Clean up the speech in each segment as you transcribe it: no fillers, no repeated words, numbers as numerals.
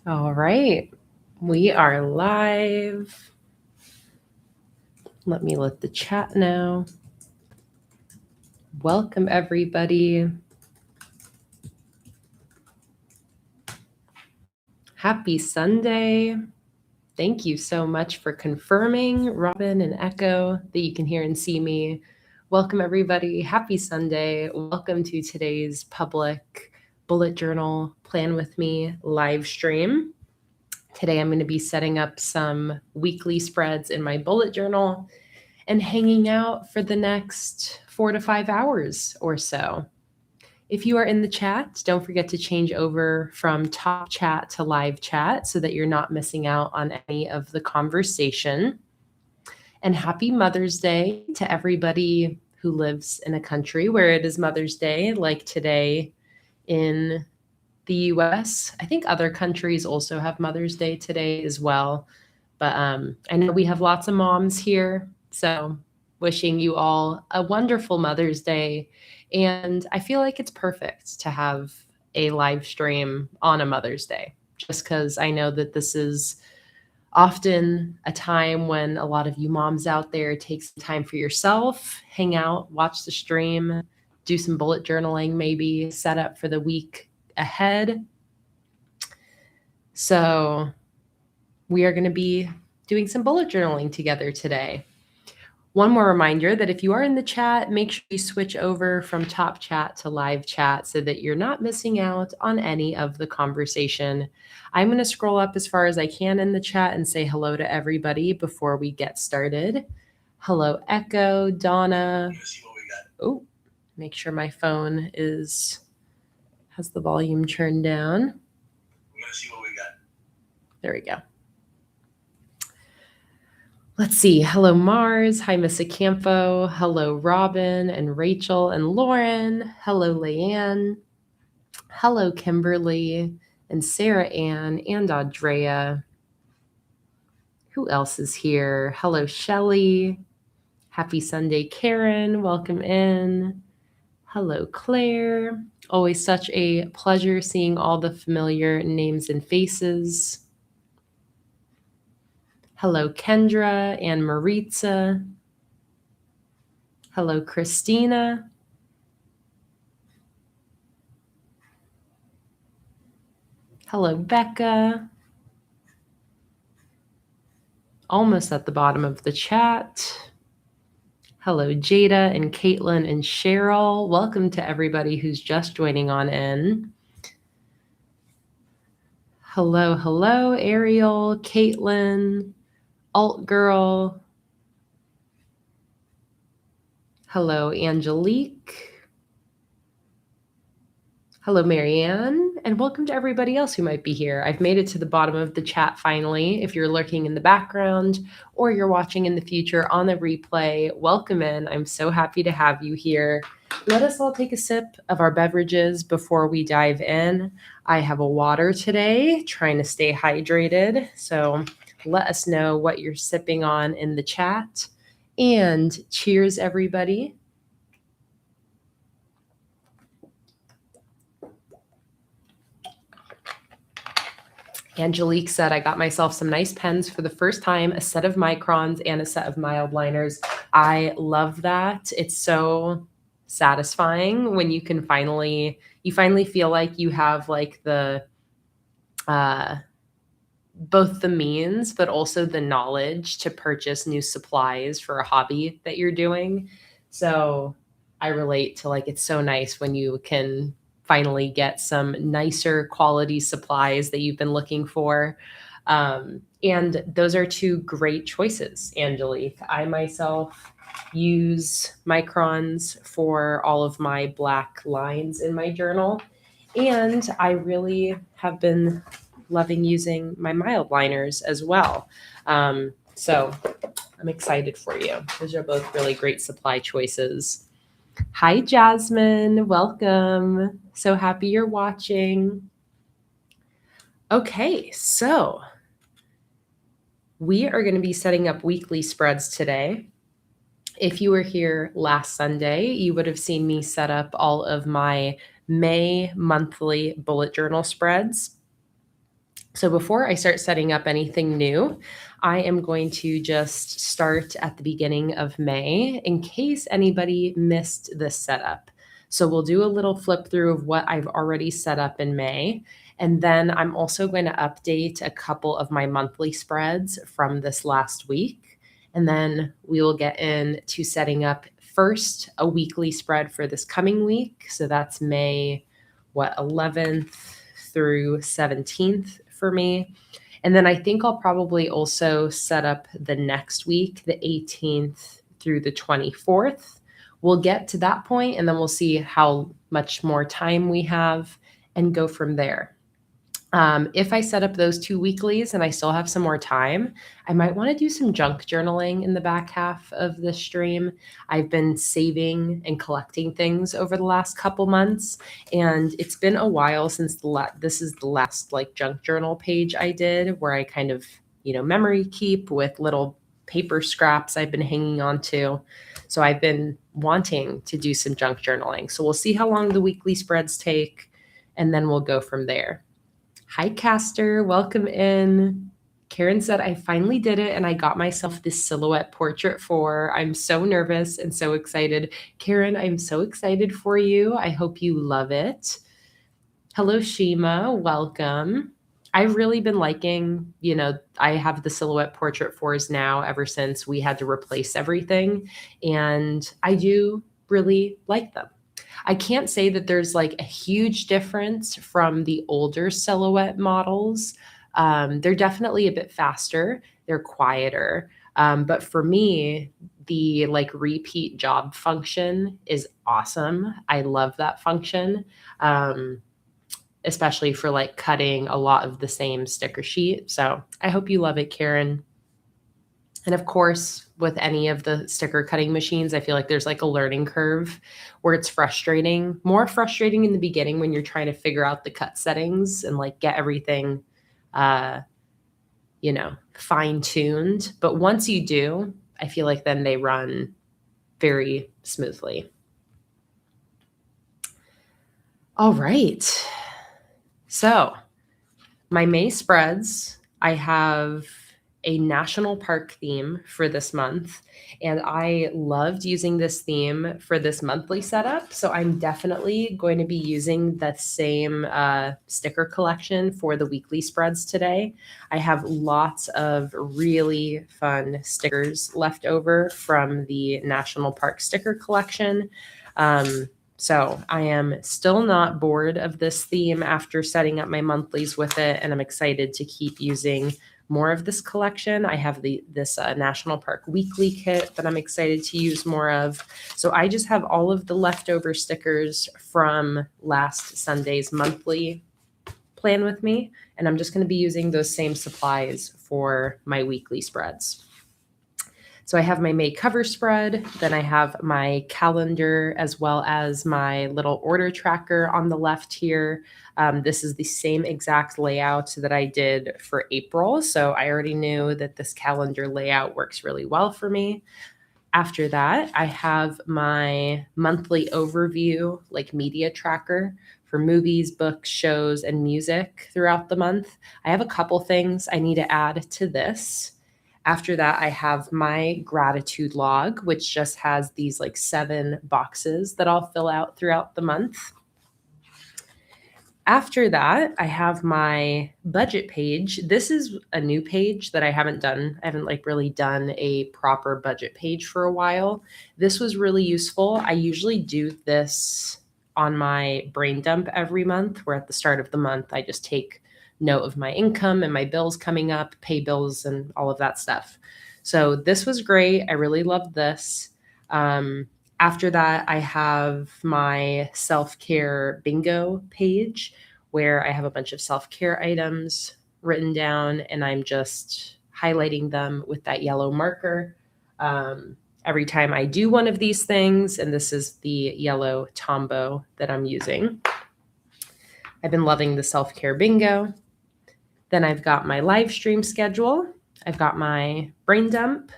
All right, we are live. Let me let the chat know. Welcome, everybody. Happy Sunday. Thank you so much for confirming, Robin and Echo, that you can hear and see me. Welcome, everybody. Happy Sunday. Welcome to today's public bullet journal Plan With Me live stream. Today, I'm going to be setting up some weekly spreads in my bullet journal and hanging out for the next 4 to 5 hours or so. If you are in the chat, don't forget to change over from top chat to live chat so that you're not missing out on any of the conversation. And happy Mother's Day to everybody who lives in a country where it is Mother's Day, like today in the US. I think other countries also have Mother's Day today as well. But I know we have lots of moms here. So wishing you all a wonderful Mother's Day. And I feel like it's perfect to have a live stream on a Mother's Day, just because I know that this is often a time when a lot of you moms out there take some time for yourself, hang out, watch the stream, do some bullet journaling, maybe set up for the week ahead. So we are going to be doing some bullet journaling together today. One more reminder that if you are in the chat, make sure you switch over from top chat to live chat so that you're not missing out on any of the conversation. I'm going to scroll up as far as I can in the chat and say hello to everybody before we get started. Hello, Echo, Donna. Oh, make sure my phone has the volume turned down. We're going to see what we got. There we go. Let's see. Hello, Mars. Hi, Miss Acampo. Hello, Robin and Rachel and Lauren. Hello, Leanne. Hello, Kimberly and Sarah Ann and Andrea. Who else is here? Hello, Shelly. Happy Sunday, Karen. Welcome in. Hello, Claire. Always such a pleasure seeing all the familiar names and faces. Hello, Kendra and Maritza. Hello, Christina. Hello, Becca. Almost at the bottom of the chat. Hello, Jada and Caitlin and Cheryl. Welcome to everybody who's just joining on in. Hello, hello, Ariel, Caitlin, Alt Girl. Hello, Angelique. Hello, Marianne, and welcome to everybody else who might be here. I've made it to the bottom of the chat finally. If you're lurking in the background or you're watching in the future on the replay, welcome in. I'm so happy to have you here. Let us all take a sip of our beverages before we dive in. I have a water today, trying to stay hydrated. So let us know what you're sipping on in the chat. And cheers, everybody. Angelique said, I got myself some nice pens for the first time, a set of microns and a set of mild liners. I love that. It's so satisfying when you can finally feel like you have like the both the means, but also the knowledge to purchase new supplies for a hobby that you're doing. So I relate to like, it's so nice when you can finally get some nicer quality supplies that you've been looking for. And those are two great choices, Angelique. I myself use microns for all of my black lines in my journal. And I really have been loving using my mild liners as well. So I'm excited for you. Those are both really great supply choices. Hi, Jasmine. Welcome. So happy you're watching. Okay, so we are going to be setting up weekly spreads today. If you were here last Sunday, you would have seen me set up all of my May monthly bullet journal spreads. So before I start setting up anything new, I am going to just start at the beginning of May in case anybody missed this setup. So we'll do a little flip through of what I've already set up in May. And then I'm also going to update a couple of my monthly spreads from this last week. And then we will get into setting up first a weekly spread for this coming week. So that's May, 11th through 17th for me. And then I think I'll probably also set up the next week, the 18th through the 24th. We'll get to that point and then we'll see how much more time we have and go from there. If I set up those 2 weeklies and I still have some more time, I might want to do some junk journaling in the back half of the stream. I've been saving and collecting things over the last couple months, and it's been a while since this is the last like junk journal page I did, where I kind of, memory keep with little paper scraps I've been hanging on to. So I've been wanting to do some junk journaling. So we'll see how long the weekly spreads take, and then we'll go from there. Hi, Caster. Welcome in. Karen said, I finally did it and I got myself this silhouette portrait for. I'm so nervous and so excited. Karen, I'm so excited for you. I hope you love it. Hello, Shima. Welcome. I've really been liking, I have the silhouette portrait fours now ever since we had to replace everything. And I do really like them. I can't say that there's like a huge difference from the older silhouette models. They're definitely a bit faster. They're quieter. But for me, the like repeat job function is awesome. I love that function, especially for like cutting a lot of the same sticker sheet. So I hope you love it, Karen. And of course, with any of the sticker cutting machines, I feel like there's like a learning curve where it's frustrating, more frustrating in the beginning when you're trying to figure out the cut settings and like get everything, fine tuned. But once you do, I feel like then they run very smoothly. All right. So my May spreads, I have a national park theme for this month, and I loved using this theme for this monthly setup. So I'm definitely going to be using the same sticker collection for the weekly spreads today. I have lots of really fun stickers left over from the national park sticker collection. So I am still not bored of this theme after setting up my monthlies with it, and I'm excited to keep using more of this collection. I have this National Park Weekly kit that I'm excited to use more of. So I just have all of the leftover stickers from last Sunday's monthly Plan With Me, and I'm just going to be using those same supplies for my weekly spreads. So I have my May cover spread, then I have my calendar as well as my little order tracker on the left here. This is the same exact layout that I did for April. So I already knew that this calendar layout works really well for me. After that, I have my monthly overview, like media tracker for movies, books, shows, and music throughout the month. I have a couple things I need to add to this. After that, I have my gratitude log, which just has these like 7 boxes that I'll fill out throughout the month. After that, I have my budget page. This is a new page that I haven't done. I haven't like really done a proper budget page for a while. This was really useful. I usually do this on my brain dump every month, where at the start of the month, I just take note of my income and my bills coming up, pay bills and all of that stuff. So this was great. I really loved this. After that, I have my self-care bingo page where I have a bunch of self-care items written down and I'm just highlighting them with that yellow marker every time I do one of these things. And this is the yellow Tombow that I'm using. I've been loving the self-care bingo. Then I've got my live stream schedule. I've got my brain dump.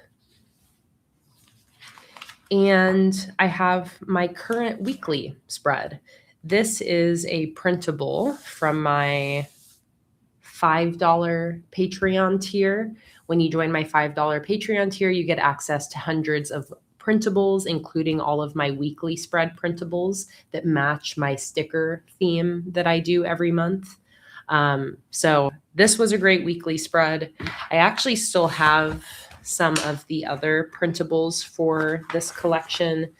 And I have my current weekly spread. This is a printable from my $5 Patreon tier. When you join my $5 Patreon tier, you get access to hundreds of printables, including all of my weekly spread printables that match my sticker theme that I do every month. So this was a great weekly spread. I actually still have some of the other printables for this collection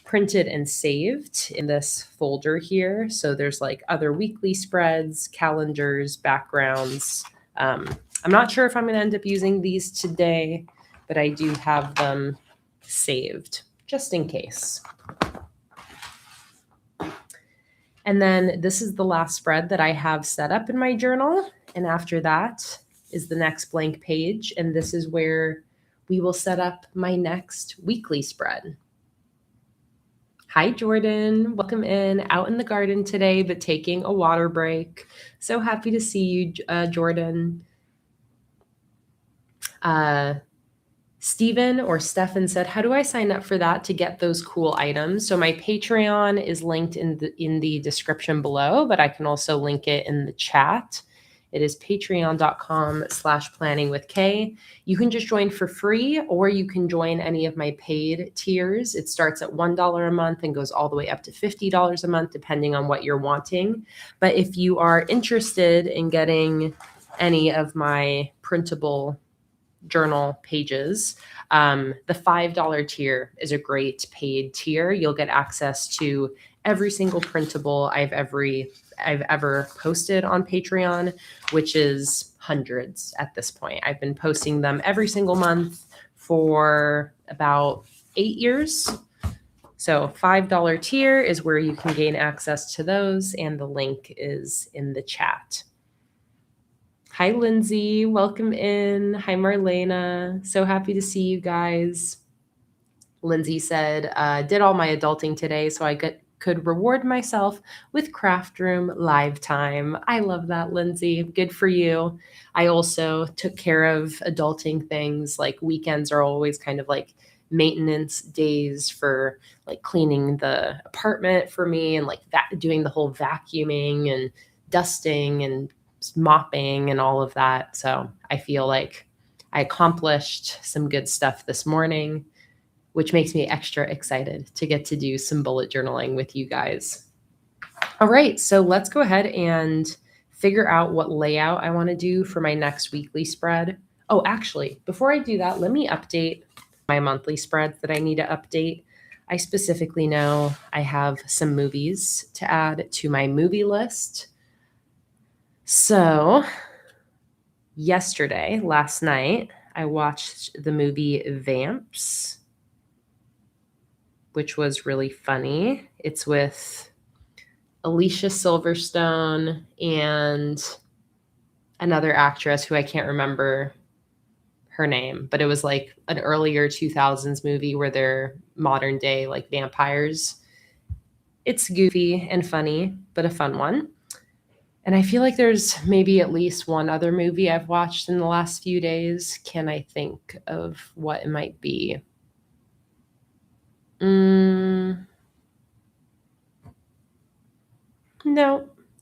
printed and saved in this folder here. So there's like other weekly spreads, calendars, backgrounds. I'm not sure if I'm going to end up using these today, but I do have them saved just in case. And then this is the last spread that I have set up in my journal. And after that is the next blank page. And this is where we will set up my next weekly spread. Hi, Jordan. Welcome in. Out in the garden today, but taking a water break. So happy to see you, Jordan. Stephen or Stefan said, how do I sign up for that to get those cool items? So my Patreon is linked in the description below, but I can also link it in the chat. It is patreon.com/planningwithkay. You can just join for free, or you can join any of my paid tiers. It starts at $1 a month and goes all the way up to $50 a month, depending on what you're wanting. But if you are interested in getting any of my printable journal pages, the $5 tier is a great paid tier. You'll get access to every single printable I've ever posted on Patreon, which is hundreds at this point. I've been posting them every single month for about 8 years. So $5 tier is where you can gain access to those, and the link is in the chat. Hi, Lindsay. Welcome in. Hi, Marlena. So happy to see you guys. Lindsay said, did all my adulting today so I could reward myself with craft room live time. I love that, Lindsay. Good for you. I also took care of adulting things. Like weekends are always kind of like maintenance days for like cleaning the apartment for me, and like doing the whole vacuuming and dusting and mopping and all of that. So I feel like I accomplished some good stuff this morning, which makes me extra excited to get to do some bullet journaling with you guys. All right, so let's go ahead and figure out what layout I want to do for my next weekly spread. Oh, actually, before I do that, let me update my monthly spreads that I need to update. I specifically know I have some movies to add to my movie list. So last night, I watched the movie Vamps, which was really funny. It's with Alicia Silverstone and another actress who I can't remember her name, but it was like an earlier 2000s movie where they're modern day like vampires. It's goofy and funny, but a fun one. And I feel like there's maybe at least one other movie I've watched in the last few days. Can I think of what it might be? No.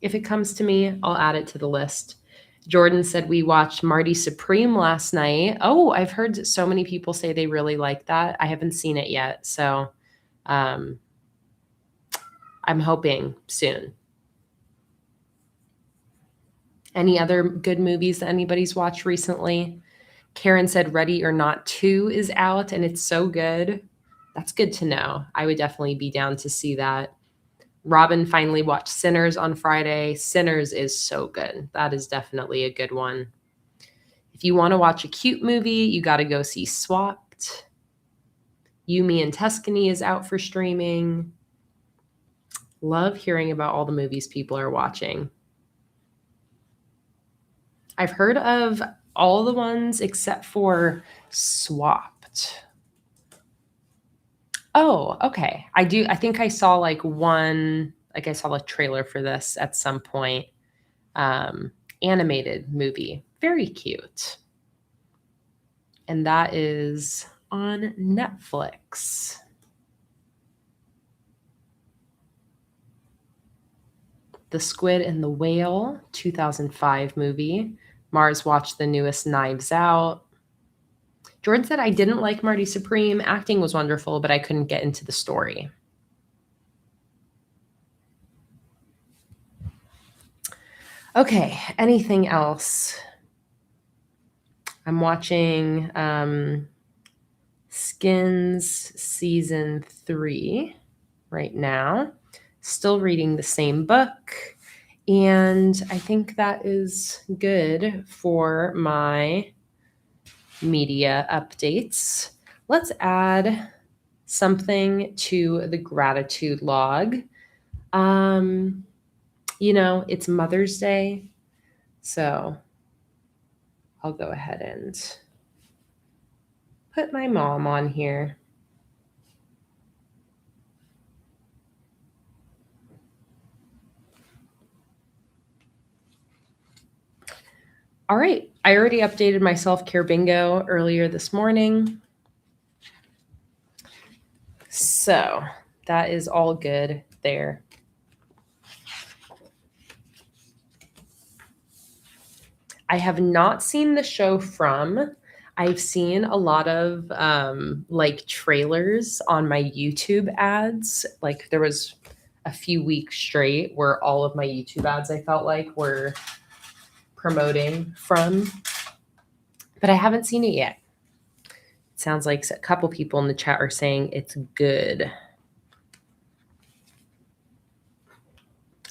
If it comes to me, I'll add it to the list. Jordan said we watched Marty Supreme last night. Oh, I've heard so many people say they really like that. I haven't seen it yet, so I'm hoping soon. Any other good movies that anybody's watched recently? Karen said Ready or Not 2 is out and it's so good. That's good to know. I would definitely be down to see that. Robin finally watched Sinners on Friday. Sinners is so good. That is definitely a good one. If you want to watch a cute movie, you got to go see Swapped. You, Me, and Tuscany is out for streaming. Love hearing about all the movies people are watching. I've heard of all the ones except for Swapped. Oh, okay. I think I saw like one, like I saw a trailer for this at some point. Animated movie. Very cute. And that is on Netflix. The Squid and the Whale, 2005 movie. Mars watched the newest Knives Out. Jordan said, I didn't like Marty Supreme. Acting was wonderful, but I couldn't get into the story. Okay, anything else? I'm watching Skins season 3 right now. Still reading the same book. And I think that is good for my media updates. Let's add something to the gratitude log. It's Mother's Day, so I'll go ahead and put my mom on here. All right, I already updated my self-care bingo earlier this morning. So that is all good there. I have not seen the show From. I've seen a lot of trailers on my YouTube ads. Like there was a few weeks straight where all of my YouTube ads I felt like were promoting From, but I haven't seen it yet. It sounds like a couple people in the chat are saying it's good.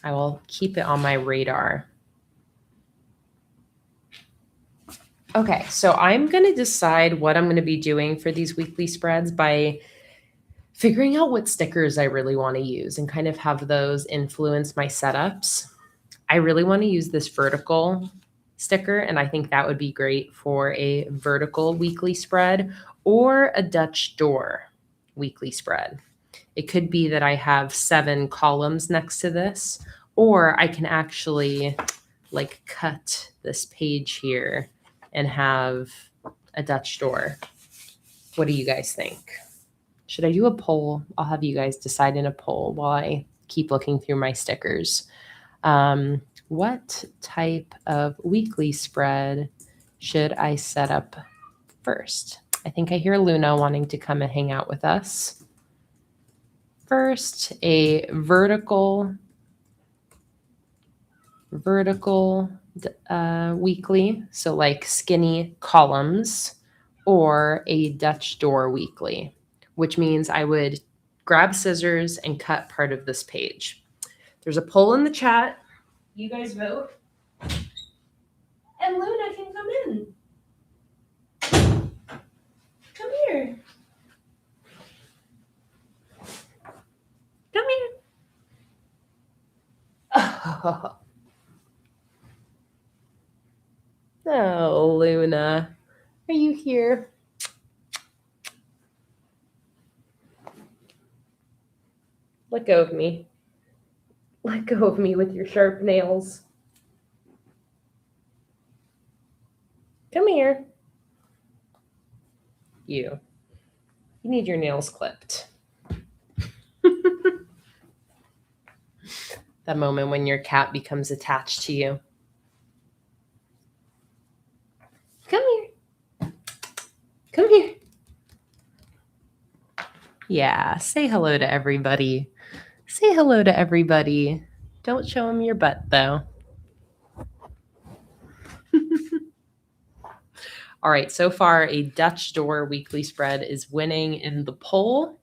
I will keep it on my radar. Okay, so I'm going to decide what I'm going to be doing for these weekly spreads by figuring out what stickers I really want to use and kind of have those influence my setups. I really want to use this vertical sticker, and I think that would be great for a vertical weekly spread or a Dutch door weekly spread. It could be that I have 7 columns next to this, or I can actually cut this page here and have a Dutch door. What do you guys think? Should I do a poll? I'll have you guys decide in a poll while I keep looking through my stickers. What type of weekly spread should I set up first? I think I hear Luna wanting to come and hang out with us. First, a vertical weekly, so like skinny columns, or a Dutch door weekly, which means I would grab scissors and cut part of this page. There's a poll in the chat. You guys vote. And Luna can come in. Come here. Come here. Oh, Luna. Are you here? Let go of me. Let go of me with your sharp nails. Come here. You need your nails clipped. That moment when your cat becomes attached to you. Come here. Come here. Yeah, say hello to everybody. Say hello to everybody. Don't show them your butt, though. All right, so far, a Dutch door weekly spread is winning in the poll,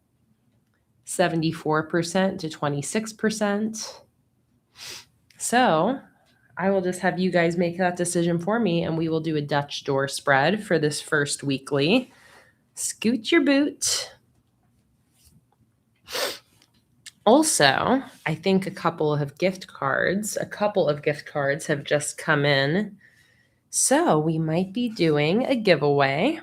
74% to 26%. So I will just have you guys make that decision for me, and we will do a Dutch door spread for this first weekly. Scoot your boot. Also, I think a couple of gift cards have just come in. So we might be doing a giveaway.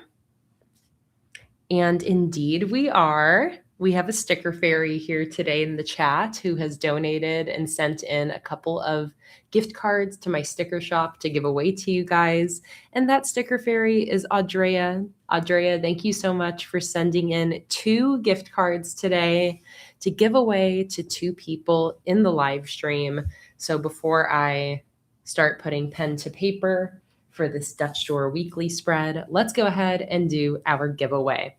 And indeed we are. We have a sticker fairy here today in the chat who has donated and sent in a couple of gift cards to my sticker shop to give away to you guys. And that sticker fairy is Audrea. Audrea, thank you so much for sending in 2 gift cards today to give away to 2 people in the live stream. So before I start putting pen to paper for this Dutch Door Weekly spread, let's go ahead and do our giveaway.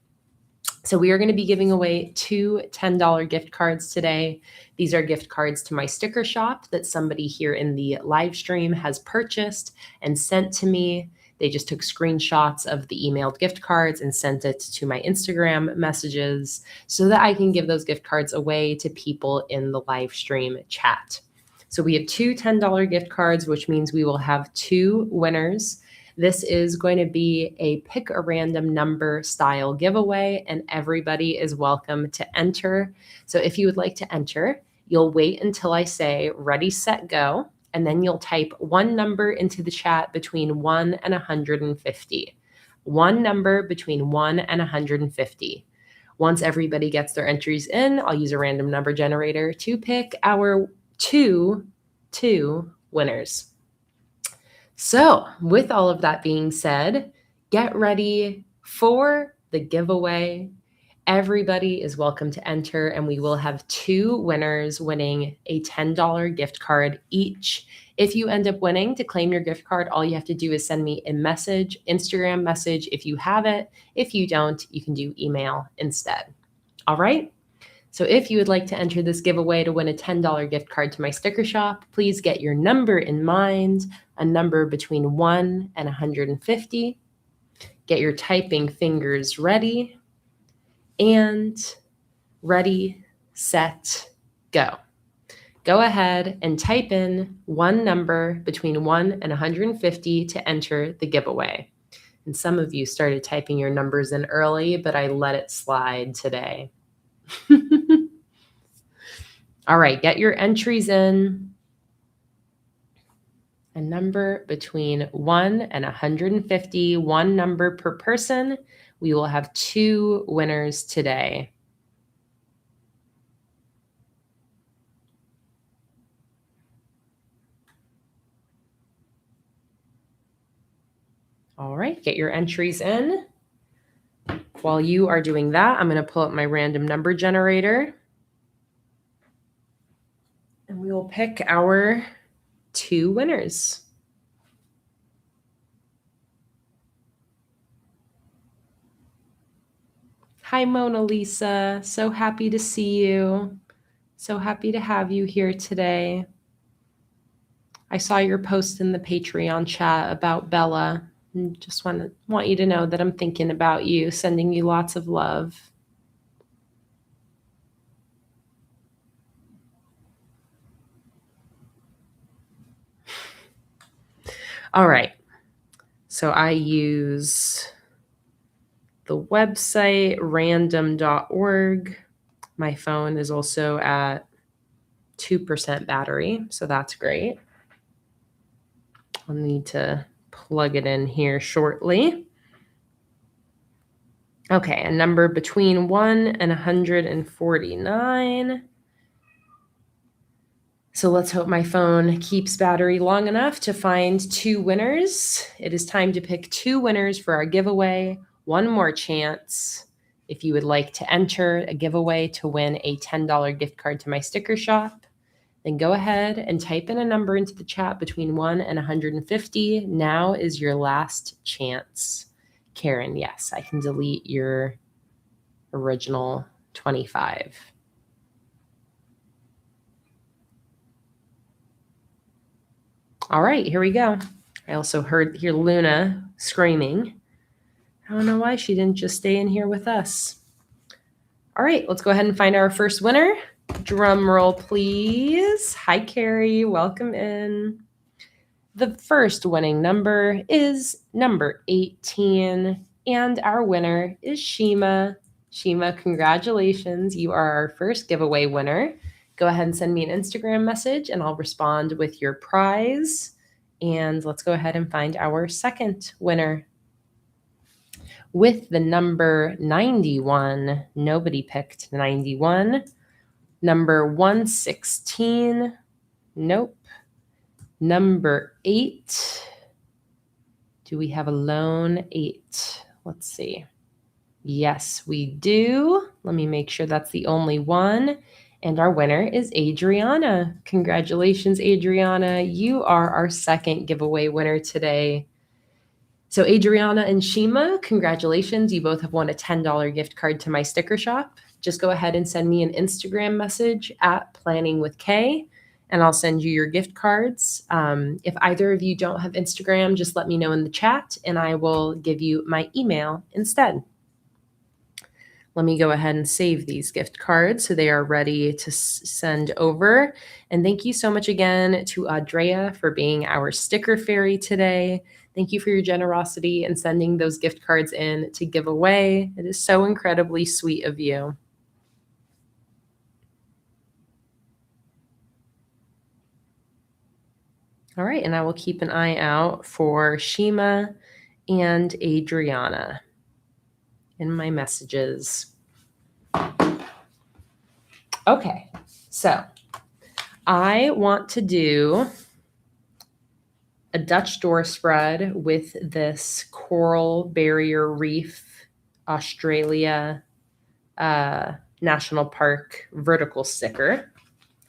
So we are going to be giving away 2 $10 gift cards today. These are gift cards to my sticker shop that somebody here in the live stream has purchased and sent to me. They just took screenshots of the emailed gift cards and sent it to my Instagram messages so that I can give those gift cards away to people in the live stream chat. So we have 2 $10 gift cards, which means we will have 2 winners. This is going to be a pick a random number style giveaway, and everybody is welcome to enter. So if you would like to enter, you'll wait until I say ready, set, go, and then you'll type one number into the chat between 1 and 150. One number between 1 and 150. Once everybody gets their entries in, I'll use a random number generator to pick our two winners. So with all of that being said, get ready for the giveaway. Everybody is welcome to enter, and we will have 2 winners winning a $10 gift card each. If you end up winning, to claim your gift card, all you have to do is send me a message, Instagram message if you have it. If you don't, you can do email instead. All right? So if you would like to enter this giveaway to win a $10 gift card to my sticker shop, please get your number in mind, a number between 1 and 150. Get your typing fingers ready, and ready, set, go. Go ahead and type in one number between 1 and 150 to enter the giveaway. And some of you started typing your numbers in early, but I let it slide today. All right, get your entries in. A number between 1 and 150, one number per person. We will have 2 winners today. All right, get your entries in. While you are doing that, I'm going to pull up my random number generator. And we will pick our 2 winners. Hi, Mona Lisa. So happy to see you. So happy to have you here today. I saw your post in the Patreon chat about Bella. And just want you to know that I'm thinking about you, sending you lots of love. All right. So I use the website random.org. My phone is also at 2% battery, so that's great. I'll need to plug it in here shortly. Okay, a number between 1 and 149. So let's hope my phone keeps battery long enough to find 2 winners. It is time to pick 2 winners for our giveaway. One more chance. If you would like to enter a giveaway to win a $10 gift card to my sticker shop, then go ahead and type in a number into the chat between 1 and 150. Now is your last chance. Karen, yes, I can delete your original 25. All right, here we go. I also hear Luna screaming. I don't know why she didn't just stay in here with us. All right, let's go ahead and find our first winner. Drum roll, please. Hi, Carrie. Welcome in. The first winning number is number 18, and our winner is Shima. Shima, congratulations. You are our first giveaway winner. Go ahead and send me an Instagram message, and I'll respond with your prize. And let's go ahead and find our second winner. With the number 91, nobody picked 91. Number 116, nope. Number 8, do we have a lone 8? Let's see. Yes, we do. Let me make sure that's the only one. And our winner is Adriana. Congratulations, Adriana. You are our second giveaway winner today. So Adriana and Shima, congratulations. You both have won a $10 gift card to my sticker shop. Just go ahead and send me an Instagram message at PlanningWithKay, and I'll send you your gift cards. If either of you don't have Instagram, just let me know in the chat, and I will give you my email instead. Let me go ahead and save these gift cards so they are ready to send over. And thank you so much again to Andrea for being our sticker fairy today. Thank you for your generosity and sending those gift cards in to give away. It is so incredibly sweet of you. All right, and I will keep an eye out for Shima and Adriana in my messages. Okay, so I want to do a Dutch door spread with this Coral Barrier Reef Australia National Park vertical sticker.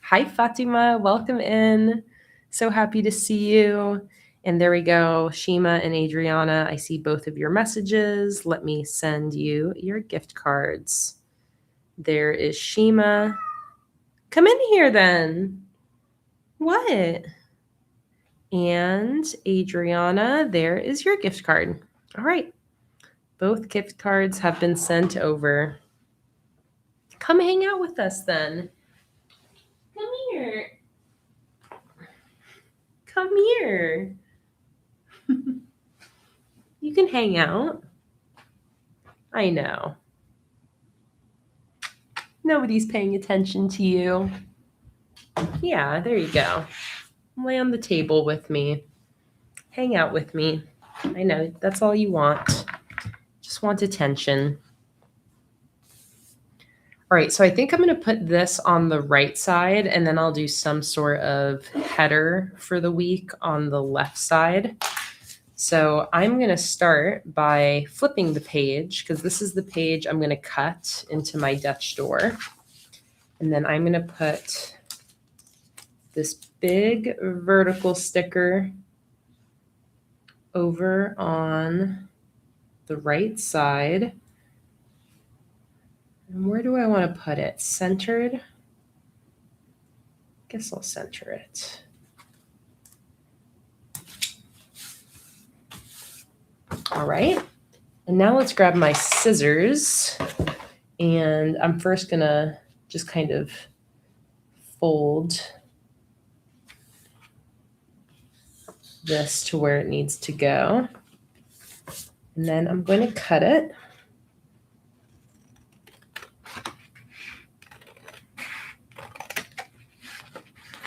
Hi, Fatima. Welcome in. So happy to see you. And there we go. Shima and Adriana, I see both of your messages. Let me send you your gift cards. There is Shima. Come in here then. What? And Adriana, there is your gift card. All right. Both gift cards have been sent over. Come hang out with us then. Come here. Come here. You can hang out. I know. Nobody's paying attention to you. Yeah, there you go. Lay on the table with me. Hang out with me. I know, that's all you want. Just want attention. All right, so I think I'm going to put this on the right side, and then I'll do some sort of header for the week on the left side. So I'm going to start by flipping the page, because this is the page I'm going to cut into my Dutch door. And then I'm going to put this big vertical sticker over on the right side. And where do I want to put it? Centered? Guess I'll center it. All right. And now let's grab my scissors. And I'm first going to just kind of fold this to where it needs to go. And then I'm going to cut it.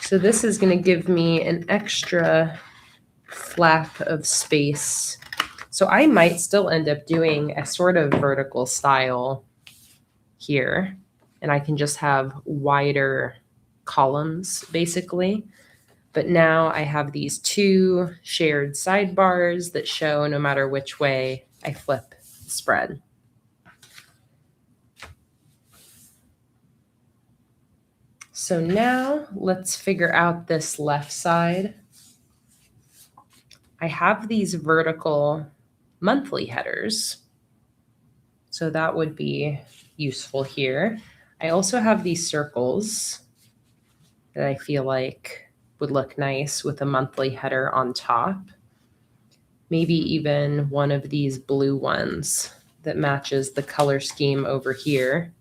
So this is going to give me an extra flap of space. So I might still end up doing a sort of vertical style here, and I can just have wider columns basically. But now I have these two shared sidebars that show no matter which way I flip the spread. So now let's figure out this left side. I have these vertical monthly headers, so that would be useful here. I also have these circles that I feel like would look nice with a monthly header on top. Maybe even one of these blue ones that matches the color scheme over here.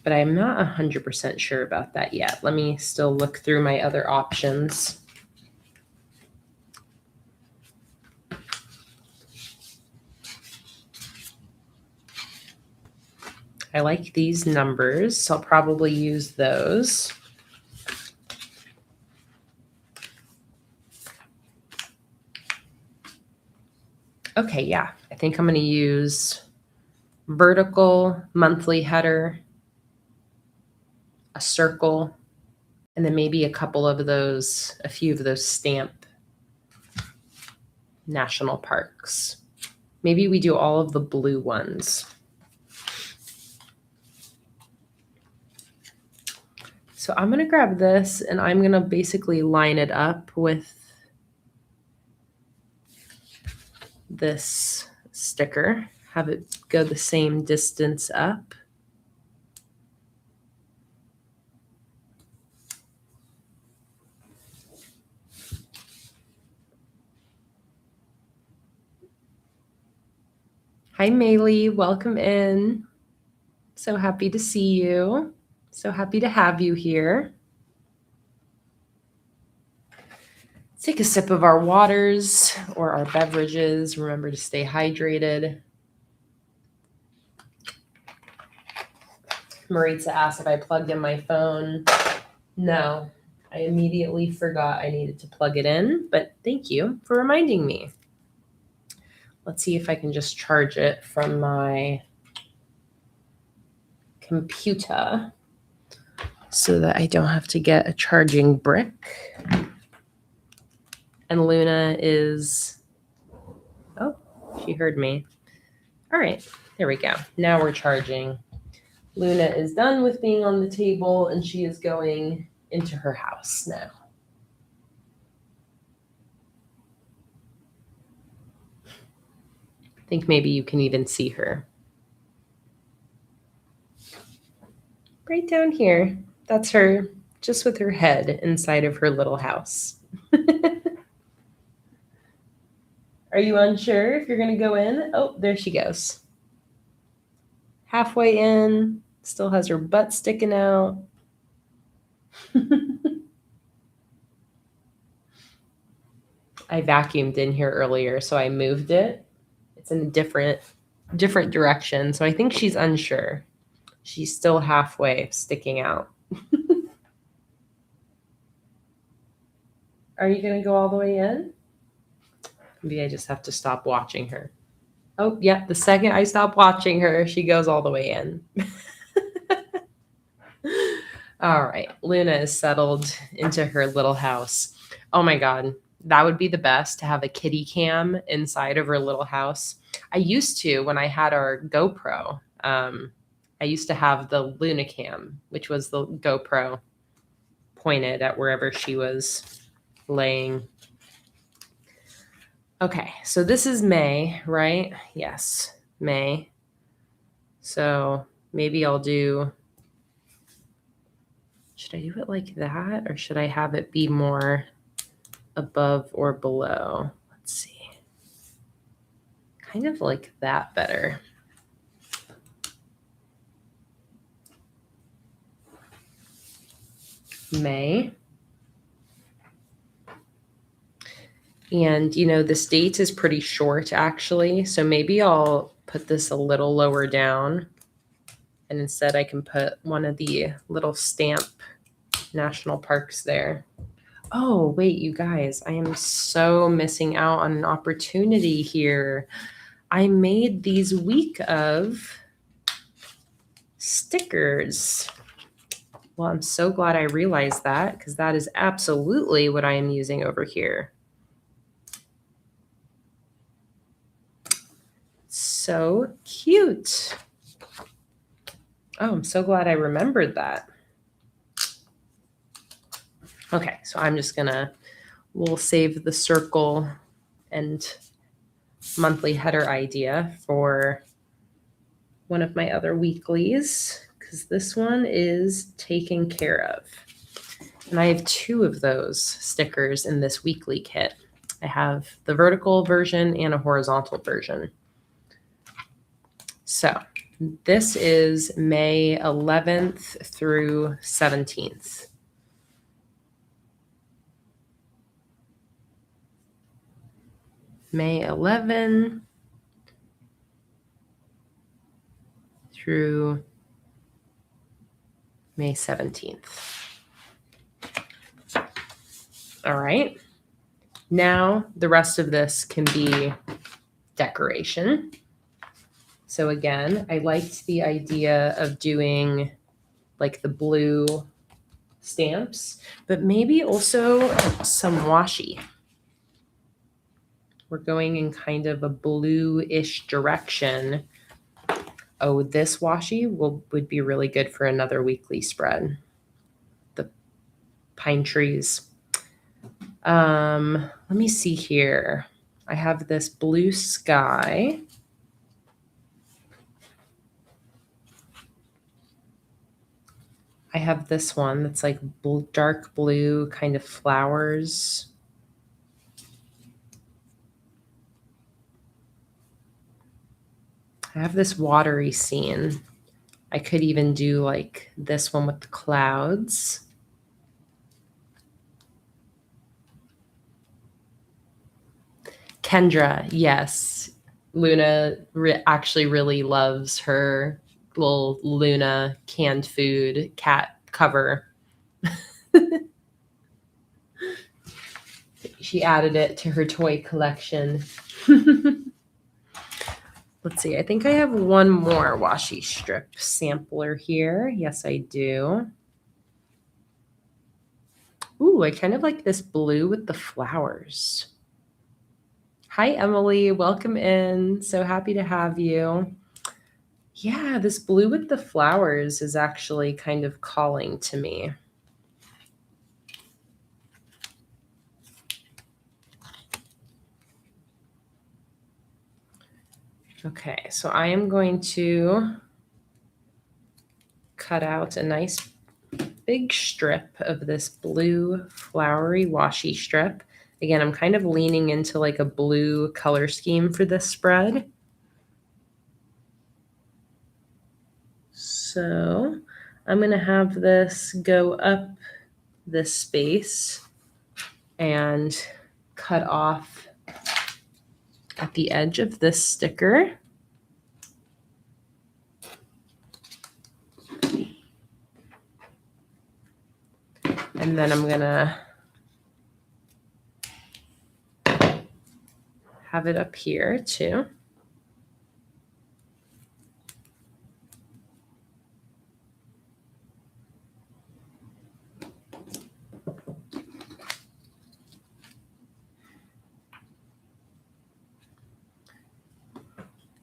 But I'm not 100% sure about that yet. Let me still look through my other options. I like these numbers, so I'll probably use those. Okay, yeah, I think I'm going to use vertical monthly header, a circle, and then maybe a few of those stamp national parks. Maybe we do all of the blue ones. So I'm going to grab this and I'm going to basically line it up with this sticker, have it go the same distance up. Hi, Maylee. Welcome in. So happy to see you. So happy to have you here. Let's take a sip of our waters or our beverages. Remember to stay hydrated. Maritza asked if I plugged in my phone. No, I immediately forgot I needed to plug it in, but thank you for reminding me. Let's see if I can just charge it from my computer so that I don't have to get a charging brick. And Luna is, oh, she heard me. All right, there we go. Now we're charging. Luna is done with being on the table and she is going into her house now. I think maybe you can even see her. Right down here. That's her, just with her head inside of her little house. Are you unsure if you're going to go in? Oh, there she goes. Halfway in, still has her butt sticking out. I vacuumed in here earlier, so I moved it. It's in a different direction, so I think she's unsure. She's still halfway sticking out. Are you going to go all the way in? Maybe I just have to stop watching her. Oh, yeah, the second I stop watching her, she goes all the way in. All right, Luna is settled into her little house. Oh my God, that would be the best to have a kitty cam inside of her little house. I used to, when I had our GoPro, I used to have the Luna cam, which was the GoPro pointed at wherever she was laying. Okay, so this is May, right? Yes, May. So maybe I'll do, should I do it like that? Or should I have it be more above or below? Let's see. Kind of like that better. May. And, you know, this date is pretty short, actually. So maybe I'll put this a little lower down. And instead I can put one of the little stamp national parks there. Oh, wait, you guys, I am so missing out on an opportunity here. I made these week of stickers. Well, I'm so glad I realized that because that is absolutely what I am using over here. So cute. Oh, I'm so glad I remembered that. Okay, so I'm just gonna, we'll save the circle and monthly header idea for one of my other weeklies because this one is taken care of. And I have 2 of those stickers in this weekly kit. I have the vertical version and a horizontal version. So this is May 11th through 17th. May 11 through May 17th. All right. Now the rest of this can be decoration. So again, I liked the idea of doing like the blue stamps, but maybe also some washi. We're going in kind of a blue-ish direction. Oh, this washi would be really good for another weekly spread. The pine trees. Let me see here. I have this blue sky. I have this one that's like dark blue kind of flowers. I have this watery scene. I could even do like this one with the clouds. Kendra, yes. Luna actually really loves her little Luna canned food cat cover. She added it to her toy collection. Let's see. I think I have one more washi strip sampler here. Yes, I do. Ooh, I kind of like this blue with the flowers. Hi, Emily. Welcome in. So happy to have you. Yeah, this blue with the flowers is actually kind of calling to me. Okay, so I am going to cut out a nice big strip of this blue flowery washi strip. Again, I'm kind of leaning into like a blue color scheme for this spread. So I'm going to have this go up this space and cut off at the edge of this sticker. And then I'm going to have it up here too.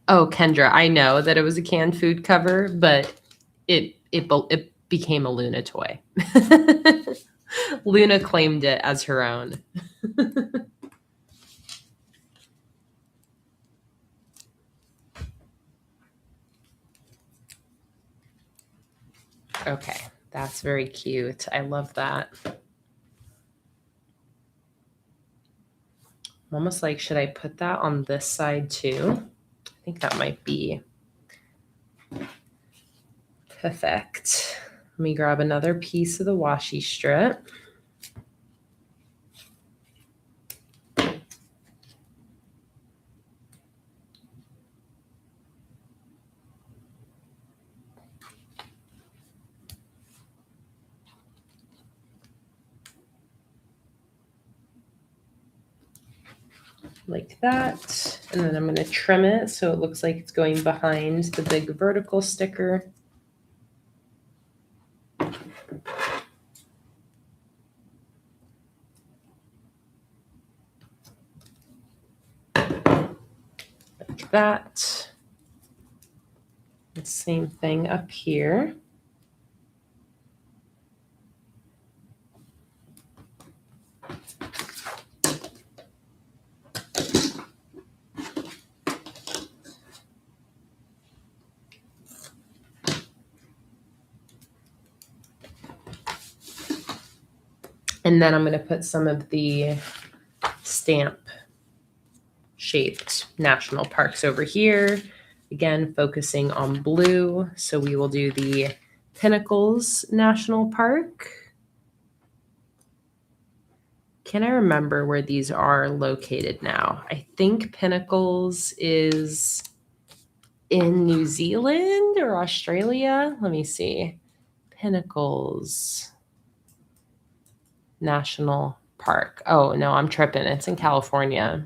Oh, Kendra, I know that it was a canned food cover, but it became a Luna toy. Luna claimed it as her own. Okay, that's very cute. I love that. I'm almost like, should I put that on this side too? I think that might be perfect. Let me grab another piece of the washi strip. Like that. And then I'm going to trim it so it looks like it's going behind the big vertical sticker. Like that. The same thing up here. And then I'm going to put some of the stamp shaped national parks over here. Again, focusing on blue. So we will do the Pinnacles National Park. Can I remember where these are located now? I think Pinnacles is in New Zealand or Australia. Let me see. Pinnacles National Park. Oh, no, I'm tripping. It's in California.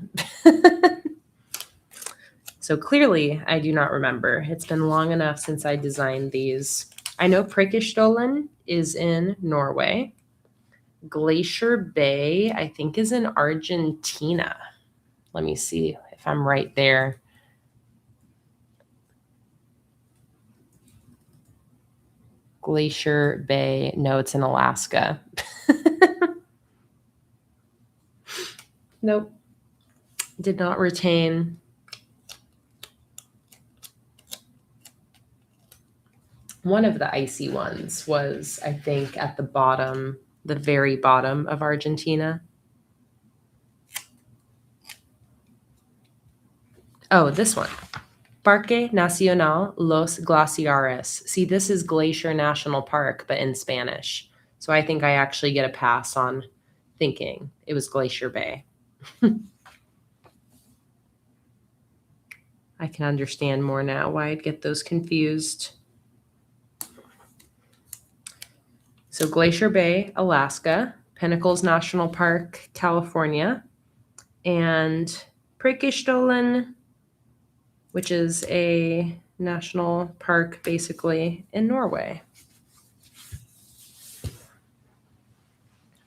So clearly, I do not remember. It's been long enough since I designed these. I know Preikestolen is in Norway. Glacier Bay, I think, is in Argentina. Let me see if I'm right there. Glacier Bay. No, it's in Alaska. Nope. Did not retain. One of the icy ones was, I think, at the bottom, the very bottom of Argentina. Oh, this one. Parque Nacional Los Glaciares. See, this is Glacier National Park, but in Spanish. So I think I actually get a pass on thinking it was Glacier Bay. I can understand more now why I'd get those confused. So Glacier Bay, Alaska, Pinnacles National Park, California, and Preikestolen, which is a national park basically in Norway.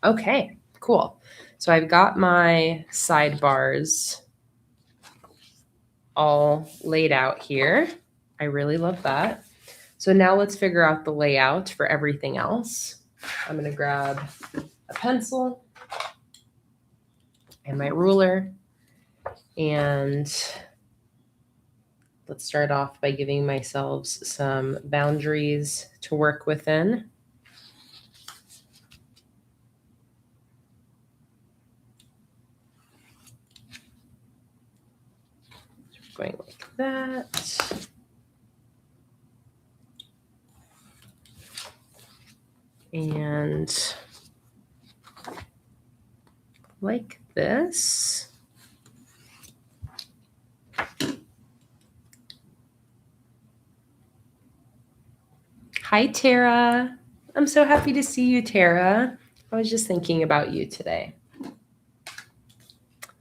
Okay, cool. So I've got my sidebars all laid out here. I really love that. So now let's figure out the layout for everything else. I'm going to grab a pencil and my ruler, and let's start off by giving myself some boundaries to work within. Going like that. And like this. Hi, Tara. I'm so happy to see you, Tara. I was just thinking about you today.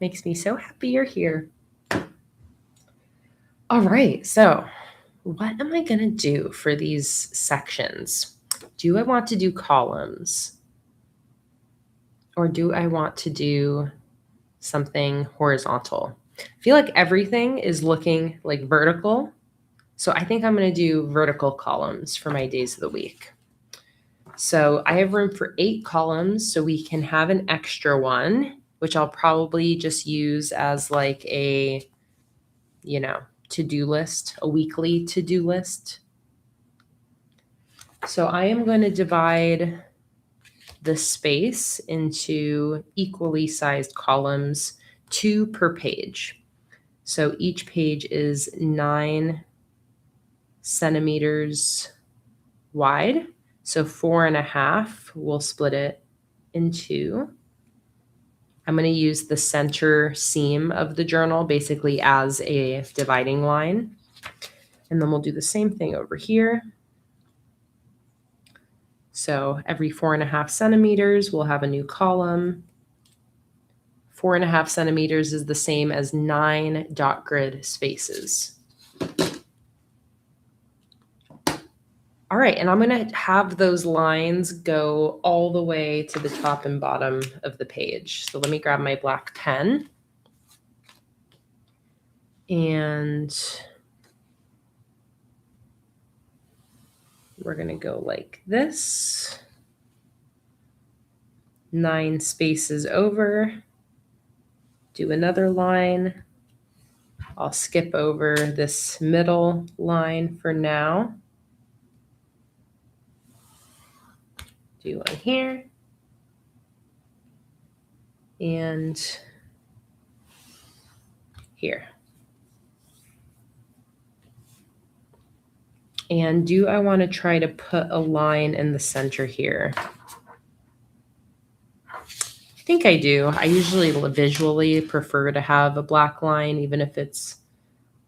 Makes me so happy you're here. All right, so what am I going to do for these sections? Do I want to do columns? Or do I want to do something horizontal? I feel like everything is looking like vertical. So I think I'm going to do vertical columns for my days of the week. So I have room for 8 columns, so we can have an extra one, which I'll probably just use as like a, to-do list, a weekly to-do list. So I am going to divide the space into equally sized columns, 2 per page. So each page is 9 centimeters wide. So 4.5, we'll split it in 2. I'm going to use the center seam of the journal basically as a dividing line. And then we'll do the same thing over here. So every 4.5 centimeters, we'll have a new column. 4.5 centimeters is the same as 9 dot grid spaces. All right, and I'm going to have those lines go all the way to the top and bottom of the page. So let me grab my black pen. And we're going to go like this. 9 spaces over. Do another line. I'll skip over this middle line for now. Do one here. And here. And do I want to try to put a line in the center here? I think I do. I usually visually prefer to have a black line, even if it's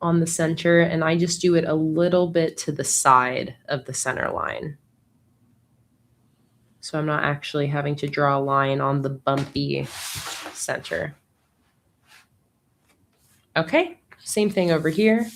on the center, and I just do it a little bit to the side of the center line. So I'm not actually having to draw a line on the bumpy center. Okay, same thing over here.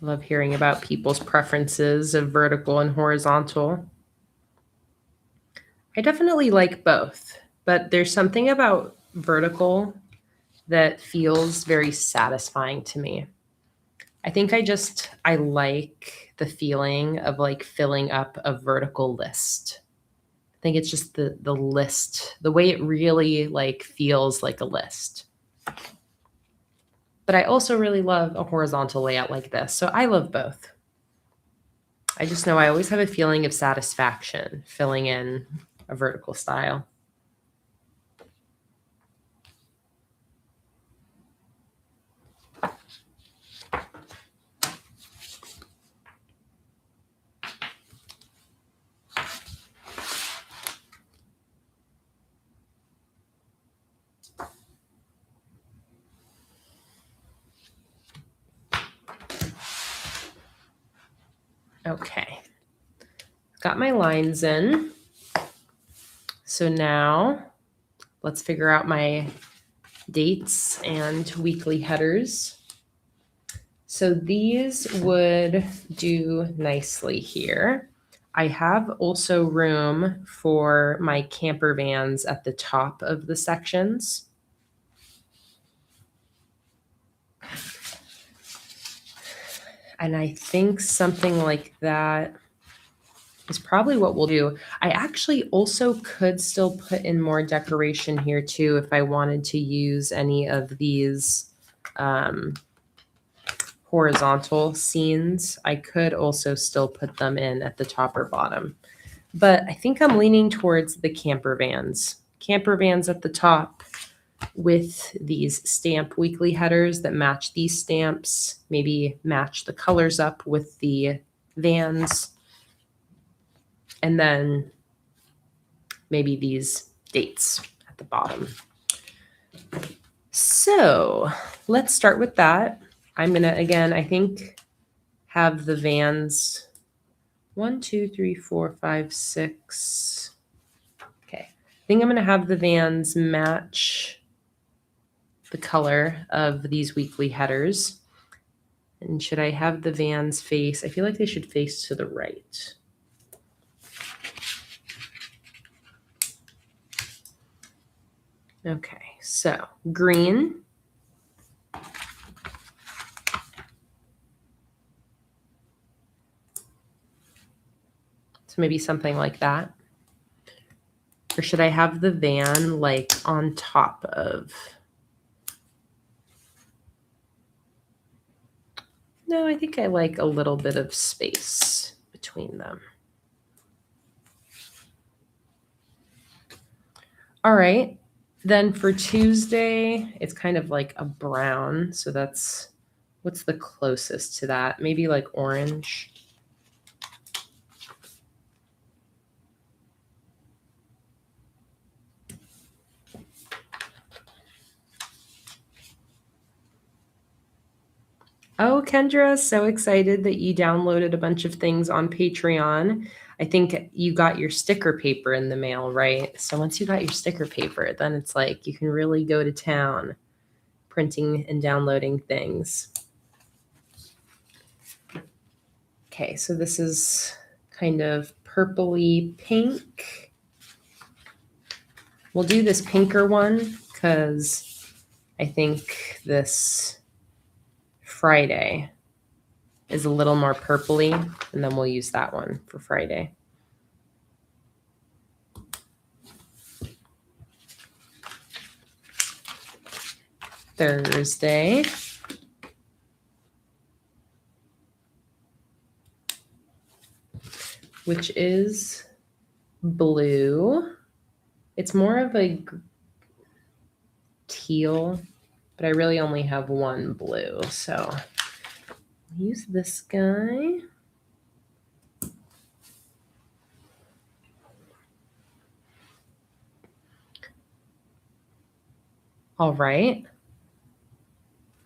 Love hearing about people's preferences of vertical and horizontal. I definitely like both, but there's something about vertical that feels very satisfying to me. I think I like the feeling of like filling up a vertical list. I think it's just the list, the way it really like feels like a list. But I also really love a horizontal layout like this. So I love both. I just know I always have a feeling of satisfaction filling in a vertical style. Okay, got my lines in. So now let's figure out my dates and weekly headers. So these would do nicely here. I have also room for my camper vans at the top of the sections. And I think something like that is probably what we'll do. I actually also could still put in more decoration here too if I wanted to use any of these horizontal scenes. I could also still put them in at the top or bottom. But I think I'm leaning towards the camper vans. Camper vans at the top with these stamp weekly headers that match these stamps, maybe match the colors up with the vans, and then maybe these dates at the bottom. So let's start with that. I'm gonna, again, I think have the vans 1, 2, 3, 4, 5, 6. Okay, I think I'm gonna have the vans match the color of these weekly headers. And should I have the vans face? I feel like they should face to the right. Okay, so green. So maybe something like that. Or should I have the van like on top of? No, I think I like a little bit of space between them. All right. Then for Tuesday, it's kind of like a brown. So that's, what's the closest to that? Maybe like orange. Oh, Kendra, so excited that you downloaded a bunch of things on Patreon. I think you got your sticker paper in the mail, right? So once you got your sticker paper, then it's like you can really go to town printing and downloading things. Okay, so this is kind of purpley pink. We'll do this pinker one because I think this Friday is a little more purpley, and then we'll use that one for Friday. Thursday. Which is blue. It's more of a teal, but I really only have one blue. So I'll use this guy. All right.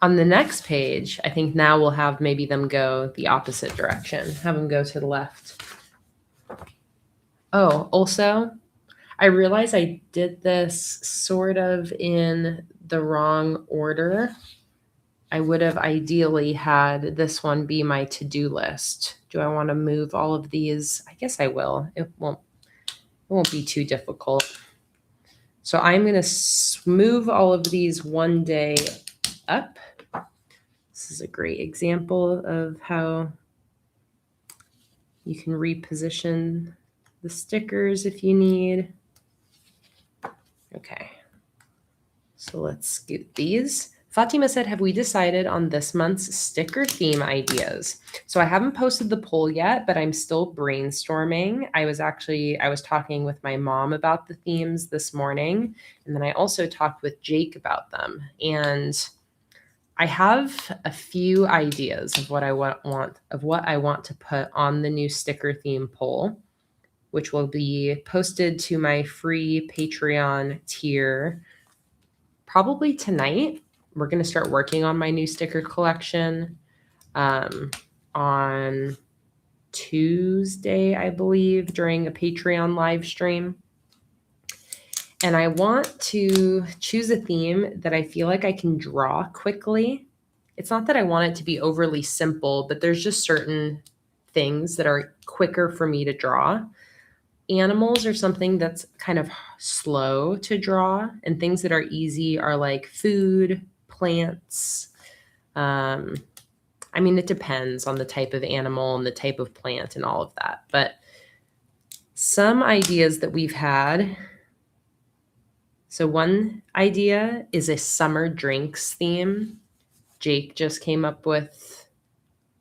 On the next page, I think now we'll have maybe them go the opposite direction. Have them go to the left. Oh, also, I realize I did this sort of in the wrong order. I would have ideally had this one be my to-do list. Do I want to move all of these? I guess I will. It won't be too difficult. So I'm going to move all of these one day up. This is a great example of how you can reposition the stickers if you need. Okay. So let's scoot these. Fatima said, have we decided on this month's sticker theme ideas? So I haven't posted the poll yet, but I'm still brainstorming. I was talking with my mom about the themes this morning, and then I also talked with Jake about them. And I have a few ideas of what I want to put on the new sticker theme poll, which will be posted to my free Patreon tier probably tonight. We're going to start working on my new sticker collection on Tuesday, I believe, during a Patreon live stream. And I want to choose a theme that I feel like I can draw quickly. It's not that I want it to be overly simple, but there's just certain things that are quicker for me to draw. Animals are something that's kind of slow to draw, and things that are easy are like food, plants. I mean, it depends on the type of animal and the type of plant and all of that. But some ideas that we've had. So one idea is a summer drinks theme. Jake just came up with,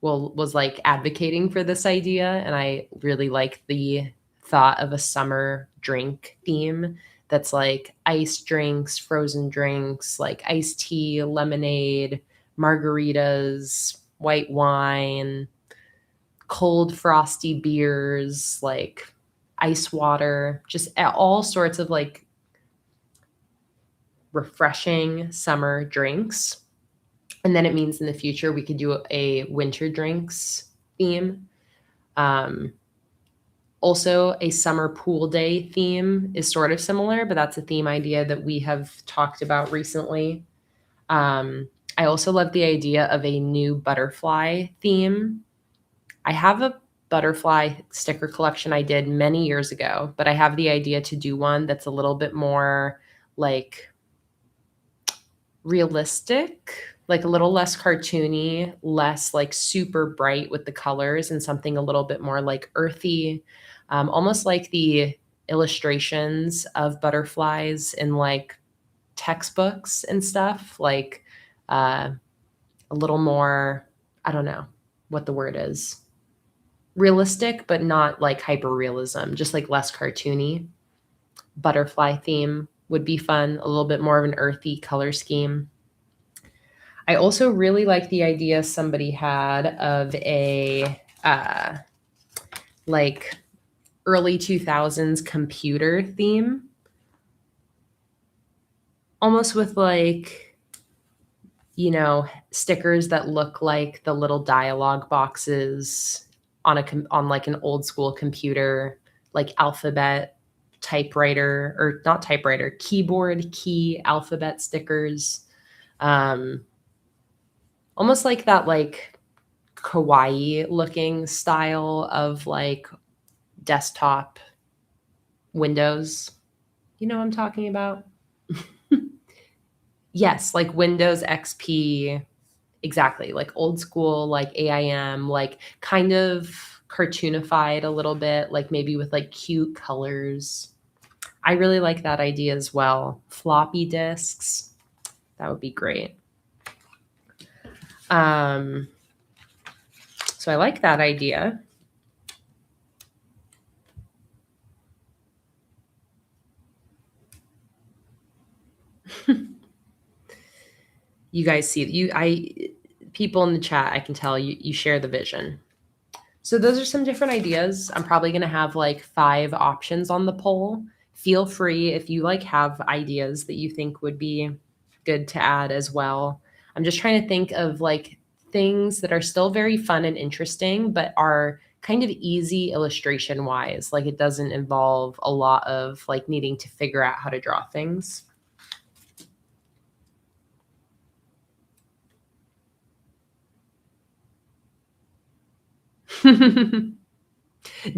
was like advocating for this idea, and I really like the thought of a summer drink theme that's like iced drinks, frozen drinks, like iced tea, lemonade, margaritas, white wine, cold frosty beers, like ice water, just all sorts of like refreshing summer drinks. And then it means in the future we could do a winter drinks theme. Also, a summer pool day theme is sort of similar, but that's a theme idea that we have talked about recently. I also love the idea of a new butterfly theme. I have a butterfly sticker collection I did many years ago, but I have the idea to do one that's a little bit more like realistic, like a little less cartoony, less like super bright with the colors, and something a little bit more like earthy, almost like the illustrations of butterflies in like textbooks and stuff, like a little more, I don't know what the word is, realistic, but not like hyper realism, just like less cartoony. Butterfly theme would be fun, a little bit more of an earthy color scheme. I also really like the idea somebody had of a like early 2000s computer theme, almost with like, you know, stickers that look like the little dialogue boxes on like an old school computer, like alphabet, typewriter, or not typewriter, keyboard key alphabet stickers. Almost like that like kawaii looking style of like desktop Windows. You know what I'm talking about? Yes, like Windows XP. Exactly. Like old school, like AIM, like kind of cartoonified a little bit, like maybe with like cute colors. I really like that idea as well. Floppy disks. That would be great. So I like that idea. You guys see people in the chat, I can tell you share the vision. So those are some different ideas. I'm probably going to have like 5 options on the poll. Feel free if you like have ideas that you think would be good to add as well. I'm just trying to think of like things that are still very fun and interesting, but are kind of easy illustration wise. Like it doesn't involve a lot of like needing to figure out how to draw things.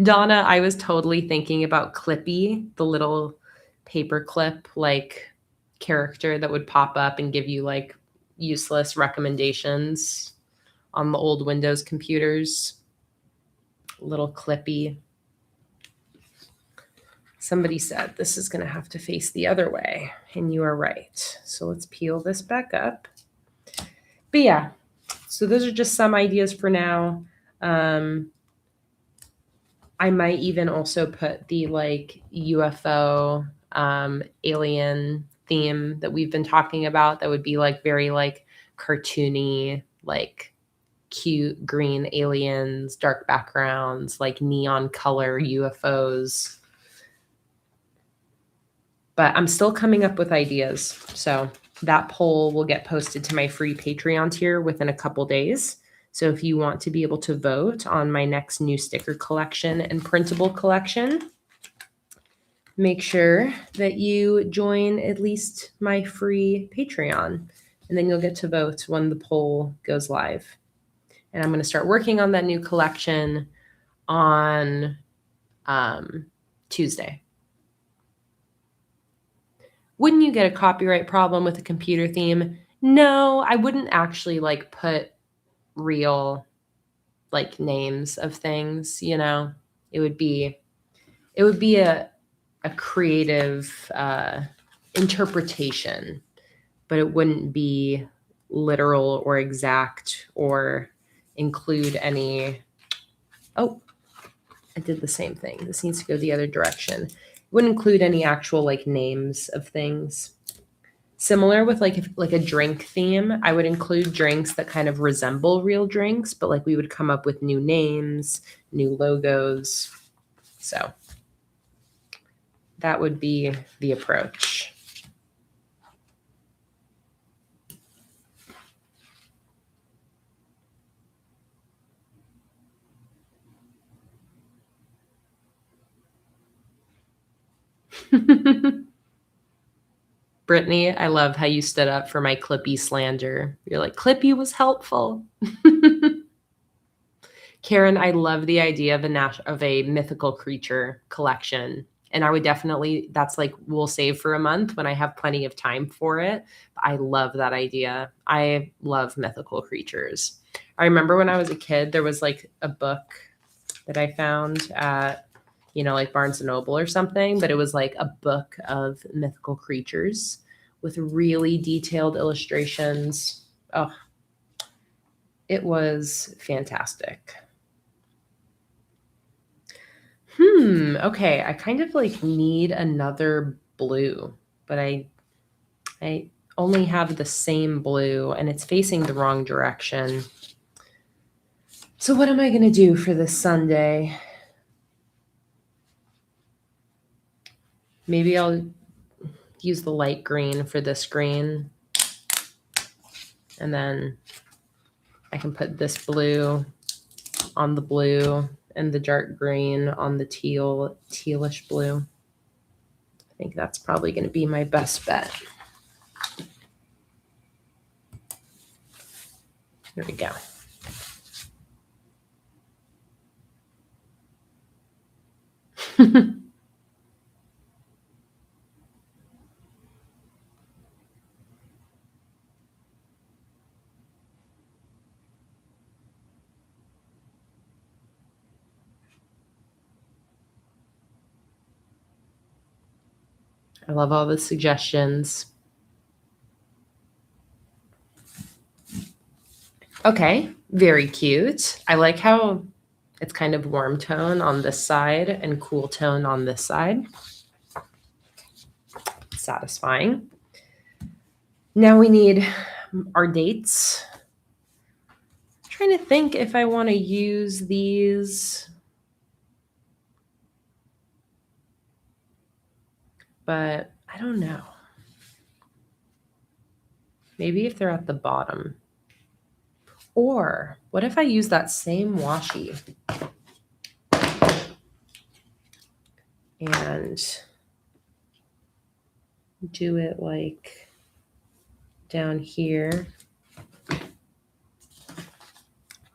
Donna, I was totally thinking about Clippy, the little paperclip like character that would pop up and give you like useless recommendations on the old Windows computers. Little Clippy. Somebody said this is going to have to face the other way, and you are right. So let's peel this back up. But yeah, so those are just some ideas for now. I might even also put the like UFO alien theme that we've been talking about. That would be like very like cartoony, like cute green aliens, dark backgrounds, like neon color UFOs. But I'm still coming up with ideas. So that poll will get posted to my free Patreon tier within a couple days. So if you want to be able to vote on my next new sticker collection and printable collection, make sure that you join at least my free Patreon, and then you'll get to vote when the poll goes live. And I'm going to start working on that new collection on Tuesday. Wouldn't you get a copyright problem with a computer theme? No, I wouldn't actually like put real like names of things, you know. It would be a creative interpretation, but it wouldn't be literal or exact or include any. Oh, I did the same thing. This needs to go the other direction. It wouldn't include any actual like names of things. Similar with like a drink theme, I would include drinks that kind of resemble real drinks, but like we would come up with new names, new logos. So that would be the approach. Brittany, I love how you stood up for my Clippy slander. You're like, Clippy was helpful. Karen, I love the idea of a mythical creature collection. And I would definitely, that's like, we'll save for a month when I have plenty of time for it. I love that idea. I love mythical creatures. I remember when I was a kid, there was like a book that I found at, you know, like Barnes and Noble or something, but it was like a book of mythical creatures with really detailed illustrations. Oh, it was fantastic. Okay. I kind of like need another blue, but I only have the same blue and it's facing the wrong direction. So what am I going to do for this Sunday? Maybe I'll use the light green for this green. And then I can put this blue on the blue and the dark green on the tealish blue. I think that's probably going to be my best bet. There we go. I love all the suggestions. Okay, very cute. I like how it's kind of warm tone on this side and cool tone on this side. Satisfying. Now we need our dates. I'm trying to think if I want to use these. But I don't know. Maybe if they're at the bottom. Or what if I use that same washi and do it like down here? Let's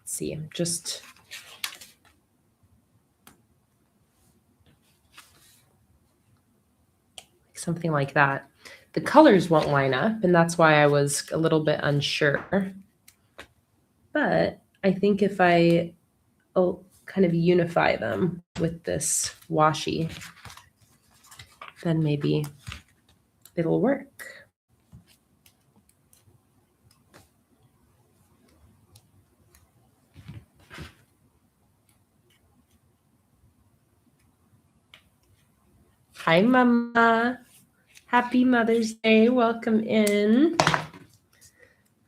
see, I'm just something like that. The colors won't line up, and that's why I was a little bit unsure. But I think if I kind of unify them with this washi, then maybe it'll work. Hi, Mama. Happy Mother's Day. Welcome in.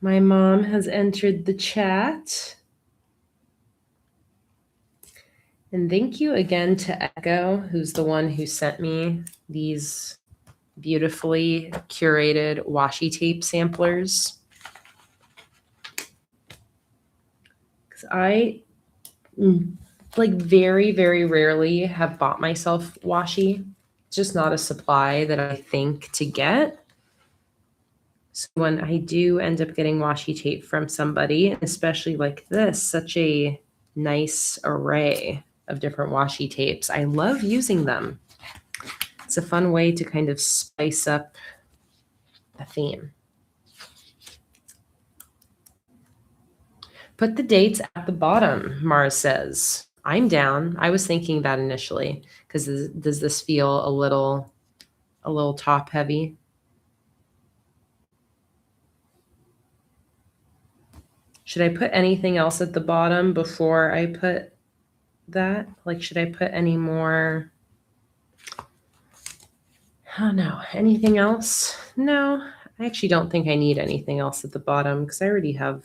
My mom has entered the chat. And thank you again to Echo, who's the one who sent me these beautifully curated washi tape samplers. Because I like very, very rarely have bought myself washi. It's just not a supply that I think to get. So when I do end up getting washi tape from somebody, especially like this, such a nice array of different washi tapes, I love using them. It's a fun way to kind of spice up a theme. Put the dates at the bottom, Mara says. I'm down. I was thinking that initially, because does this feel a little top heavy? Should I put anything else at the bottom before I put that? Like, should I put any more? Oh no, anything else? No, I actually don't think I need anything else at the bottom because I already have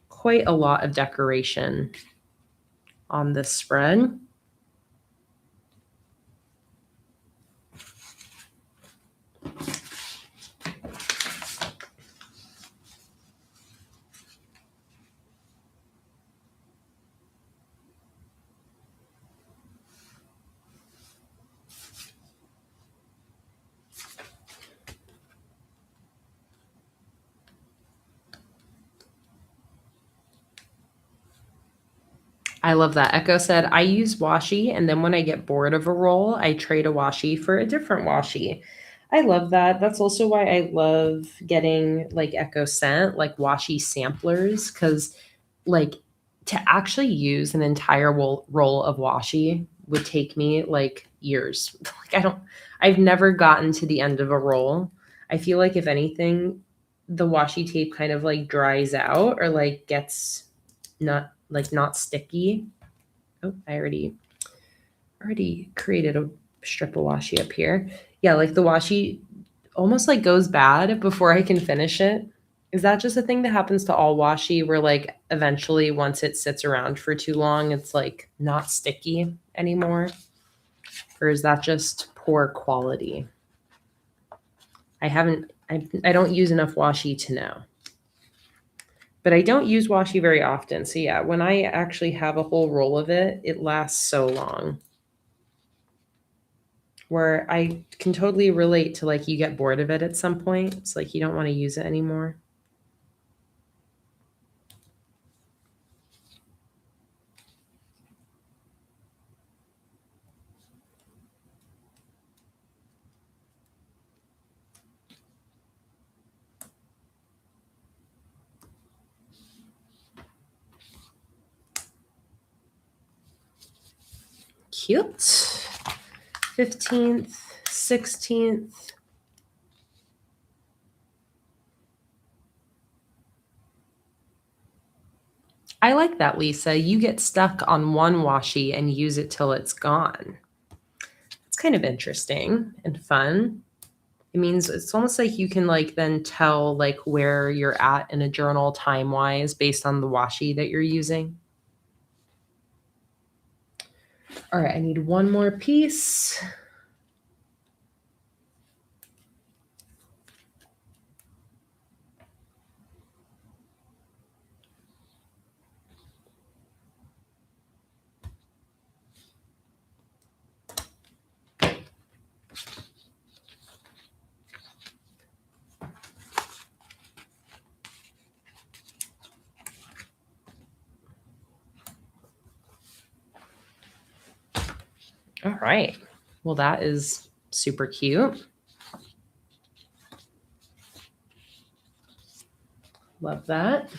quite a lot of decoration on this spread. I love that. Echo said, I use washi, and then when I get bored of a roll, I trade a washi for a different washi. I love that. That's also why I love getting, like Echo sent, like washi samplers, because like to actually use an entire roll of washi would take me like years. Like I've never gotten to the end of a roll. I feel like if anything, the washi tape kind of like dries out or like gets not sticky. Oh, I already created a strip of washi up here. Yeah, like the washi almost like goes bad before I can finish it. Is that just a thing that happens to all washi where like eventually once it sits around for too long, it's like not sticky anymore? Or is that just poor quality? I don't use enough washi to know. But I don't use washi very often. So yeah, when I actually have a whole roll of it, it lasts so long. Where I can totally relate to like you get bored of it at some point. It's like you don't want to use it anymore. Cute. 15th, 16th. I like that, Lisa. You get stuck on one washi and use it till it's gone. It's kind of interesting and fun. It means it's almost like you can like then tell like where you're at in a journal time-wise based on the washi that you're using. All right, I need one more piece. All right. Well, that is super cute. Love that.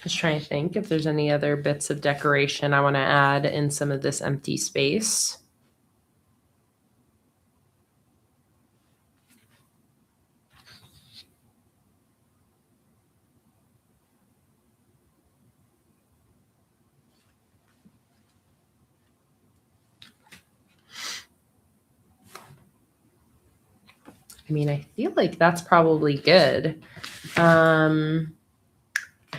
Just trying to think if there's any other bits of decoration I want to add in some of this empty space. I mean, I feel like that's probably good.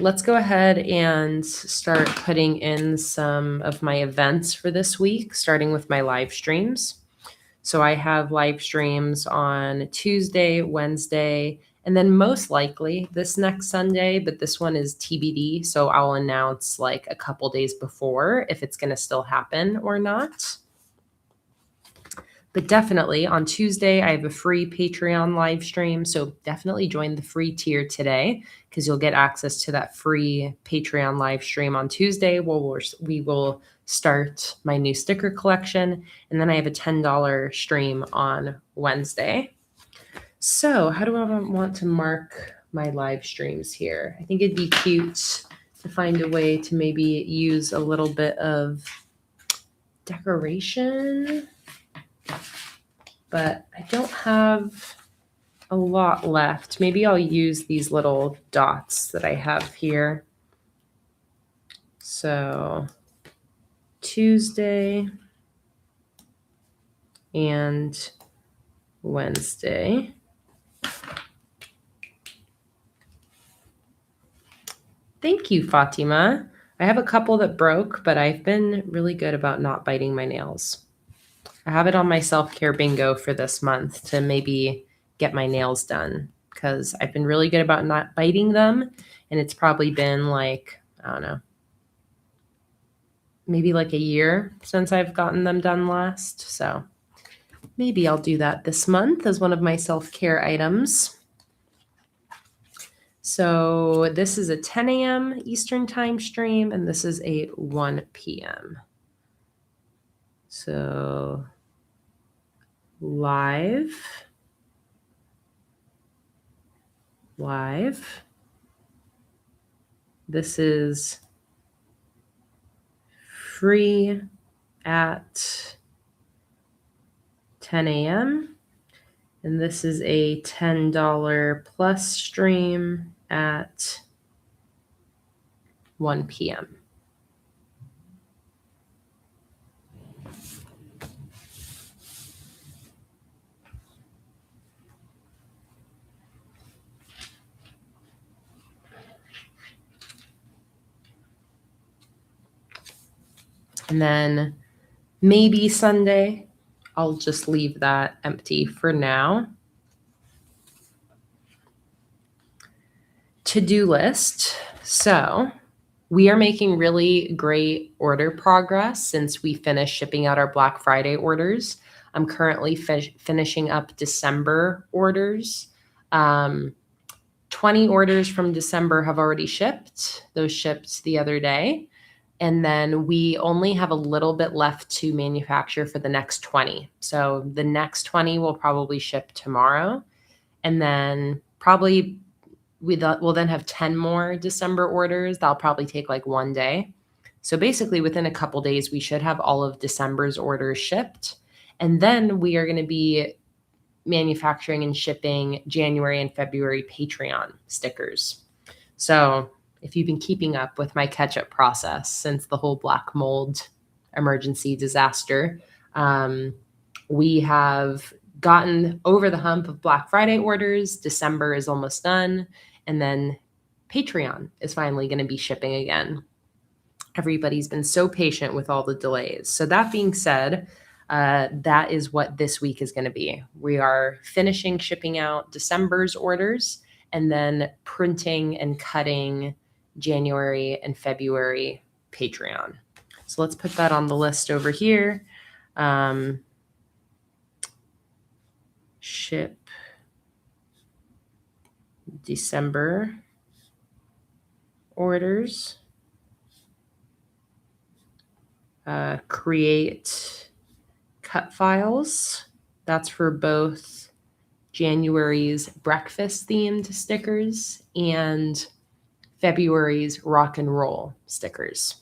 Let's go ahead and start putting in some of my events for this week, starting with my live streams. So I have live streams on Tuesday, Wednesday, and then most likely this next Sunday, but this one is TBD. So I'll announce like a couple days before if it's going to still happen or not. But definitely on Tuesday, I have a free Patreon live stream. So definitely join the free tier today because you'll get access to that free Patreon live stream on Tuesday. We will start my new sticker collection. And then I have a $10 stream on Wednesday. So how do I want to mark my live streams here? I think it'd be cute to find a way to maybe use a little bit of decoration. But I don't have a lot left. Maybe I'll use these little dots that I have here. So Tuesday and Wednesday. Thank you, Fatima. I have a couple that broke, but I've been really good about not biting my nails. I have it on my self-care bingo for this month to maybe get my nails done because I've been really good about not biting them. And it's probably been like, I don't know, maybe like a year since I've gotten them done last. So maybe I'll do that this month as one of my self-care items. So this is a 10 a.m. Eastern time stream, and this is a 1 p.m. So live. This is free at 10 a.m. And this is a $10 plus stream at 1 p.m. And then maybe Sunday, I'll just leave that empty for now. To-do list. So we are making really great order progress since we finished shipping out our Black Friday orders. I'm currently finishing up December orders. 20 orders from December have already shipped. Those shipped the other day. And then we only have a little bit left to manufacture for the next 20. So the next 20 will probably ship tomorrow. And then probably we'll then have 10 more December orders. That'll probably take like one day. So basically within a couple days, we should have all of December's orders shipped. And then we are going to be manufacturing and shipping January and February Patreon stickers. So if you've been keeping up with my catch-up process since the whole black mold emergency disaster, we have gotten over the hump of Black Friday orders. December is almost done. And then Patreon is finally going to be shipping again. Everybody's been so patient with all the delays. So that being said, that is what this week is going to be. We are finishing shipping out December's orders and then printing and cutting January and February Patreon. So let's put that on the list over here. Ship December orders. create cut files. That's for both January's breakfast themed stickers and February's rock and roll stickers.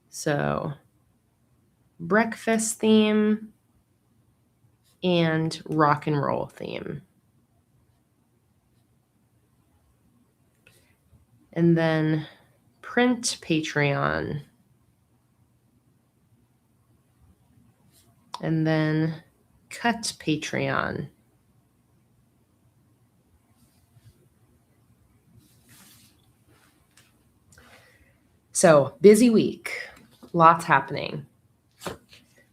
So breakfast theme and rock and roll theme. And then print Patreon. And then cut Patreon. So busy week, lots happening.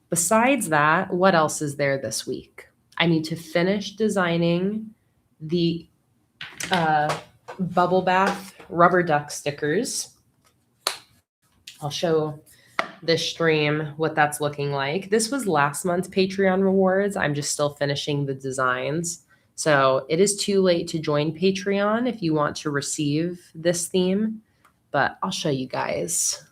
Besides that, what else is there this week? I need to finish designing the bubble bath rubber duck stickers. I'll show this stream what that's looking like. This was last month's Patreon rewards. I'm just still finishing the designs. So it is too late to join Patreon if you want to receive this theme, but I'll show you guys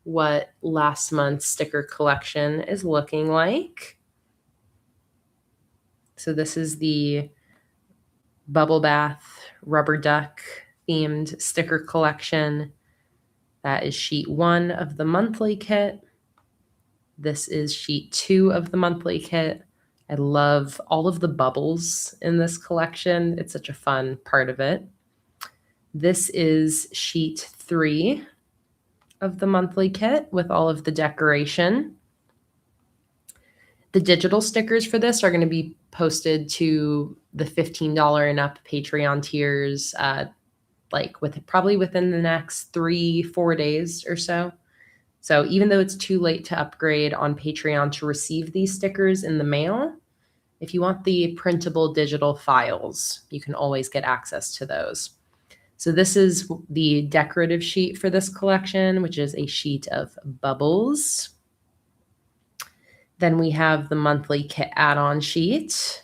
what last month's sticker collection is looking like. So this is the bubble bath rubber duck themed sticker collection. That is sheet 1 of the monthly kit. This is sheet 2 of the monthly kit. I love all of the bubbles in this collection. It's such a fun part of it. This is sheet 3 of the monthly kit with all of the decoration. The digital stickers for this are going to be posted to the $15 and up Patreon tiers, probably within the next 3-4 days or so. So even though it's too late to upgrade on Patreon to receive these stickers in the mail, if you want the printable digital files, you can always get access to those. So this is the decorative sheet for this collection, which is a sheet of bubbles. Then we have the monthly kit add-on sheet.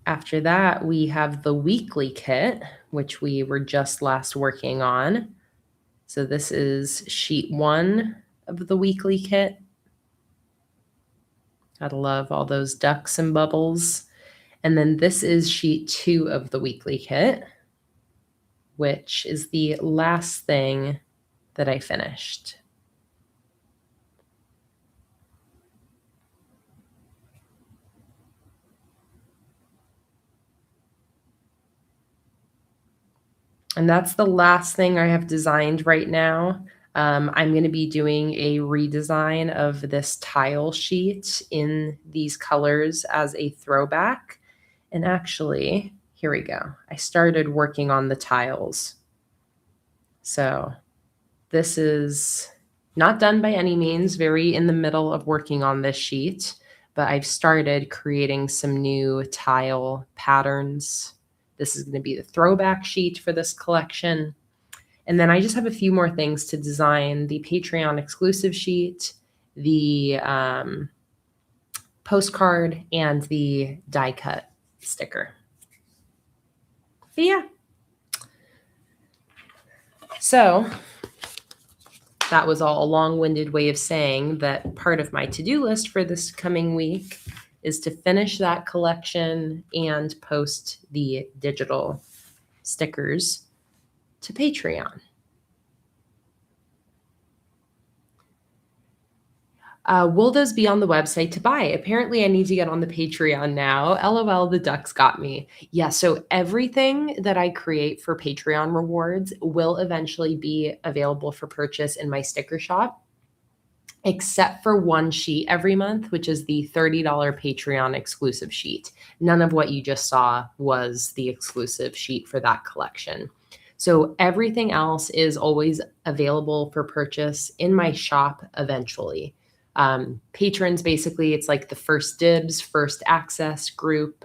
After that, we have the weekly kit, which we were just last working on. So this is sheet 1 of the weekly kit. Gotta love all those ducks and bubbles. And then this is sheet 2 of the weekly kit, which is the last thing that I finished. And that's the last thing I have designed right now. I'm going to be doing a redesign of this tile sheet in these colors as a throwback. And actually, here we go. I started working on the tiles. So this is not done by any means, very in the middle of working on this sheet, but I've started creating some new tile patterns. This is going to be the throwback sheet for this collection. And then I just have a few more things to design: the Patreon exclusive sheet, the postcard, and the die cut sticker. But yeah. So that was all a long-winded way of saying that part of my to-do list for this coming week is to finish that collection and post the digital stickers to Patreon. Will those be on the website to buy? Apparently I need to get on the Patreon now. LOL, the ducks got me. Yeah, so everything that I create for Patreon rewards will eventually be available for purchase in my sticker shop, except for one sheet every month, which is the $30 Patreon exclusive sheet. None of what you just saw was the exclusive sheet for that collection. So everything else is always available for purchase in my shop eventually. Patrons, basically, it's like the first dibs, first access group.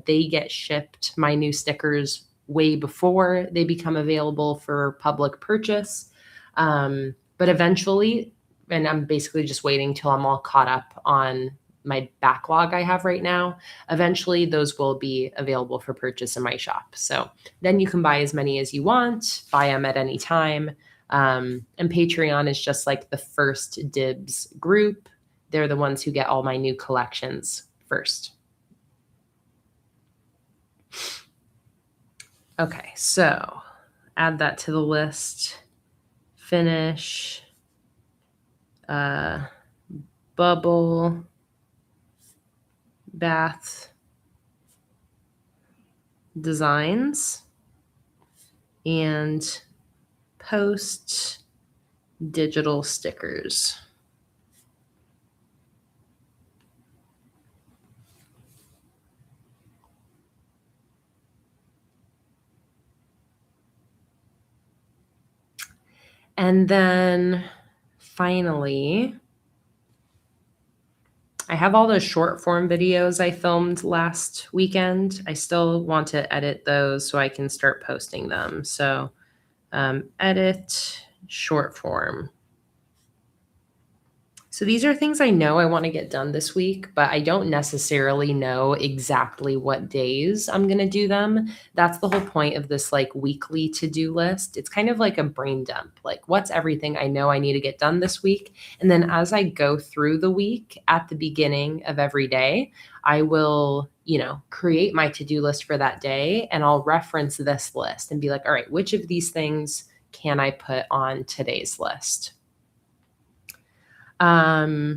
They get shipped my new stickers way before they become available for public purchase. But eventually, and I'm basically just waiting till I'm all caught up on my backlog I have right now. Eventually, those will be available for purchase in my shop. So then you can buy as many as you want, buy them at any time. And Patreon is just like the first dibs group. They're the ones who get all my new collections first. Okay, so add that to the list. Finish. Bubble bath designs and post digital stickers. And then finally, I have all those short form videos I filmed last weekend. I still want to edit those so I can start posting them. So edit short form. So these are things I know I want to get done this week, but I don't necessarily know exactly what days I'm going to do them. That's the whole point of this like weekly to-do list. It's kind of like a brain dump. Like, what's everything I know I need to get done this week? And then as I go through the week at the beginning of every day, I will, create my to-do list for that day, and I'll reference this list and be like, all right, which of these things can I put on today's list? Yeah,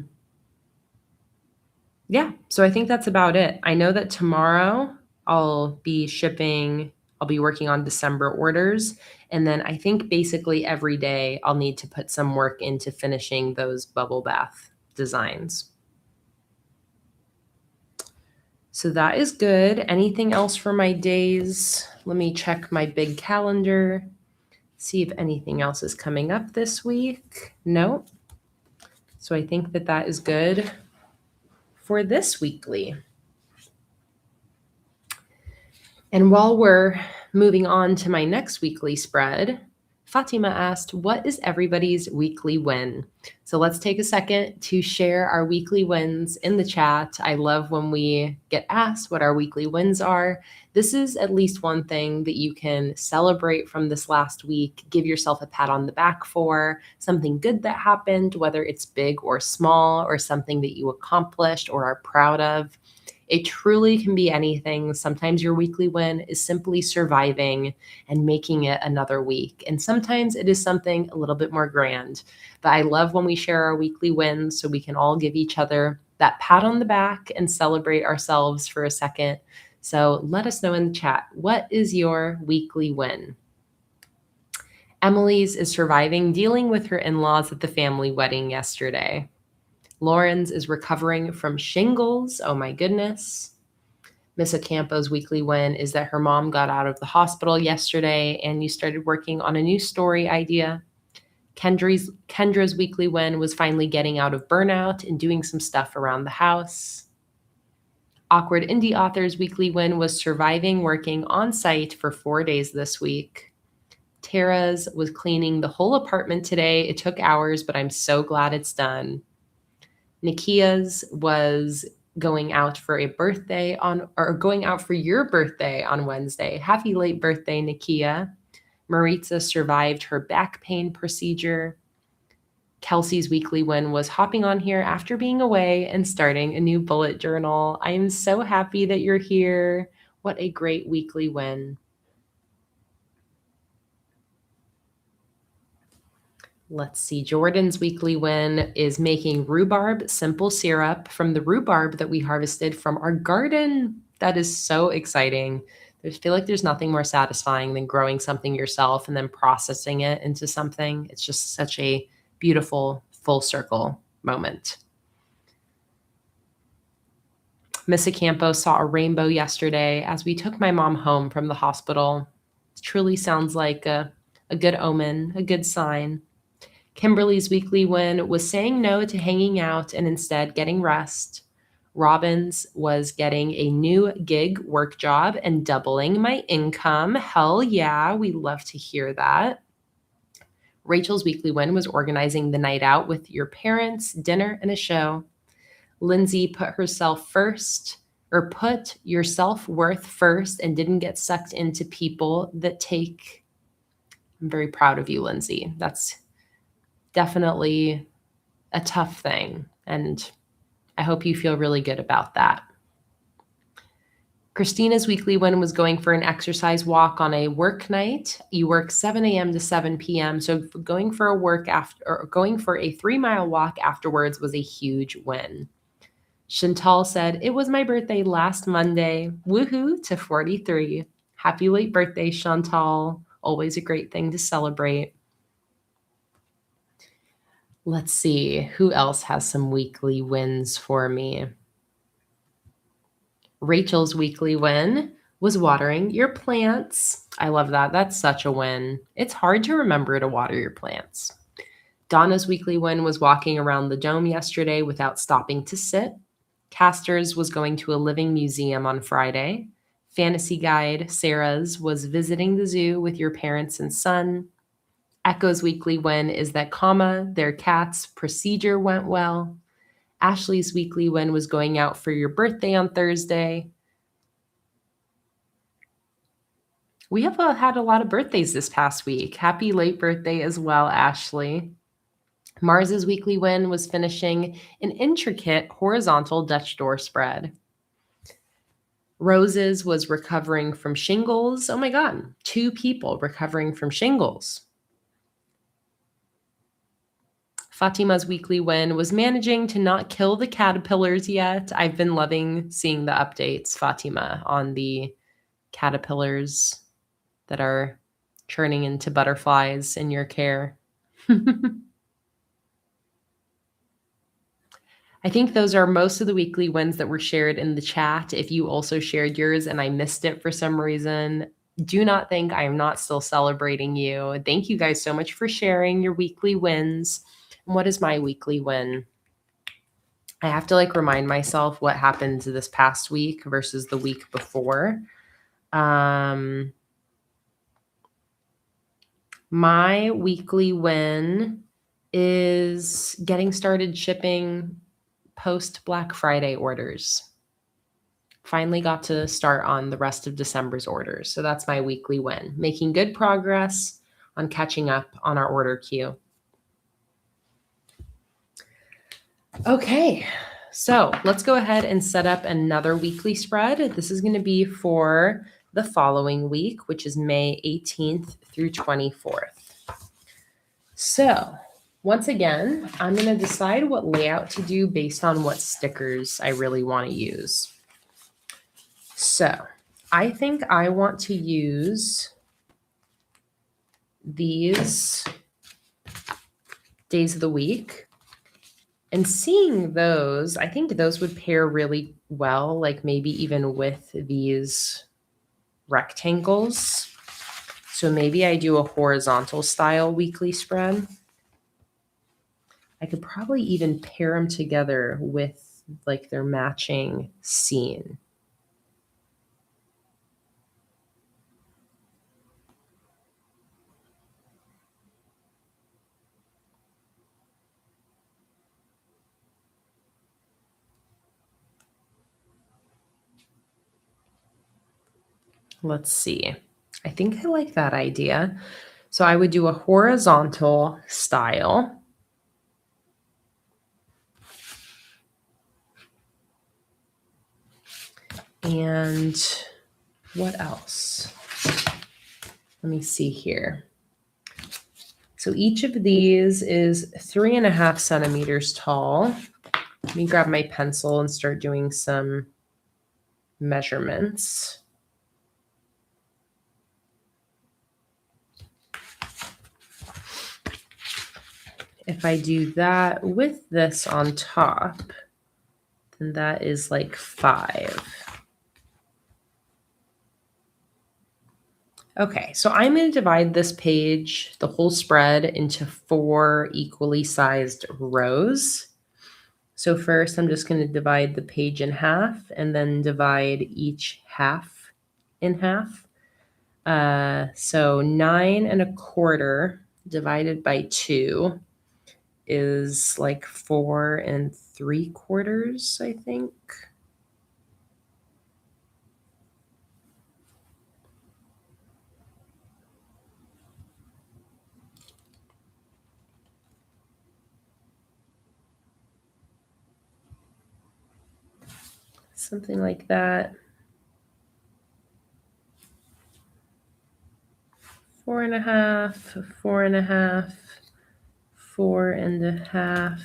so I think that's about it. I know that tomorrow I'll be working on December orders. And then I think basically every day I'll need to put some work into finishing those bubble bath designs. So that is good. Anything else for my days? Let me check my big calendar, see if anything else is coming up this week. No. So I think that is good for this weekly. And while we're moving on to my next weekly spread, Fatima asked, what is everybody's weekly win? So let's take a second to share our weekly wins in the chat. I love when we get asked what our weekly wins are. This is at least one thing that you can celebrate from this last week, give yourself a pat on the back for, something good that happened, whether it's big or small, or something that you accomplished or are proud of. It truly can be anything. Sometimes your weekly win is simply surviving and making it another week. And sometimes it is something a little bit more grand. But I love when we share our weekly wins so we can all give each other that pat on the back and celebrate ourselves for a second. So let us know in the chat, what is your weekly win? Emily's is surviving dealing with her in-laws at the family wedding yesterday. Lauren's is recovering from shingles. Oh my goodness. Miss Ocampo's weekly win is that her mom got out of the hospital yesterday and you started working on a new story idea. Kendra's weekly win was finally getting out of burnout and doing some stuff around the house. Awkward Indie Author's weekly win was surviving working on site for 4 days this week. Tara's was cleaning the whole apartment today. It took hours, but I'm so glad it's done. Nikia's was going out for your birthday on Wednesday. Happy late birthday, Nikia. Maritza survived her back pain procedure. Kelsey's weekly win was hopping on here after being away and starting a new bullet journal. I am so happy that you're here. What a great weekly win. Let's see. Jordan's weekly win is making rhubarb simple syrup from the rhubarb that we harvested from our garden. That is so exciting. I feel like there's nothing more satisfying than growing something yourself and then processing it into something. It's just such a beautiful full circle moment. Miss Ocampo saw a rainbow yesterday as we took my mom home from the hospital. It truly sounds like a good omen, a good sign. Kimberly's weekly win was saying no to hanging out and instead getting rest. Robin's was getting a new gig work job and doubling my income. Hell yeah, we love to hear that. Rachel's weekly win was organizing the night out with your parents, dinner, and a show. Lindsay put herself first, or put your self-worth first and didn't get sucked into people that take. I'm very proud of you, Lindsay. That's definitely a tough thing, and I hope you feel really good about that. Christina's weekly win was going for an exercise walk on a work night. You work 7 a.m. to 7 p.m. So going for a 3-mile walk afterwards was a huge win. Chantal said, it was my birthday last Monday. Woohoo to 43. Happy late birthday, Chantal. Always a great thing to celebrate. Let's see, who else has some weekly wins for me? Rachel's weekly win was watering your plants. I love that. That's such a win. It's hard to remember to water your plants. Donna's weekly win was walking around the dome yesterday without stopping to sit. Castor's was going to a living museum on Friday. Fantasy Guide, Sarah's, was visiting the zoo with your parents and son. Echo's weekly win is that, their cat's procedure went well. Ashley's weekly win was going out for your birthday on Thursday. We have had a lot of birthdays this past week. Happy late birthday as well, Ashley. Mars's weekly win was finishing an intricate horizontal Dutch door spread. Rose's was recovering from shingles. Oh my God, 2 people recovering from shingles. Fatima's weekly win was managing to not kill the caterpillars yet. I've been loving seeing the updates, Fatima, on the caterpillars that are turning into butterflies in your care. I think those are most of the weekly wins that were shared in the chat. If you also shared yours and I missed it for some reason, do not think I am not still celebrating you. Thank you guys so much for sharing your weekly wins. And what is my weekly win? I have to remind myself what happened this past week versus the week before. My weekly win is getting started shipping post Black Friday orders. Finally got to start on the rest of December's orders. So that's my weekly win, making good progress on catching up on our order queue. Okay, so let's go ahead and set up another weekly spread. This is going to be for the following week, which is May 18th through 24th. So once again, I'm going to decide what layout to do based on what stickers I really want to use. So I think I want to use these days of the week. And seeing those, I think those would pair really well, maybe even with these rectangles. So maybe I do a horizontal style weekly spread. I could probably even pair them together with their matching scene. Let's see. I think I like that idea. So I would do a horizontal style. And what else? Let me see here. So each of these is 3.5 centimeters tall. Let me grab my pencil and start doing some measurements. If I do that with this on top, then that is 5. Okay, so I'm going to divide this page, the whole spread, into 4 equally sized rows. So first, I'm just going to divide the page in half and then divide each half in half. So 9.25 divided by 2 is 4 3/4, I think. Something like that. 4.5, 4.5, 4.5.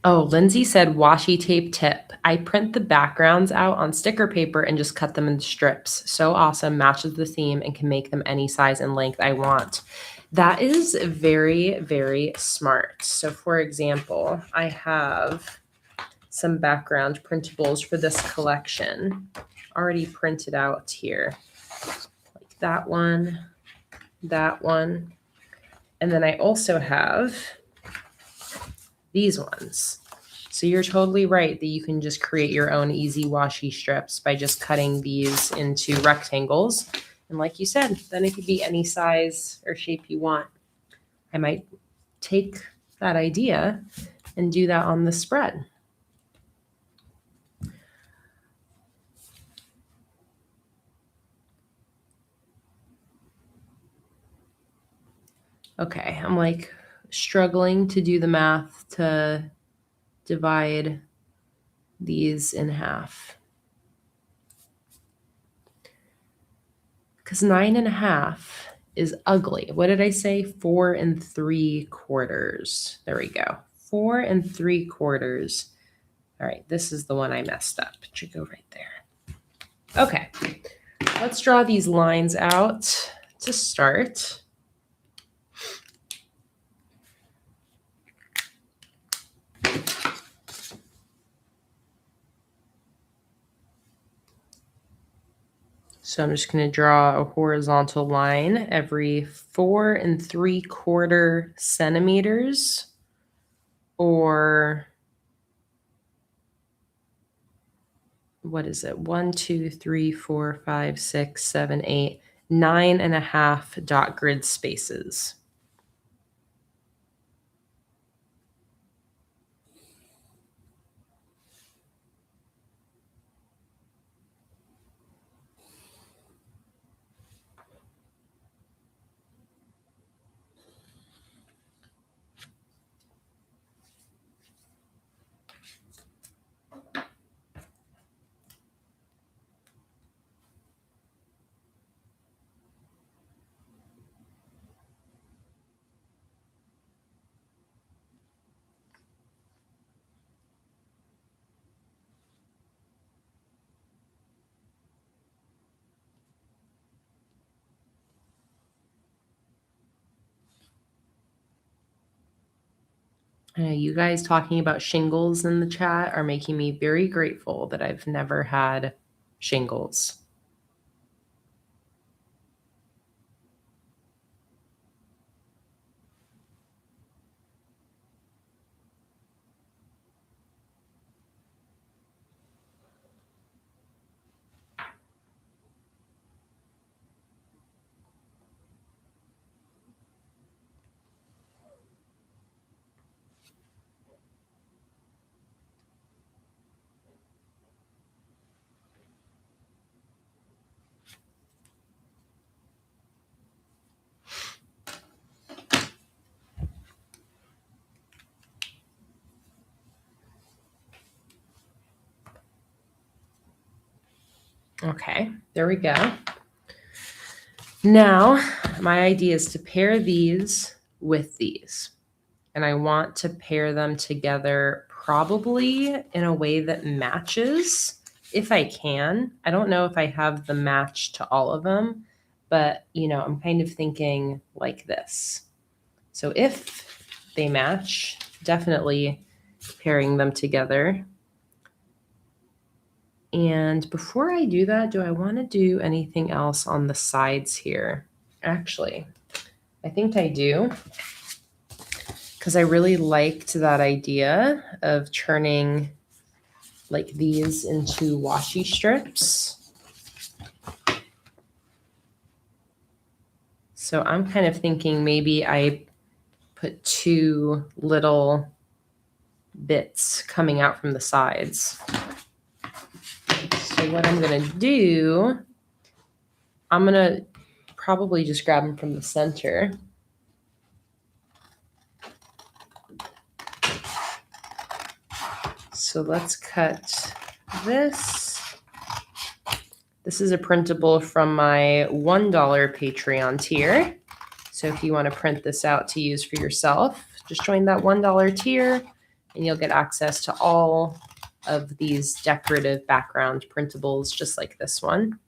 Oh, Lindsay said washi tape tip. I print the backgrounds out on sticker paper and just cut them into strips. So awesome, matches the theme and can make them any size and length I want. That is very, very smart. So for example, I have some background printables for this collection already printed out here. Like that one. And then I also have these ones. So you're totally right that you can just create your own easy washi strips by just cutting these into rectangles. And like you said, then it could be any size or shape you want. I might take that idea and do that on the spread. Okay, I'm like struggling to do the math to divide these in half. Because 9.5 is ugly. What did I say? 4 3/4. There we go. 4 3/4. All right, this is the one I messed up. It should go right there. Okay, let's draw these lines out to start. So I'm just going to draw a horizontal line every 4 3/4 centimeters, or what is it? 1, 2, 3, 4, 5, 6, 7, 8, 9.5 dot grid spaces. You guys talking about shingles in the chat are making me very grateful that I've never had shingles. Okay, there we go. Now, my idea is to pair these with these. And I want to pair them together probably in a way that matches, if I can. I don't know if I have the match to all of them, but I'm kind of thinking like this. So if they match, definitely pairing them together. And before I do that, do I want to do anything else on the sides here? Actually, I think I do, because I really liked that idea of turning like these into washi strips. So I'm kind of thinking maybe I put 2 little bits coming out from the sides. So what I'm going to do, I'm going to probably just grab them from the center. So let's cut this. This is a printable from my $1 Patreon tier. So if you want to print this out to use for yourself, just join that $1 tier and you'll get access to all of these decorative background printables just like this one.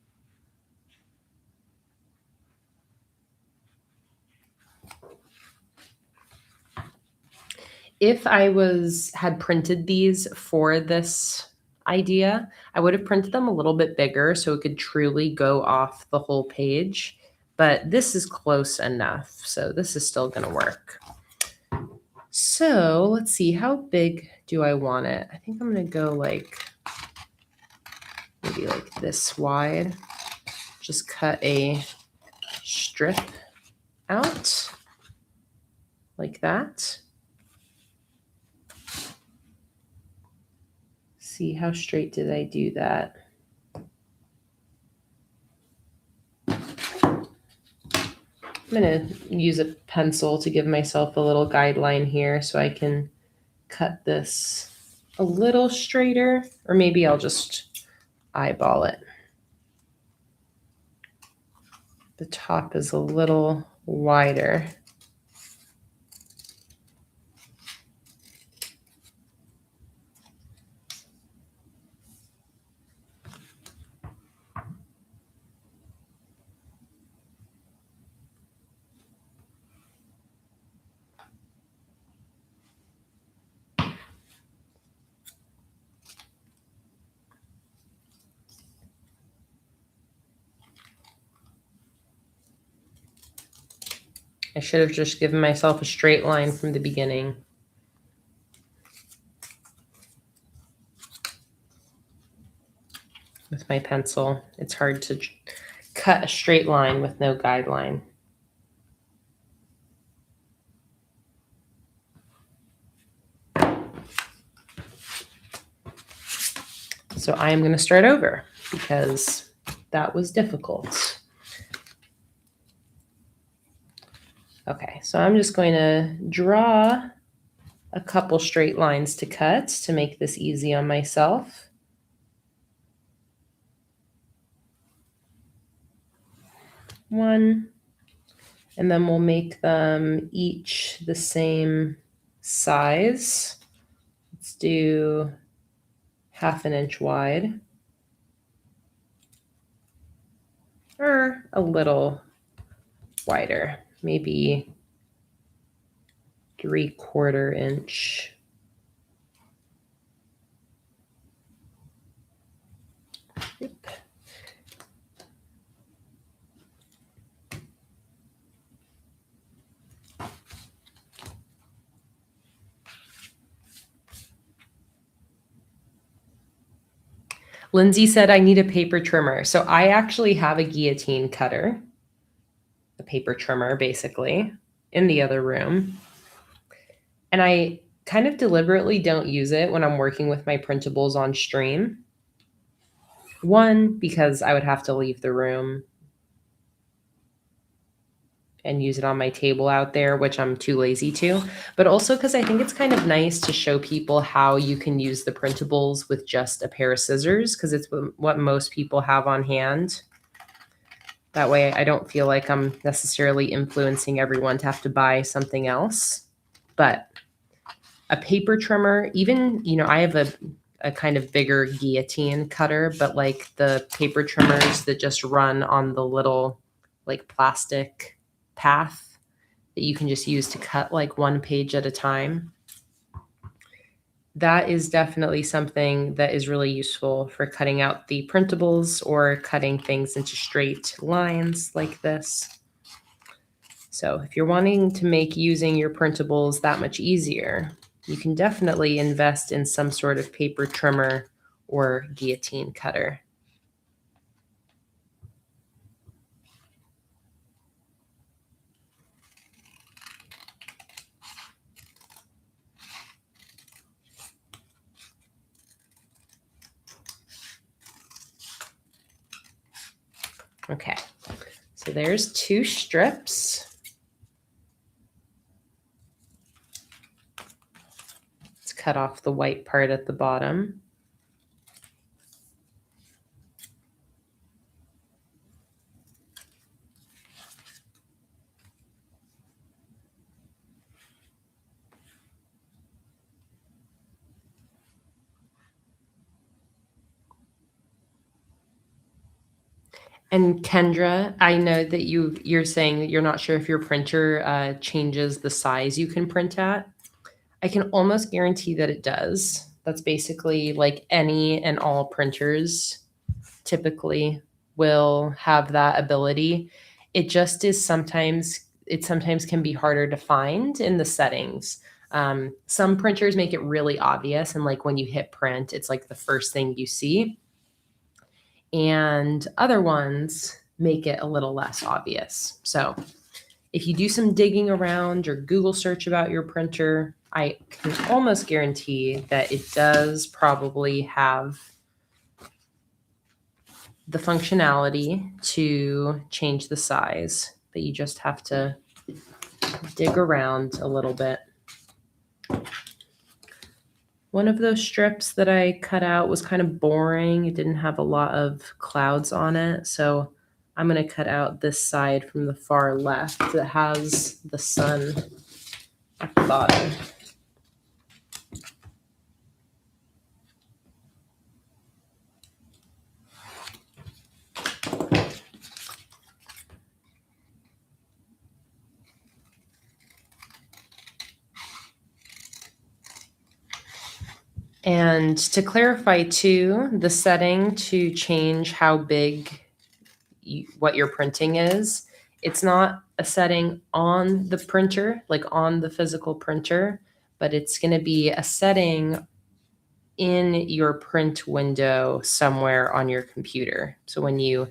If I had printed these for this idea, I would have printed them a little bit bigger so it could truly go off the whole page. But this is close enough, so this is still going to work. So let's see, how big do I want it? I think I'm going to go like maybe like this wide. Just cut a strip out like that. See, how straight did I do that? I'm going to use a pencil to give myself a little guideline here so I can cut this a little straighter, or maybe I'll just eyeball it. The top is a little wider. I should have just given myself a straight line from the beginning. With my pencil, it's hard to cut a straight line with no guideline. So I am going to start over because that was difficult. Okay, so I'm just going to draw a couple straight lines to cut to make this easy on myself. One, and then we'll make them each the same size. Let's do 1/2 inch wide, or a little wider, maybe 3/4 inch. Yep. Lindsay said I need a paper trimmer. So I actually have a guillotine cutter, a paper trimmer basically, in the other room. And I kind of deliberately don't use it when I'm working with my printables on stream. One, because I would have to leave the room and use it on my table out there, which I'm too lazy to, but also because I think it's kind of nice to show people how you can use the printables with just a pair of scissors, because it's what most people have on hand. That way I don't feel like I'm necessarily influencing everyone to have to buy something else. But a paper trimmer, even, I have a kind of bigger guillotine cutter, but like the paper trimmers that just run on the little like plastic path that you can just use to cut like one page at a time. that is definitely something that is really useful for cutting out the printables or cutting things into straight lines like this. So if you're wanting to make using your printables that much easier, you can definitely invest in some sort of paper trimmer or guillotine cutter. Okay, so there's 2 strips. Let's cut off the white part at the bottom. And Kendra, I know that you're saying that you're not sure if your printer changes the size you can print at. I can almost guarantee that it does. That's basically like any and all printers typically will have that ability. It just is sometimes can be harder to find in the settings. Some printers make it really obvious, and like when you hit print, it's like the first thing you see. And other ones make it a little less obvious. So if you do some digging around or Google search about your printer, I can almost guarantee that it does probably have the functionality to change the size, but you just have to dig around a little bit. One of those strips that I cut out was kind of boring. It didn't have a lot of clouds on it. So I'm going to cut out this side from the far left that has the sun at the bottom. And to clarify too, the setting to change how big what you're printing is, it's not a setting on the printer, like on the physical printer, but it's going to be a setting in your print window somewhere on your computer. So when you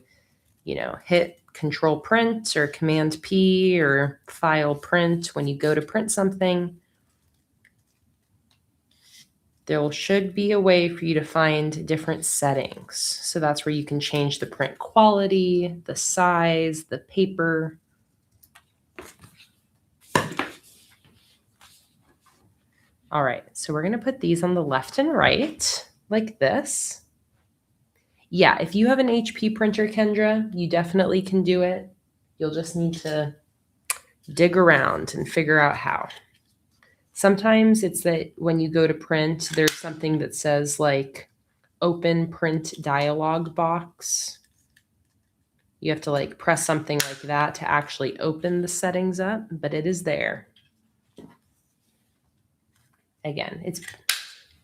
hit Control Print or Command P or File Print, when you go to print something, there should be a way for you to find different settings. So that's where you can change the print quality, the size, the paper. All right, so we're going to put these on the left and right like this. Yeah, if you have an HP printer, Kendra, you definitely can do it. You'll just need to dig around and figure out how. Sometimes it's that when you go to print, there's something that says like open print dialog box. You have to like press something like that to actually open the settings up, but it is there. Again, it's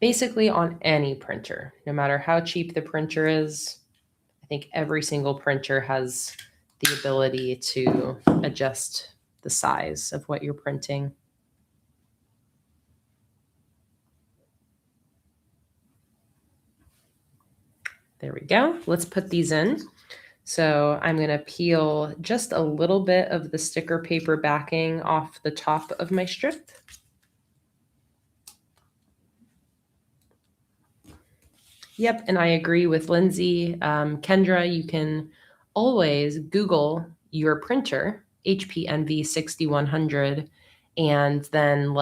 basically on any printer, no matter how cheap the printer is. I think every single printer has the ability to adjust the size of what you're printing. There we go. Let's put these in. So I'm going to peel just a little bit of the sticker paper backing off the top of my strip. Yep, and I agree with Lindsay. Kendra, you can always Google your printer, HP Envy 6100, and then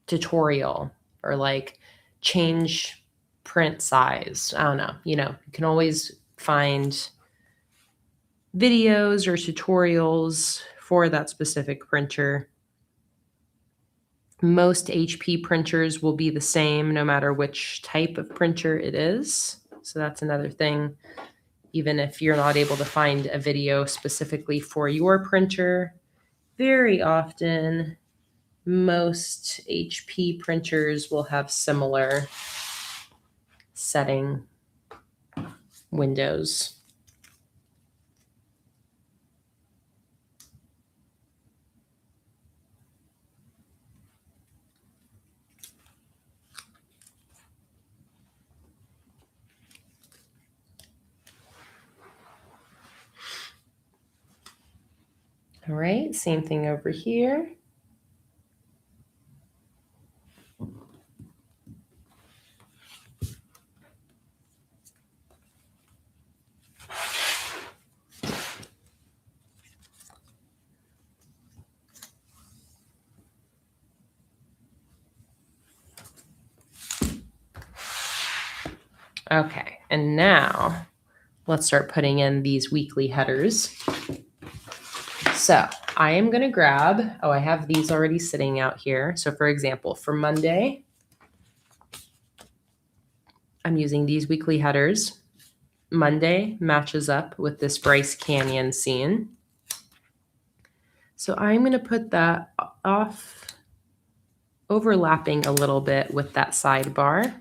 tutorial or like change print size. I don't know, you can always find videos or tutorials for that specific printer. Most HP printers will be the same no matter which type of printer it is. So that's another thing. Even if you're not able to find a video specifically for your printer, very often most HP printers will have similar setting windows. All right, same thing over here. Okay, and now let's start putting in these weekly headers. So I am going to grab, I have these already sitting out here. So for example, for Monday, I'm using these weekly headers. Monday matches up with this Bryce Canyon scene. So I'm going to put that off, overlapping a little bit with that sidebar.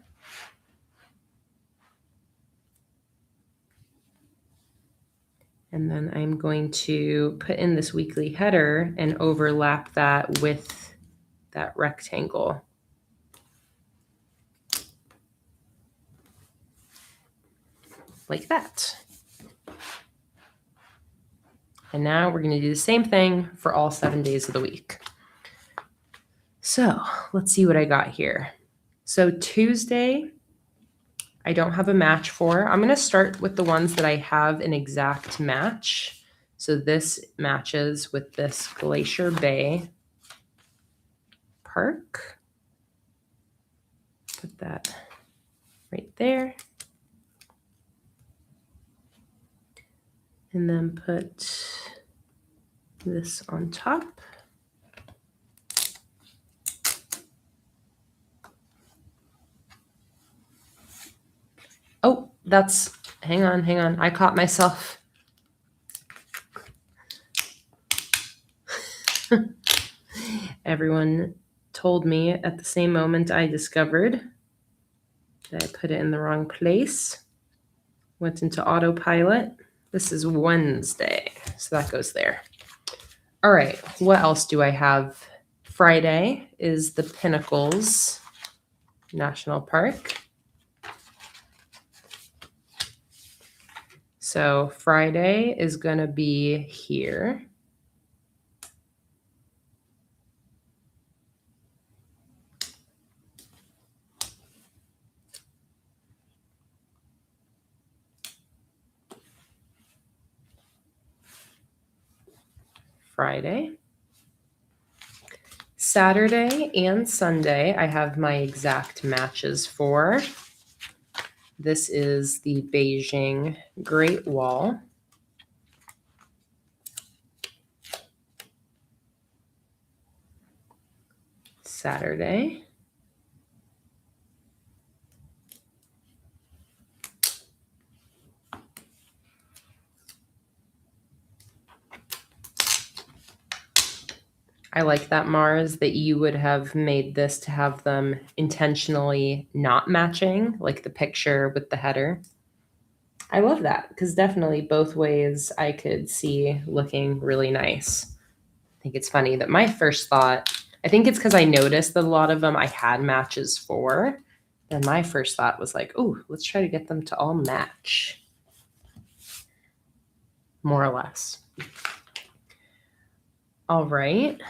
And then I'm going to put in this weekly header and overlap that with that rectangle. Like that. And now we're going to do the same thing for all 7 days of the week. So let's see what I got here. So Tuesday, I don't have a match for. I'm going to start with the ones that I have an exact match. So this matches with this Glacier Bay Park. Put that right there. And then put this on top. Oh, hang on. I caught myself. Everyone told me at the same moment I discovered that I put it in the wrong place. Went into autopilot. This is Wednesday, so that goes there. All right, what else do I have? Friday is the Pinnacles National Park. So Friday is going to be here. Friday. Saturday and Sunday, I have my exact matches for. This is the Beijing Great Wall. Saturday. I like that, Mars, that you would have made this to have them intentionally not matching, like the picture with the header. I love that because definitely both ways I could see looking really nice. I think it's funny that my first thought, I think it's because I noticed that a lot of them I had matches for. And my first thought was like, oh, let's try to get them to all match. More or less. All right.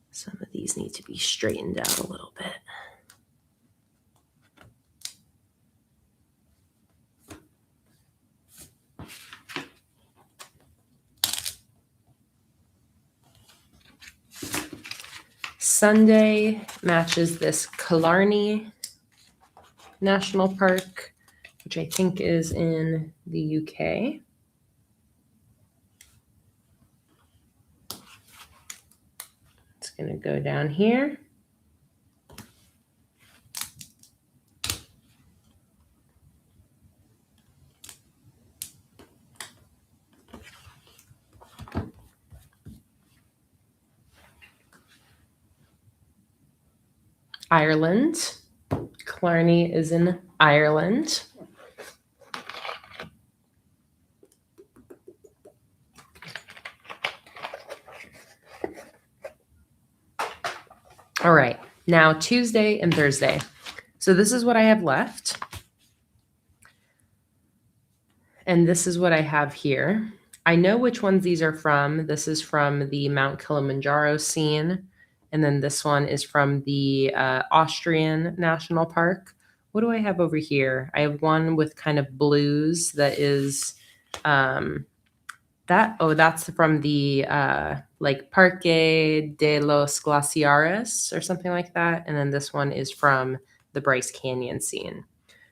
Some of these need to be straightened out a little bit. Sunday matches this Killarney National Park, which I think is in the UK. It's going to go down here. Ireland. Killarney is in Ireland. All right, now Tuesday and Thursday. So this is what I have left. And this is what I have here. I know which ones these are from. This is from the Mount Kilimanjaro scene. And then this one is from the Austrian National Park. What do I have over here? I have one with kind of blues that is that's from the like Parque de los Glaciares or something like that. And then this one is from the Bryce Canyon scene.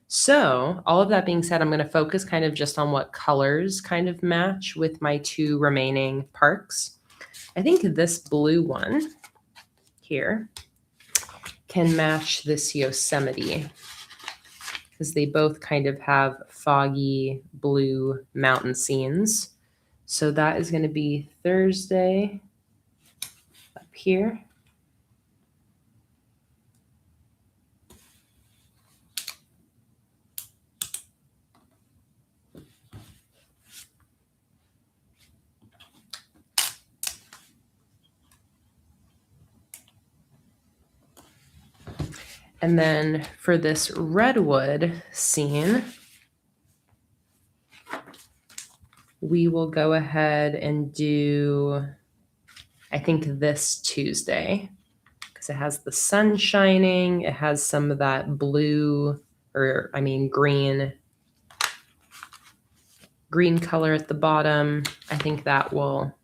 So all of that being said, I'm going to focus kind of just on what colors kind of match with my two remaining parks. I think this blue one here can match this Yosemite because they both kind of have foggy blue mountain scenes. So that is going to be Thursday up here. And then for this redwood scene, we will go ahead and do, I think, this Tuesday, because it has the sun shining. It has some of that blue, or I mean green color at the bottom. I think that will,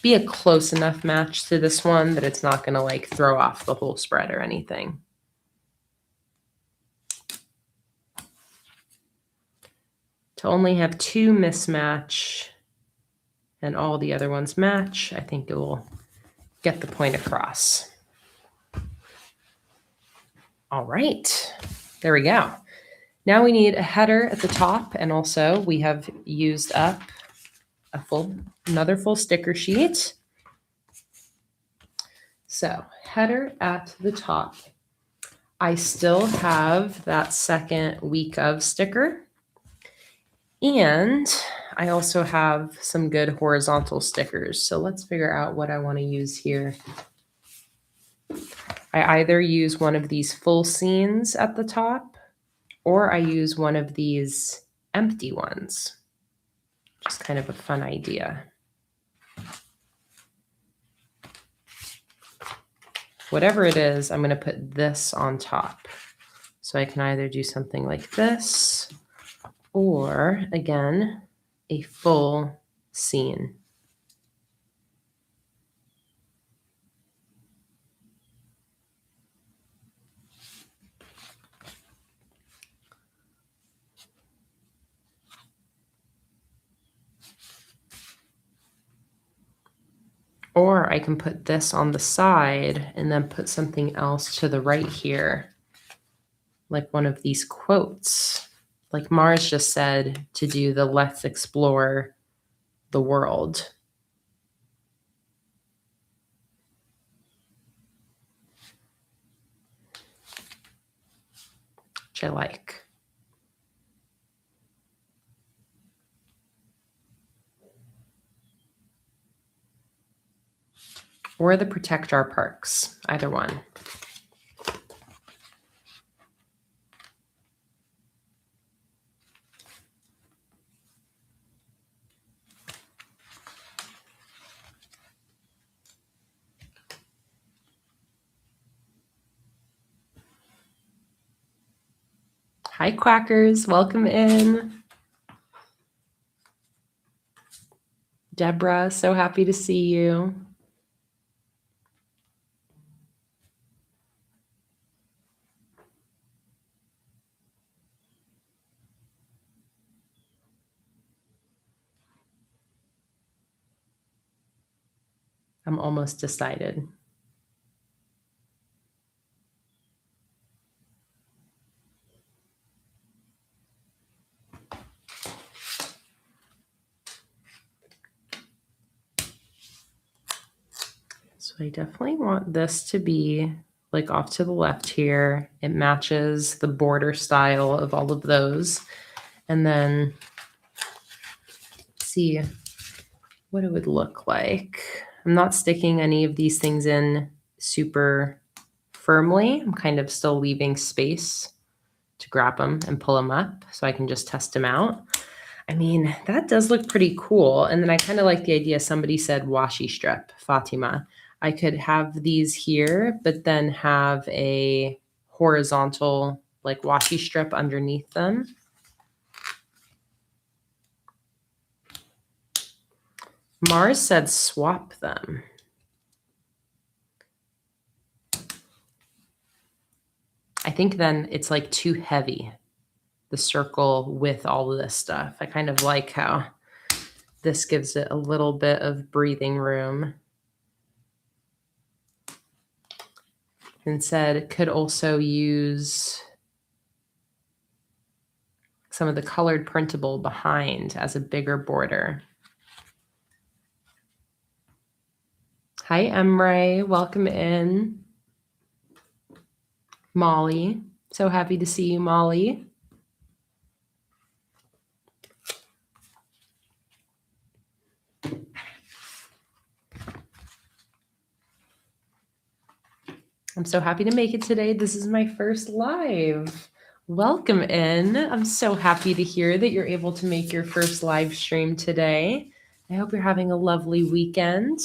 be a close enough match to this one that it's not going to like throw off the whole spread or anything. To only have two mismatch and all the other ones match, I think it will get the point across. All right, there we go. Now we need a header at the top, and also we have used up another full sticker sheet. So header at the top. I still have that second week of sticker. And I also have some good horizontal stickers. So let's figure out what I want to use here. I either use one of these full scenes at the top, or I use one of these empty ones. Just kind of a fun idea. Whatever it is, I'm going to put this on top. So I can either do something like this, or again, a full scene. Or I can put this on the side and then put something else to the right here, like one of these quotes. Like Mars just said to do the let's explore the world. Which I like. Or the protect our parks, either one. Hi, Quackers. Welcome in. Deborah, so happy to see you. I'm almost decided. So I definitely want this to be like off to the left here. It matches the border style of all of those. And then see what it would look like. I'm not sticking any of these things in super firmly. I'm kind of still leaving space to grab them and pull them up so I can just test them out. I mean, that does look pretty cool. And then I kind of like the idea, somebody said washi strip, Fatima. I could have these here, but then have a horizontal like washi strip underneath them. Mars said swap them. I think then it's like too heavy, the circle with all of this stuff. I kind of like how this gives it a little bit of breathing room. And said could also use some of the colored printable behind as a bigger border. Hi, Emre. Welcome in. Molly. So happy to see you, Molly. I'm so happy to make it today. This is my first live. Welcome in. I'm so happy to hear that you're able to make your first live stream today. I hope you're having a lovely weekend.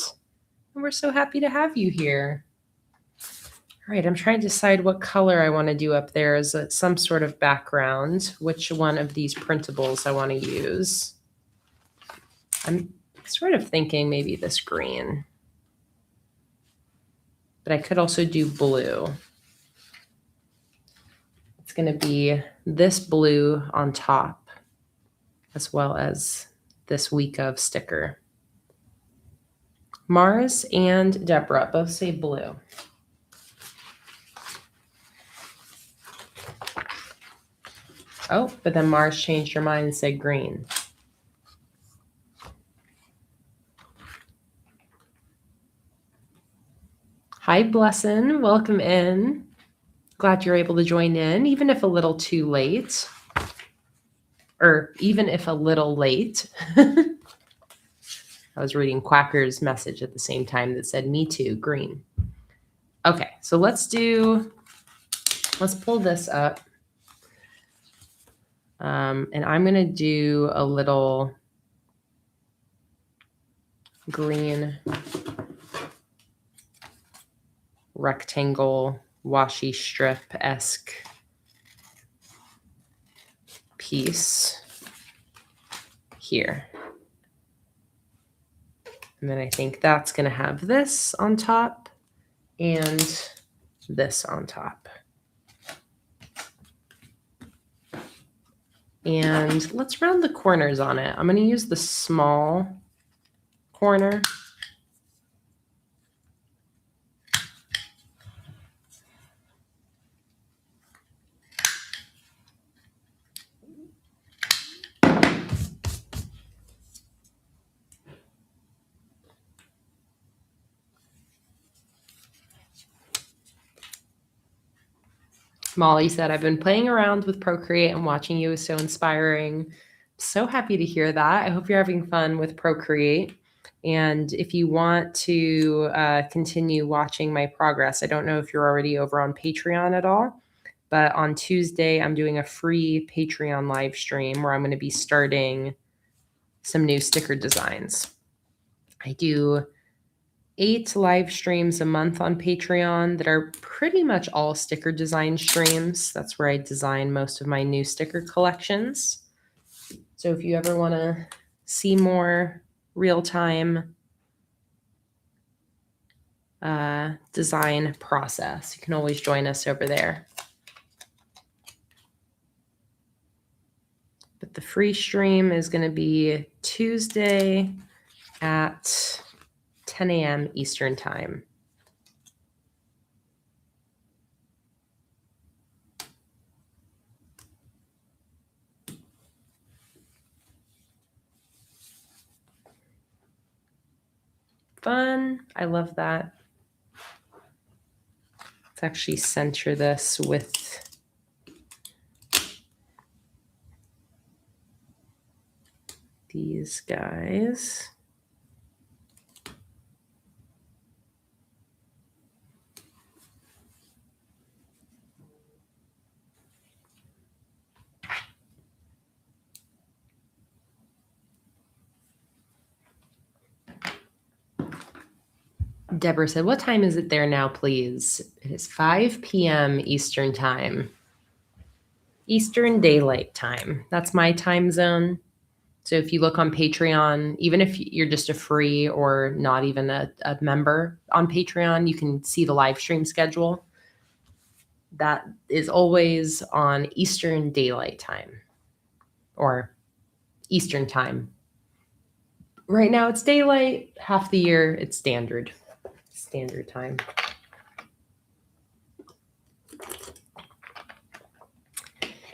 And we're so happy to have you here. All right, I'm trying to decide what color I want to do up there as some sort of background, which one of these printables I want to use. I'm sort of thinking maybe this green, but I could also do blue. It's going to be this blue on top, as well as this week of sticker. Mars and Deborah both say blue. Oh, but then Mars changed her mind and said green. Hi, Blessin. Welcome in. Glad you're able to join in, even if a little too late. Or even if a little late. I was reading Quacker's message at the same time that said, me too, green. Okay, so let's pull this up. And I'm going to do a little green rectangle washi strip-esque piece here. And then I think that's going to have this on top and this on top. And let's round the corners on it. I'm going to use the small corner. Molly said, I've been playing around with Procreate and watching you is so inspiring. So happy to hear that. I hope you're having fun with Procreate. And if you want to continue watching my progress, I don't know if you're already over on Patreon at all, but on Tuesday, I'm doing a free Patreon live stream where I'm going to be starting some new sticker designs. I do 8 live streams a month on Patreon that are pretty much all sticker design streams. That's where I design most of my new sticker collections. So if you ever want to see more real-time design process, you can always join us over there. But the free stream is going to be Tuesday at 10 a.m. Eastern Time. Fun. I love that. Let's actually center this with these guys. Deborah said, what time is it there now, please? It is 5 p.m. Eastern time. Eastern Daylight Time. That's my time zone. So if you look on Patreon, even if you're just a free or not even a member on Patreon, you can see the live stream schedule. That is always on Eastern Daylight Time or Eastern Time. Right now it's daylight. Half the year it's standard time.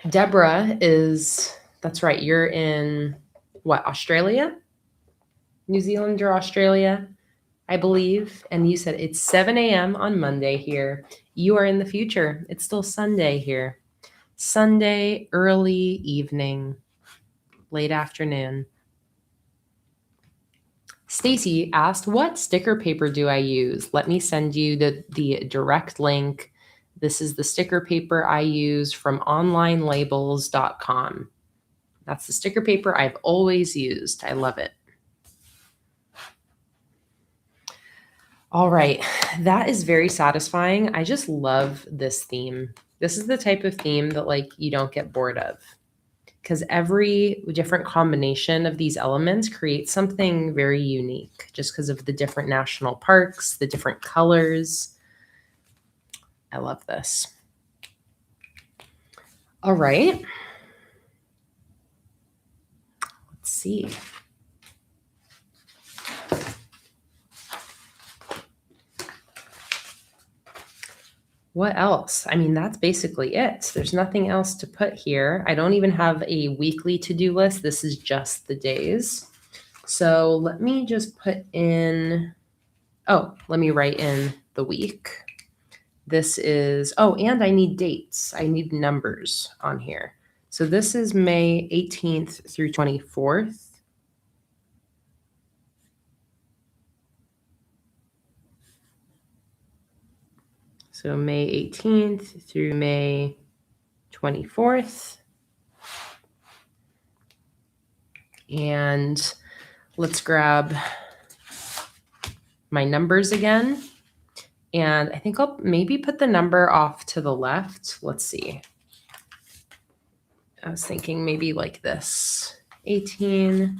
Deborah is, that's right, you're in what, Australia? New Zealand or Australia, I believe. And you said it's 7 a.m. on Monday here. You are in the future. It's still Sunday here. Sunday, early evening, late afternoon. Stacy asked, what sticker paper do I use? Let me send you the direct link. This is the sticker paper I use from onlinelabels.com. That's the sticker paper I've always used. I love it. All right, that is very satisfying. I just love this theme. This is the type of theme that like you don't get bored of, because every different combination of these elements creates something very unique just because of the different national parks, the different colors. I love this. All right. Let's see. What else? I mean, that's basically it. There's nothing else to put here. I don't even have a weekly to-do list. This is just the days. So let me just put in, let me write in the week. This is, and I need dates. I need numbers on here. So this is May 18th through 24th. So May 18th through May 24th. And let's grab my numbers again. And I think I'll maybe put the number off to the left. Let's see. I was thinking maybe like this. 18,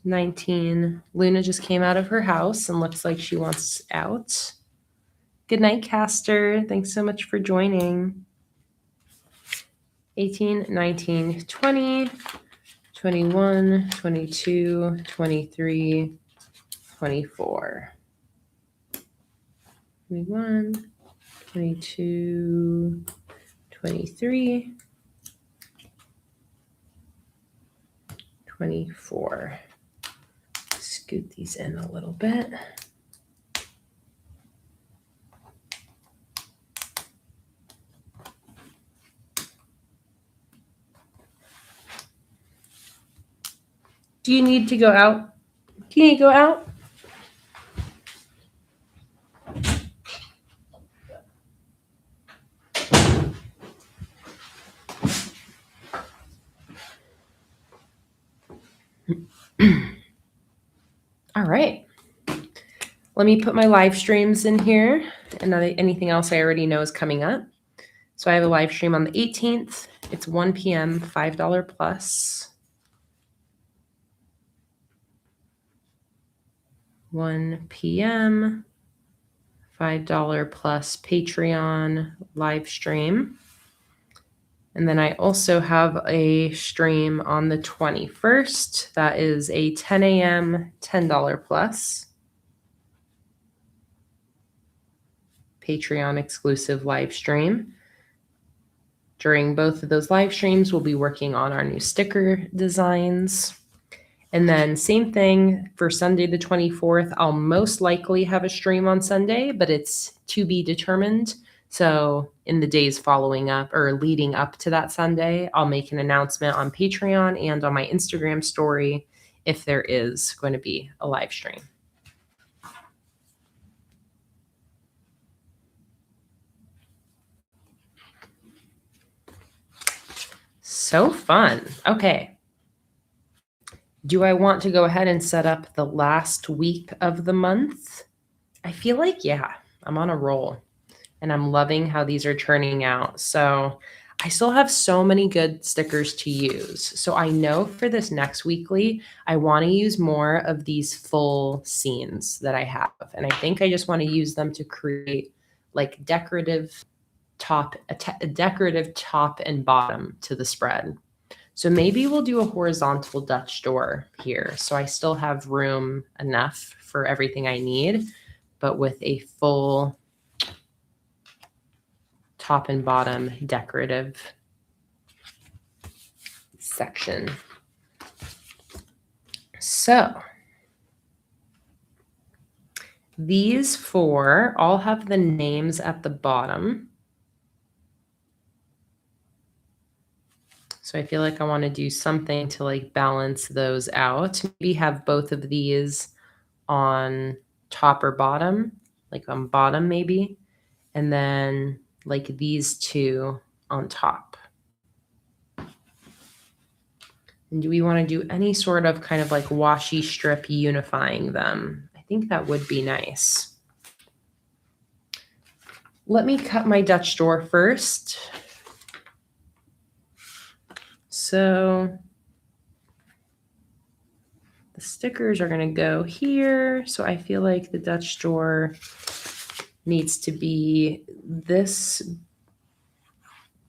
19. Luna just came out of her house and looks like she wants out. Good night, Caster. Thanks so much for joining. 18, 19, 20, 21, 22, 23, 24. 21, 22, 23, 24. Scoot these in a little bit. Do you need to go out? Do you need to go out? All right. Let me put my live streams in here and anything else I already know is coming up. So I have a live stream on the 18th. It's 1 p.m., $5 plus. 1 p.m., $5 plus Patreon live stream. And then I also have a stream on the 21st. That is a 10 a.m., $10 plus Patreon exclusive live stream. During both of those live streams, we'll be working on our new sticker designs. And then same thing for Sunday the 24th. I'll most likely have a stream on Sunday, but it's to be determined. So in the days following up or leading up to that Sunday, I'll make an announcement on Patreon and on my Instagram story if there is going to be a live stream. So fun. Okay. Do I want to go ahead and set up the last week of the month? I feel like, yeah, I'm on a roll and I'm loving how these are turning out. So I still have so many good stickers to use. So I know for this next weekly, I want to use more of these full scenes that I have. And I think I just want to use them to create like decorative top, a decorative top and bottom to the spread. So maybe we'll do a horizontal Dutch door here. So I still have room enough for everything I need, but with a full top and bottom decorative section. So these four all have the names at the bottom. So I feel like I want to do something to like balance those out. Maybe have both of these on top or bottom, like on bottom maybe, and then like these two on top. And do we want to do any sort of kind of like washi strip unifying them? I think that would be nice. Let me cut my Dutch door first. So the stickers are going to go here. So I feel like the Dutch door needs to be this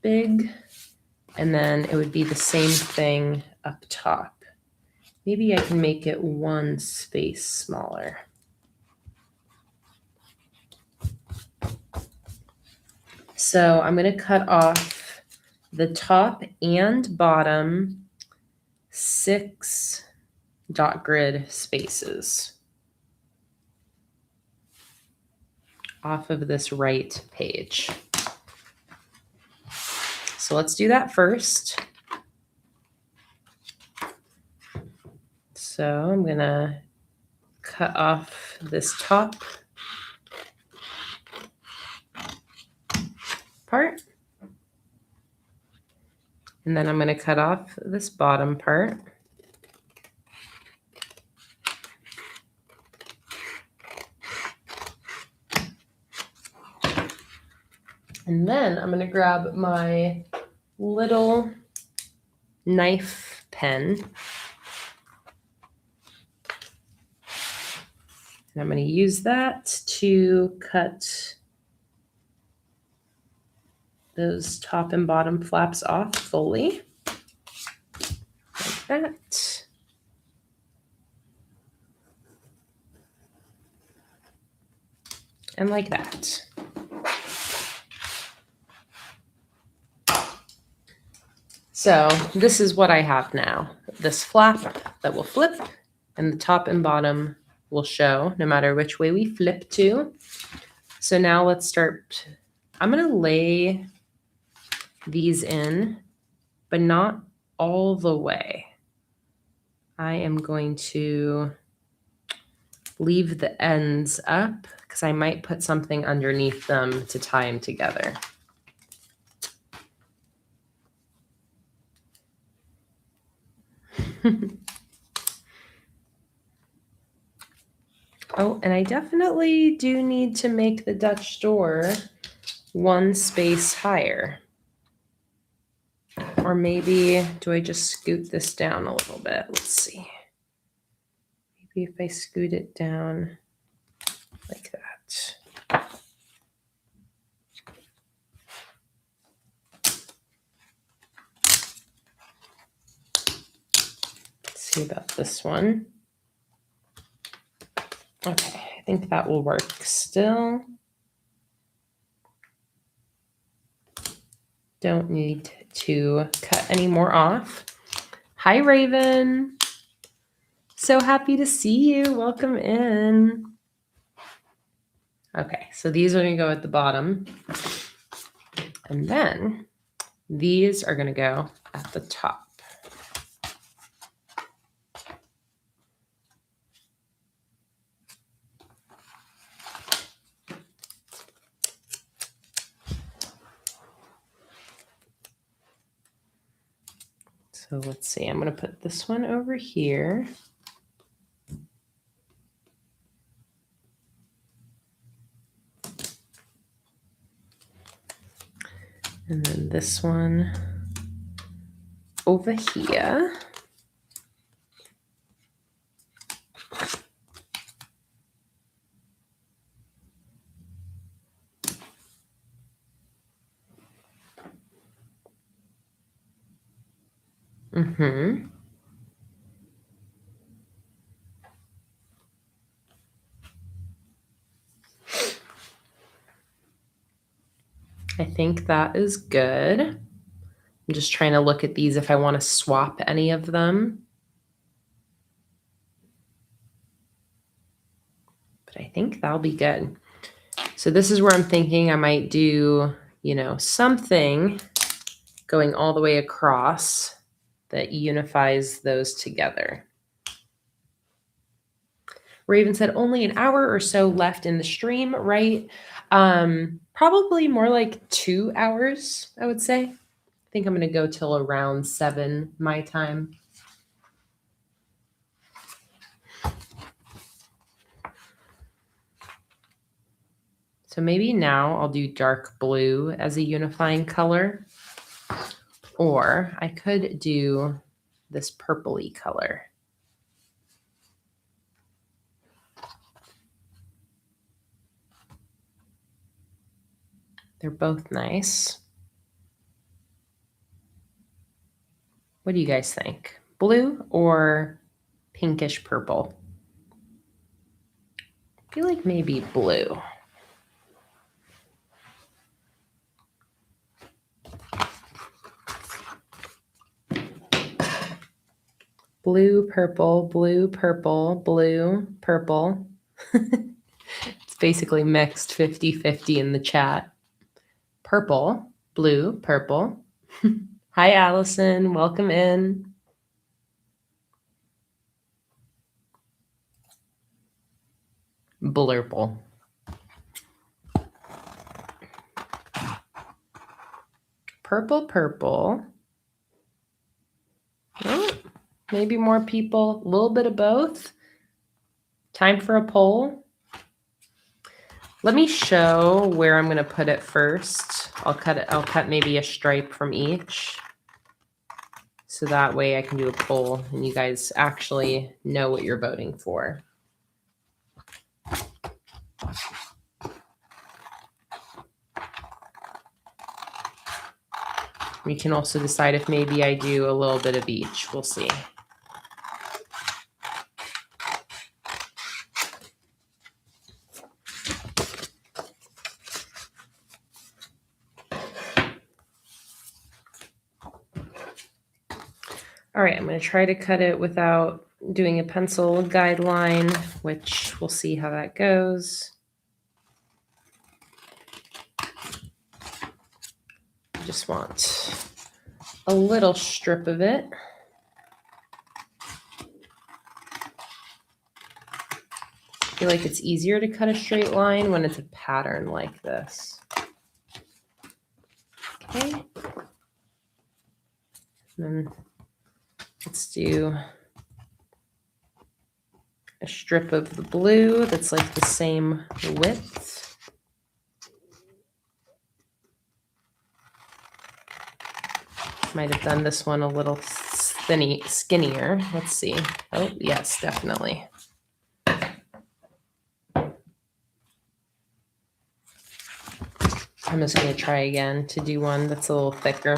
big. And then it would be the same thing up top. Maybe I can make it one space smaller. So I'm going to cut off the top and bottom 6 dot grid spaces off of this right page. So let's do that first. So I'm going to cut off this top part. And then I'm going to cut off this bottom part. And then I'm going to grab my little knife pen. And I'm going to use that to cut those top and bottom flaps off fully. Like that. And like that. So this is what I have now. This flap that will flip and the top and bottom will show no matter which way we flip to. So now let's start. I'm going to lay these in, but not all the way. I am going to leave the ends up because I might put something underneath them to tie them together. Oh, and I definitely do need to make the Dutch door one space higher. Or maybe, do I just scoot this down a little bit? Let's see. Maybe if I scoot it down like that. Let's see about this one. Okay, I think that will work still. Don't need to cut any more off. Hi, Raven. So happy to see you. Welcome in. Okay, so these are going to go at the bottom. And then these are going to go at the top. So let's see, I'm going to put this one over here. And then this one over here. Mm-hmm. I think that is good. I'm just trying to look at these if I want to swap any of them. But I think that'll be good. So this is where I'm thinking I might do, something going all the way across that unifies those together. Raven said only an hour or so left in the stream, right? Probably more like 2 hours, I would say. I think I'm going to go till around 7 my time. So maybe now I'll do dark blue as a unifying color, or I could do this purpley color. They're both nice. What do you guys think? Blue or pinkish purple? I feel like maybe blue. Blue, purple, blue, purple, blue, purple. It's basically mixed 50-50 in the chat. Purple, blue, purple. Hi, Allison. Welcome in. Blurple. Purple, purple. Oh, maybe more people. A little bit of both. Time for a poll. Let me show where I'm going to put it first. I'll cut maybe a stripe from each. So that way I can do a poll and you guys actually know what you're voting for. We can also decide if maybe I do a little bit of each. We'll see. All right, I'm going to try to cut it without doing a pencil guideline, which we'll see how that goes. I just want a little strip of it. I feel like it's easier to cut a straight line when it's a pattern like this. Okay. And then let's do a strip of the blue that's like the same width. Might have done this one a little skinnier. Let's see. Oh, yes, definitely. I'm just going to try again to do one that's a little thicker.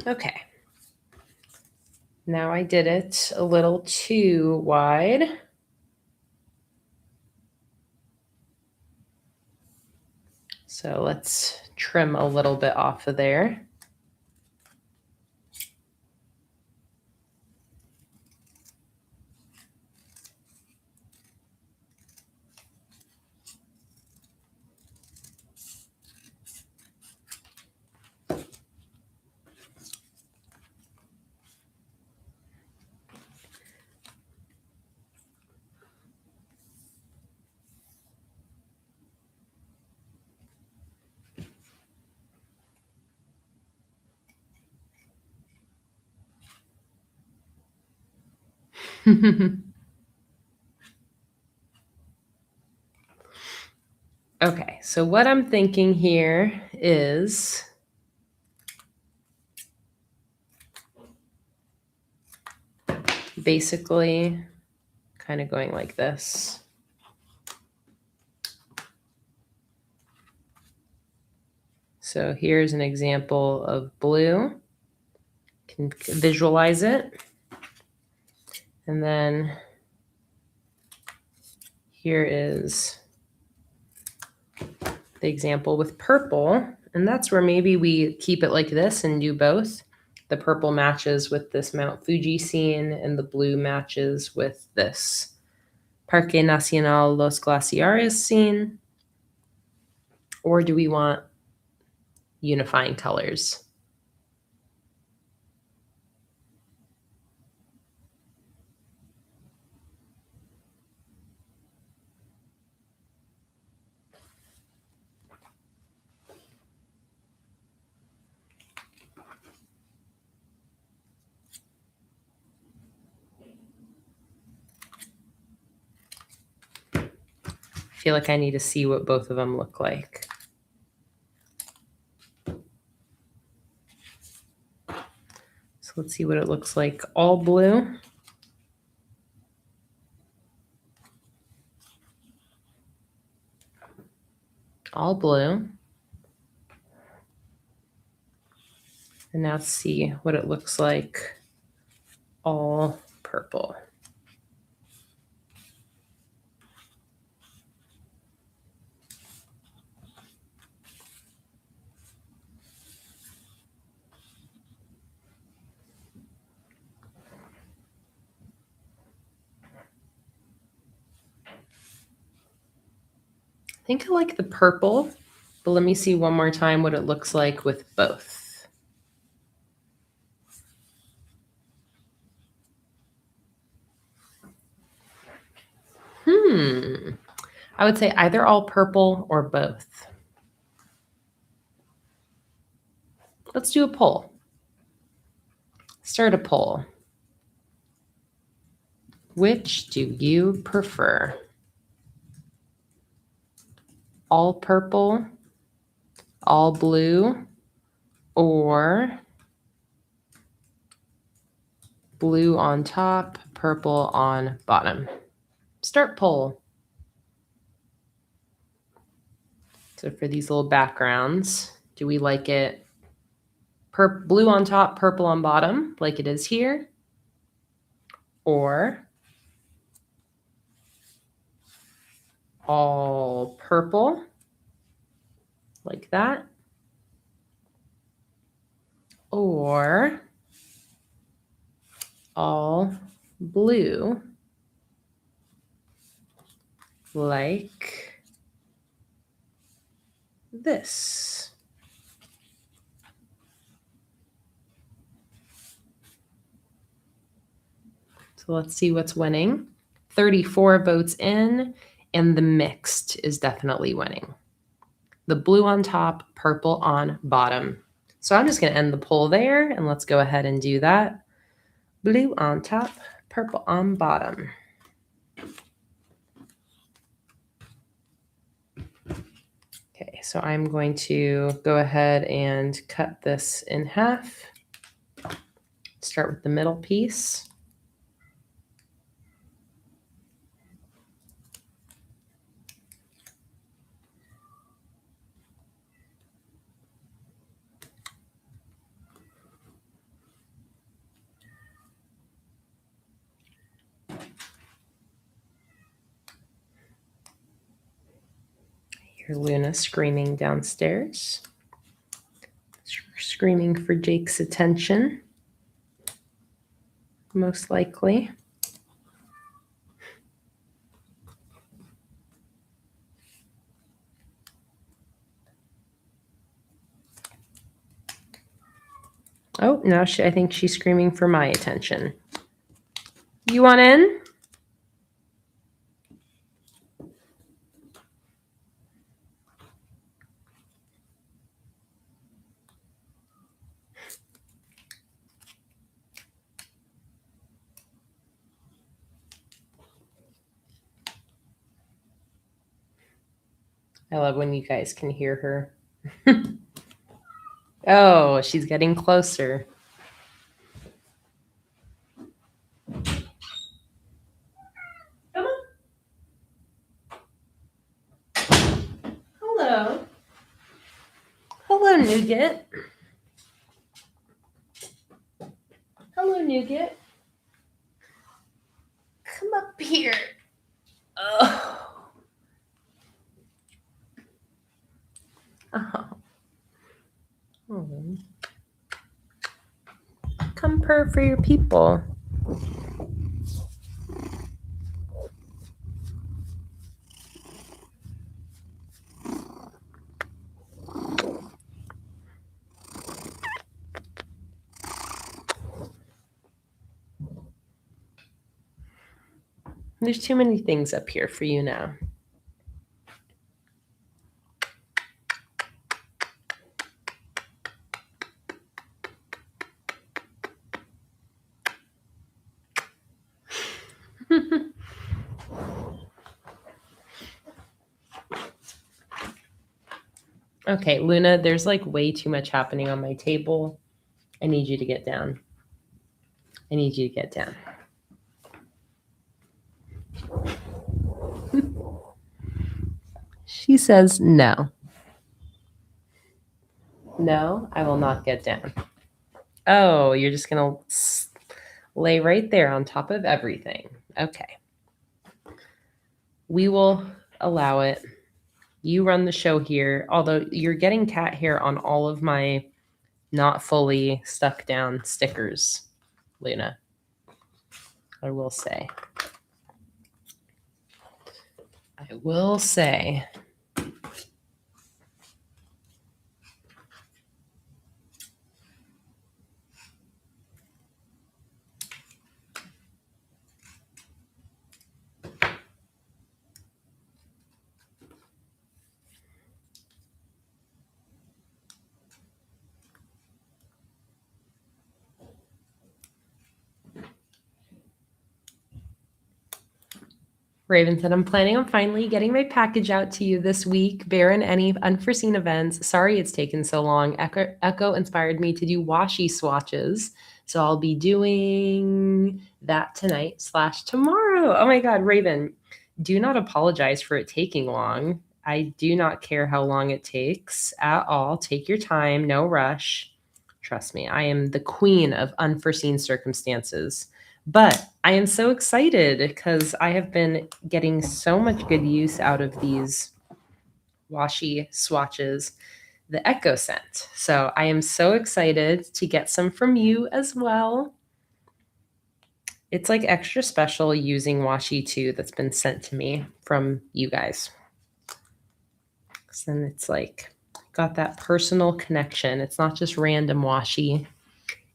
Okay. Now I did it a little too wide. So let's trim a little bit off of there. Okay, so what I'm thinking here is basically kind of going like this. So here's an example of blue. Can visualize it. And then here is the example with purple. And that's where maybe we keep it like this and do both. The purple matches with this Mount Fuji scene and the blue matches with this Parque Nacional Los Glaciares scene. Or do we want unifying colors? I feel like I need to see what both of them look like. So let's see what it looks like all blue. All blue. And now let's see what it looks like all purple. I think I like the purple, but let me see one more time what it looks like with both. I would say either all purple or both. Let's do a poll. Start a poll. Which do you prefer? All purple, all blue, or blue on top, purple on bottom? Start poll. So for these little backgrounds, do we like it blue on top, purple on bottom, like it is here? Or all purple, like that? Or all blue, like this? So let's see what's winning. 34 votes in, and the mixed is definitely winning. The blue on top, purple on bottom. So I'm just going to end the poll there, and let's go ahead and do that. Blue on top, purple on bottom. Okay, so I'm going to go ahead and cut this in half. Start with the middle piece. Hear Luna screaming downstairs. Screaming for Jake's attention. Most likely. Oh, now I think she's screaming for my attention. You want in? I love when you guys can hear her. Oh, she's getting closer. Come on. Hello. Hello, Nougat. Hello, Nougat. Come up here. Oh. Oh. Oh. Come purr for your people. There's too many things up here for you now. Okay, Luna, there's like way too much happening on my table. I need you to get down. I need you to get down. She says no. No, I will not get down. Oh, you're just going to lay right there on top of everything. Okay. We will allow it. You run the show here, although you're getting cat hair on all of my not fully stuck down stickers, Luna. I will say. I will say. Raven said, I'm planning on finally getting my package out to you this week. Barring any unforeseen events. Sorry it's taken so long. Echo inspired me to do washi swatches. So I'll be doing that tonight / tomorrow. Oh my God, Raven, do not apologize for it taking long. I do not care how long it takes at all. Take your time, no rush. Trust me, I am the queen of unforeseen circumstances. But I am so excited because I have been getting so much good use out of these washi swatches, the Echo scent. So I am so excited to get some from you as well. It's like extra special using washi too that's been sent to me from you guys. And it's like got that personal connection. It's not just random washi.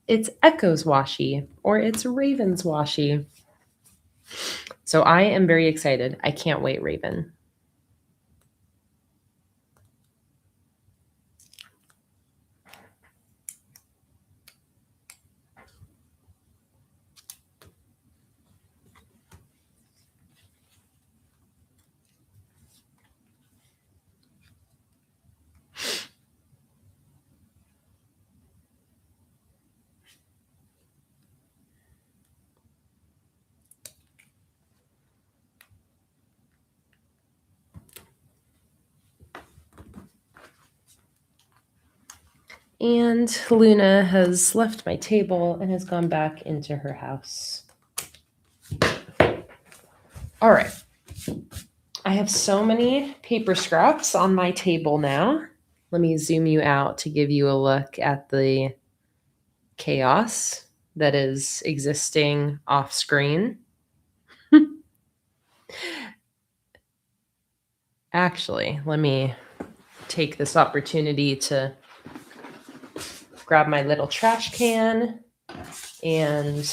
It's Echo's washi or it's Raven's washi. So I am very excited. I can't wait, Raven. And Luna has left my table and has gone back into her house. All right. I have so many paper scraps on my table now. Let me zoom you out to give you a look at the chaos that is existing off screen. Actually, let me take this opportunity to grab my little trash can and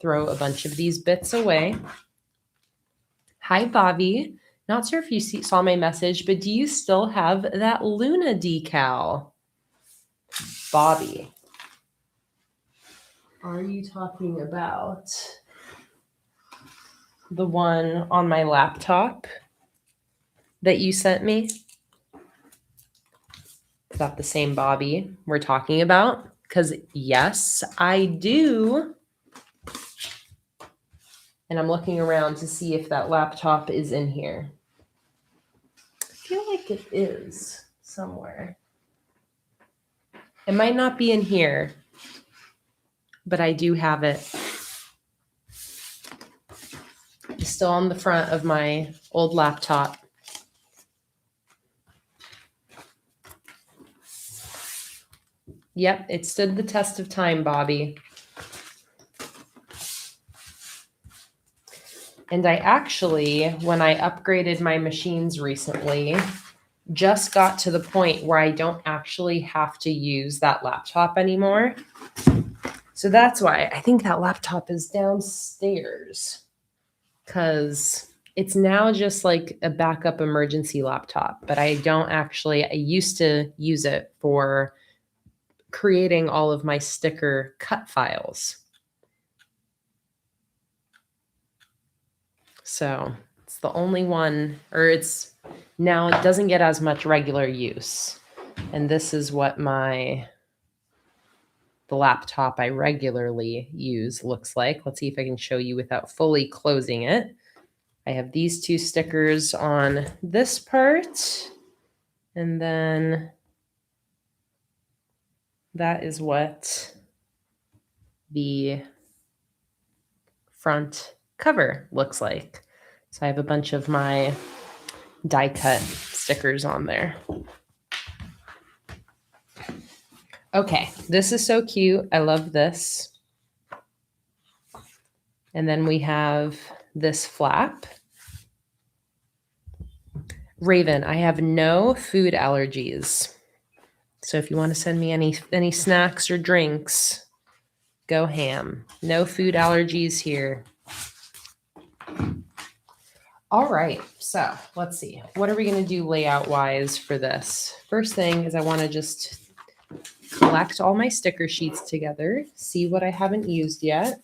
throw a bunch of these bits away. Hi, Bobby. Not sure if you saw my message, but do you still have that Luna decal? Bobby, are you talking about the one on my laptop that you sent me? Is that the same Bobby we're talking about? Because yes, I do. And I'm looking around to see if that laptop is in here. I feel like it is somewhere. It might not be in here, but I do have it. It's still on the front of my old laptop. Yep, it stood the test of time, Bobby. And I actually, when I upgraded my machines recently, just got to the point where I don't actually have to use that laptop anymore. So that's why I think that laptop is downstairs, because it's now just like a backup emergency laptop, but I used to use it for creating all of my sticker cut files. So it's the only one, or it doesn't get as much regular use. And this is what the laptop I regularly use looks like. Let's see if I can show you without fully closing it. I have these two stickers on this part, and then that is what the front cover looks like. So I have a bunch of my die cut stickers on there. Okay, this is so cute. I love this. And then we have this flap. Raven, I have no food allergies. So if you want to send me any snacks or drinks, go ham. No food allergies here. All right, so let's see. What are we going to do layout-wise for this? First thing is I want to just collect all my sticker sheets together, see what I haven't used yet.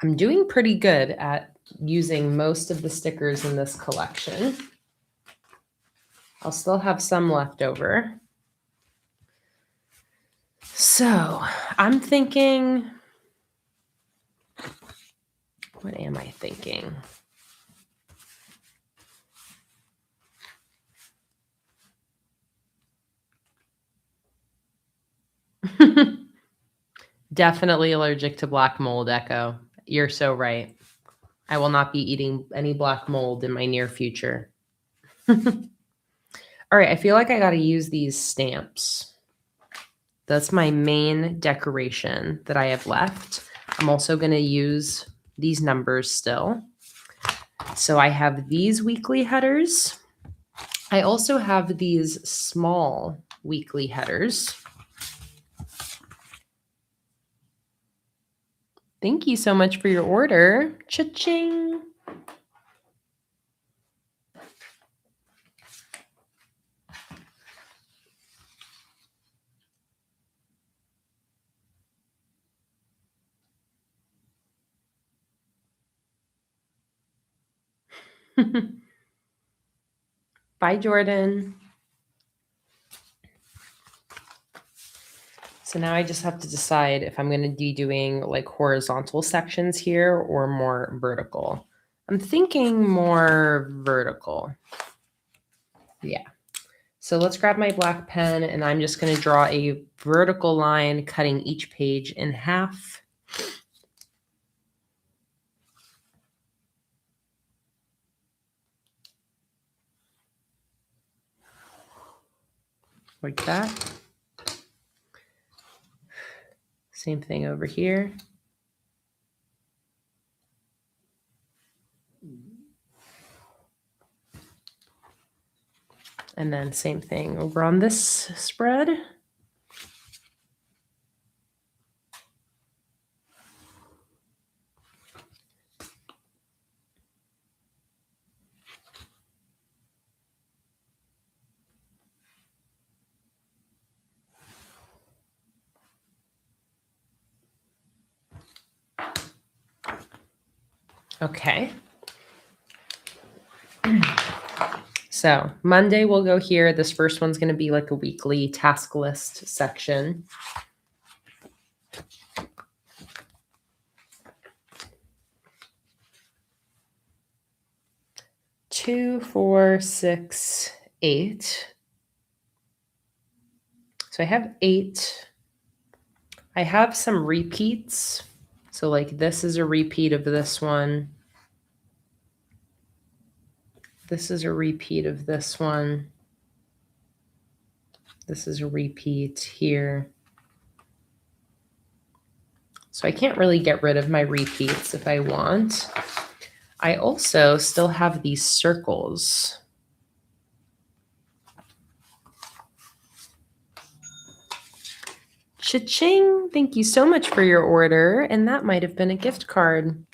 I'm doing pretty good at using most of the stickers in this collection. I'll still have some left over. So I'm thinking, what am I thinking? Definitely allergic to black mold, Echo. You're so right. I will not be eating any black mold in my near future. All right, I feel like I got to use these stamps. That's my main decoration that I have left. I'm also going to use these numbers still. So I have these weekly headers. I also have these small weekly headers. Thank you so much for your order. Cha-ching. Bye, Jordan. So now I just have to decide if I'm going to be doing like horizontal sections here or more vertical. I'm thinking more vertical. Yeah. So let's grab my black pen and I'm just going to draw a vertical line cutting each page in half. like that. Same thing over here. And then same thing over on this spread. Okay. So Monday we'll go here. This first one's going to be like a weekly task list section. Two, 4, 6, 8. So I have 8. I have some repeats. So like this is a repeat of this one. This is a repeat of this one. This is a repeat here. So I can't really get rid of my repeats if I want. I also still have these circles. Cha-ching! Thank you so much for your order. And that might have been a gift card.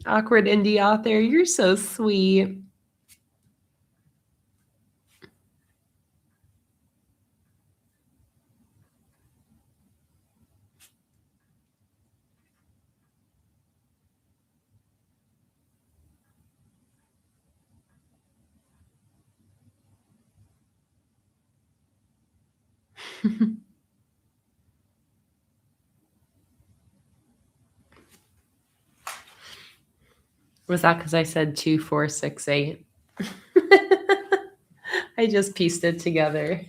Awkward indie author, you're so sweet. Was that because I said 2, 4, 6, 8? I just pieced it together.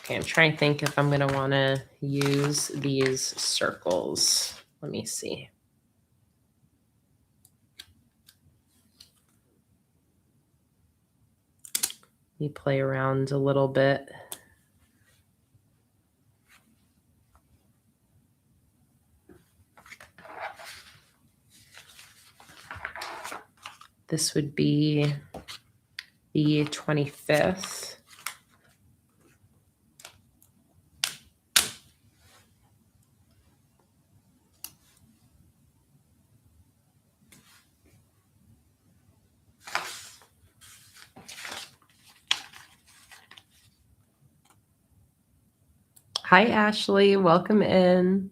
Okay, I'm trying to think if I'm going to want to use these circles. Let me see. Let me play around a little bit. This would be the 25th. Hi, Ashley. Welcome in.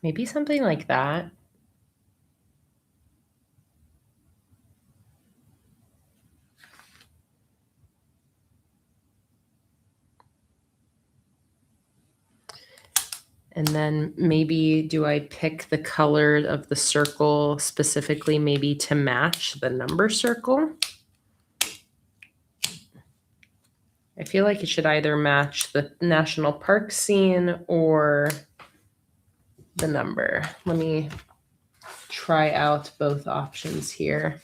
Maybe something like that. And then maybe do I pick the color of the circle specifically maybe to match the number circle? I feel like it should either match the national park scene or the number. Let me try out both options here.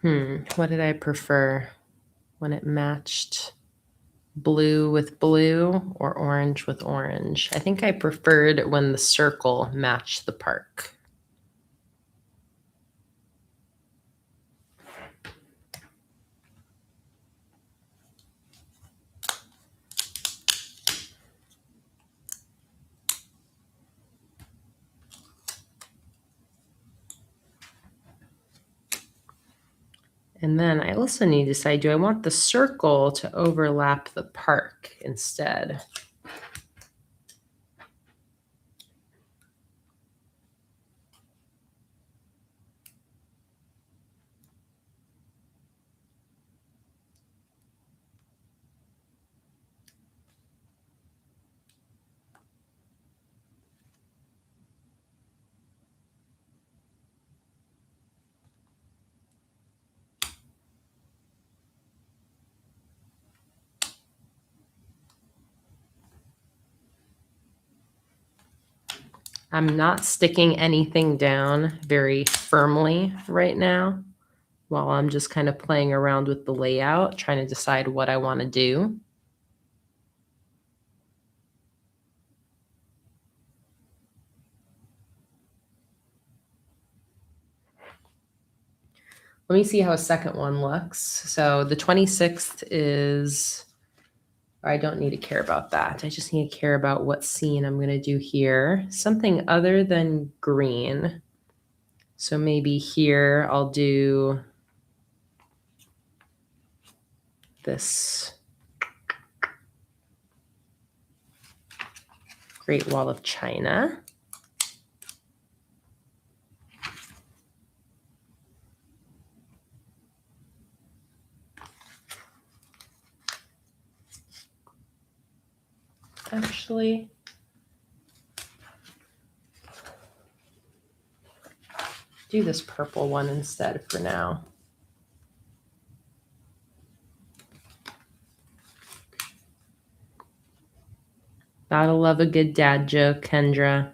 What did I prefer when it matched blue with blue or orange with orange? I think I preferred when the circle matched the park. And then I also need to decide, do I want the circle to overlap the park instead? I'm not sticking anything down very firmly right now while I'm just kind of playing around with the layout, trying to decide what I want to do. Let me see how a second one looks. So the 26th is, I don't need to care about that. I just need to care about what scene I'm going to do here. Something other than green. So maybe here I'll do this Great Wall of China. Actually, do this purple one instead for now. Gotta love a good dad joke, Kendra.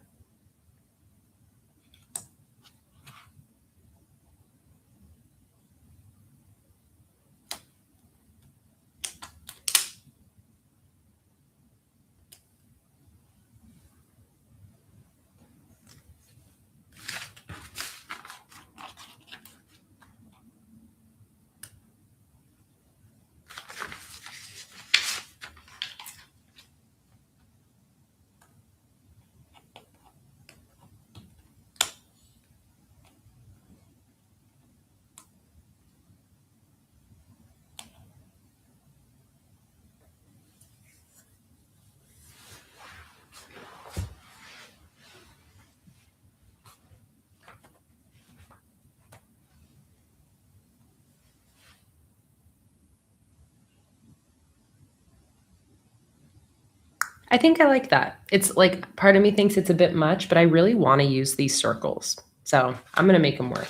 I think I like that. It's like part of me thinks it's a bit much, but I really want to use these circles. So I'm going to make them work.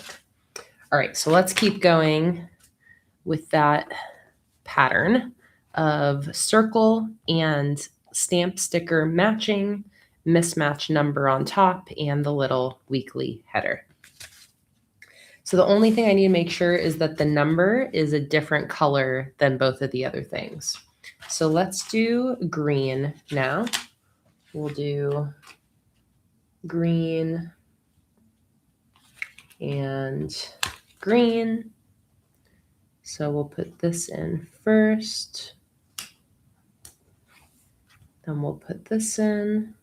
All right, so let's keep going with that pattern of circle and stamp sticker matching, mismatch number on top, and the little weekly header. So the only thing I need to make sure is that the number is a different color than both of the other things. So let's do green now. We'll do green and green. So we'll put this in first. Then we'll put this in.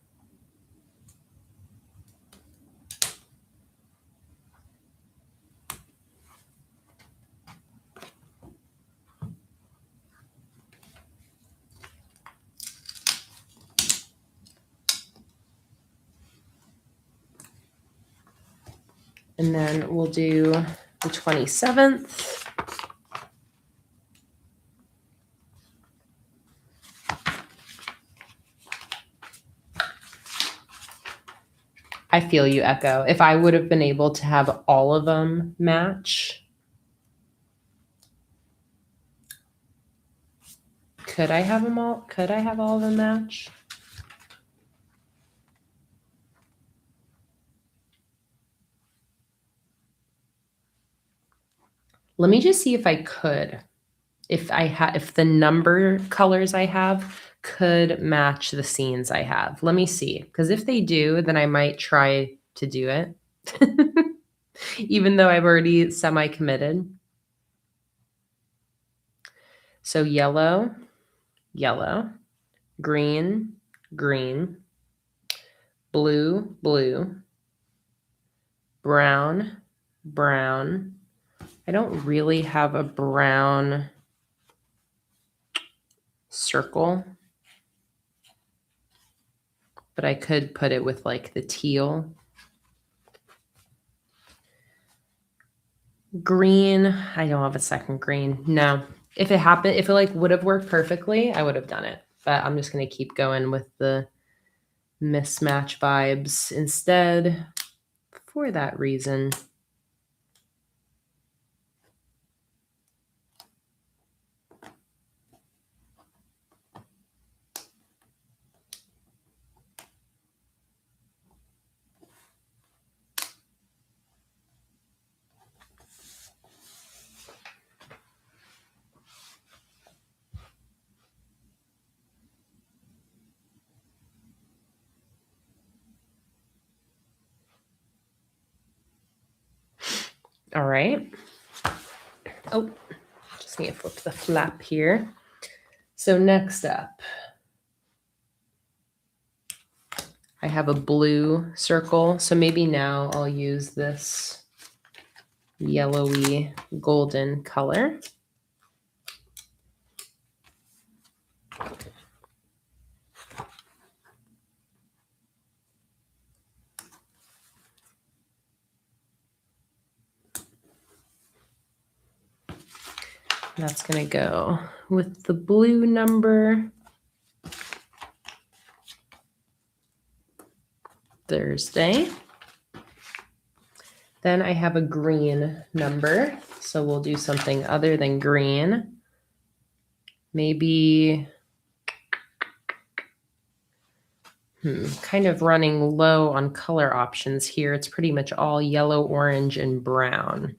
And then we'll do the 27th. I feel you, Echo. If I would have been able to have all of them match, could I have them all? Could I have all of them match? Let me just see if I could, if the number colors I have could match the scenes I have. Let me see, because if they do, then I might try to do it, even though I've already semi-committed. So yellow, yellow, green, green, blue, blue, brown, brown. I don't really have a brown circle, but I could put it with like the teal. Green, I don't have a second green. No. If it happened, if it like would have worked perfectly, I would have done it. But I'm just going to keep going with the mismatch vibes instead for that reason. All right. Oh, just need to flip the flap here. So next up, I have a blue circle. So maybe now I'll use this yellowy golden color. That's going to go with the blue number. Thursday. Then I have a green number. So we'll do something other than green. Maybe kind of running low on color options here. It's pretty much all yellow, orange, and brown.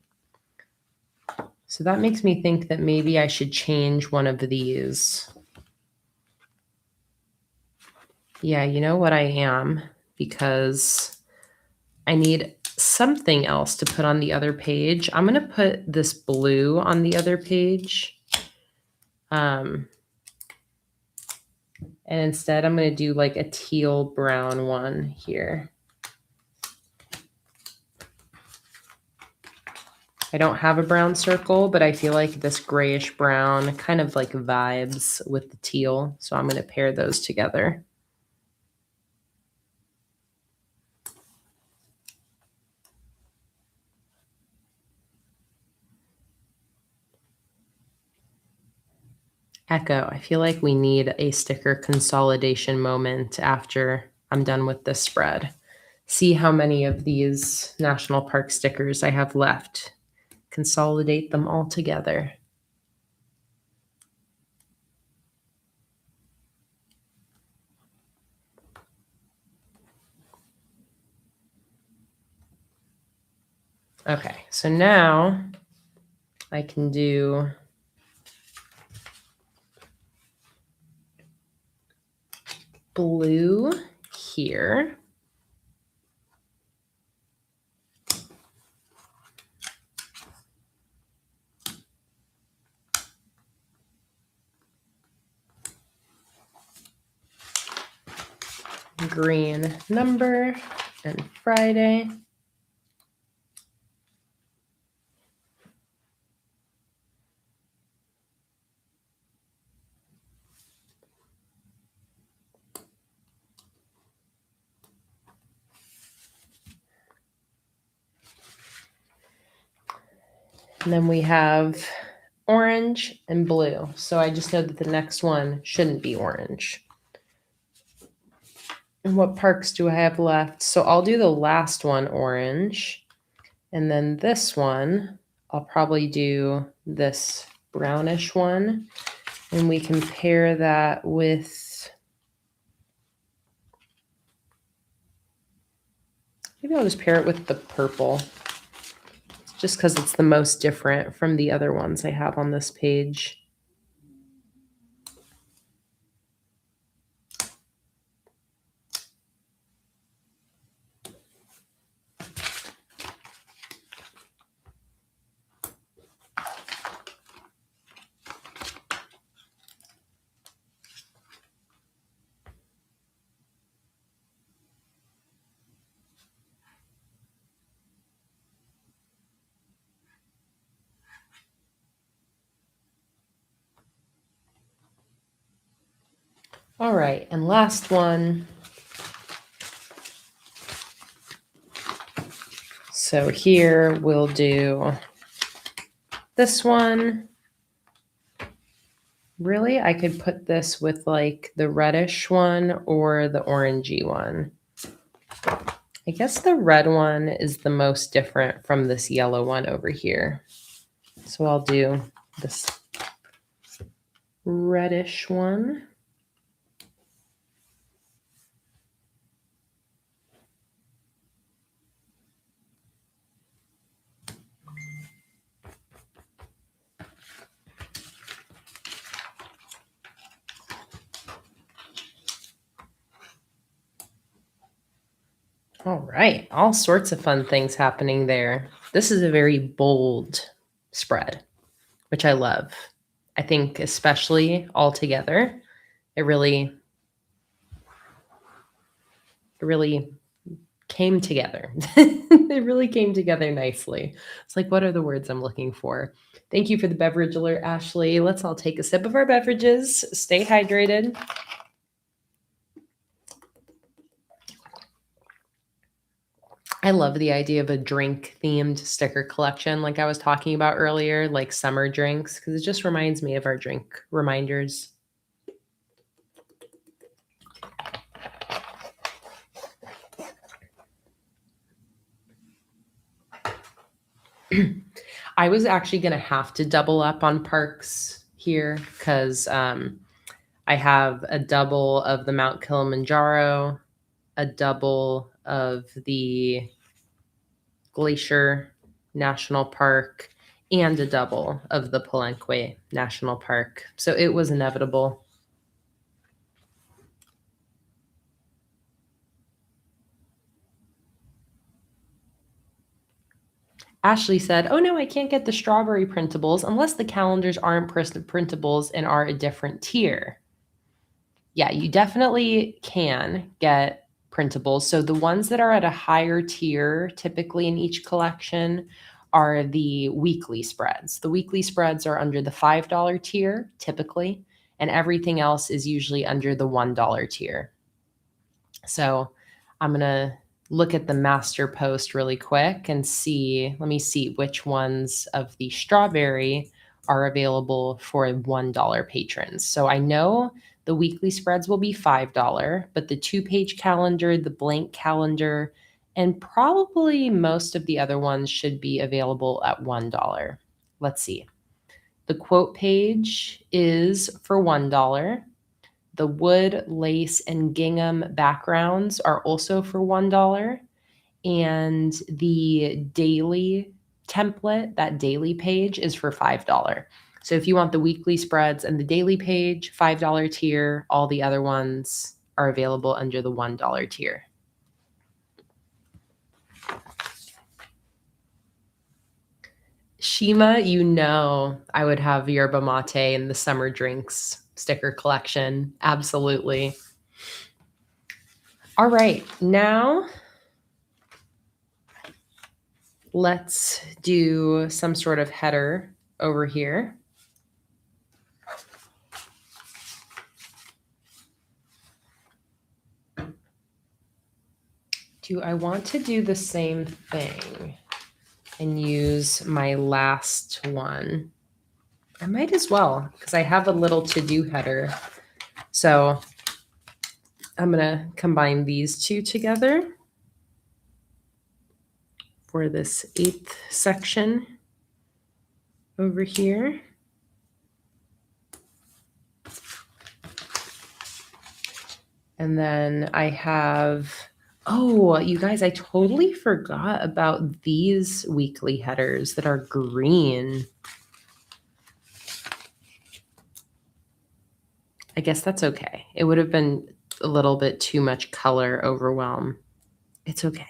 So that makes me think that maybe I should change one of these. Yeah, you know what I am, because I need something else to put on the other page. I'm going to put this blue on the other page. And instead, I'm going to do like a teal brown one here. I don't have a brown circle, but I feel like this grayish brown kind of like vibes with the teal. So I'm going to pair those together. Echo, I feel like we need a sticker consolidation moment after I'm done with this spread. See how many of these national park stickers I have left. Consolidate them all together. Okay, so now I can do blue here. Green number and Friday. And then we have orange and blue. So I just know that the next one shouldn't be orange. And what parks do I have left? So I'll do the last one orange. And then this one, I'll probably do this brownish one. And we can pair that with, maybe I'll just pair it with the purple. just because it's the most different from the other ones I have on this page. All right, and last one. So here we'll do this one. Really, I could put this with like the reddish one or the orangey one. I guess the red one is the most different from this yellow one over here. So I'll do this reddish one. All right, all sorts of fun things happening there. This is a very bold spread, which I love. I think especially all together, it really came together. It really came together nicely. It's like, what are the words I'm looking for? Thank you for the beverage alert, Ashley. Let's all take a sip of our beverages. Stay hydrated. I love the idea of a drink-themed sticker collection like I was talking about earlier, like summer drinks, because it just reminds me of our drink reminders. I was actually going to have to double up on parks here because I have a double of the Mount Kilimanjaro, a double of the Glacier National Park, and a double of the Palenque National Park. So it was inevitable. Ashley said, oh no, I can't get the strawberry printables unless the calendars aren't printables and are a different tier. Yeah, you definitely can get printables. So the ones that are at a higher tier, typically in each collection, are the weekly spreads. The weekly spreads are under the $5 tier, typically, and everything else is usually under the $1 tier. So I'm going to look at the master post really quick and see, let me see which ones of the strawberry are available for $1 patrons. So I know the weekly spreads will be $5, but the 2-page calendar, the blank calendar, and probably most of the other ones should be available at $1. Let's see. The quote page is for $1. The wood, lace, and gingham backgrounds are also for $1. And the daily template, that daily page, is for $5. So if you want the weekly spreads and the daily page, $5 tier, all the other ones are available under the $1 tier. Shima, you know I would have yerba mate in the summer drinks sticker collection. Absolutely. All right, now let's do some sort of header over here. Do I want to do the same thing and use my last one? I might as well, because I have a little to-do header. So I'm going to combine these two together for this 8th section over here. And then I have, Oh, you guys, I totally forgot about these weekly headers that are green. I guess that's okay. It would have been a little bit too much color overwhelm. It's okay.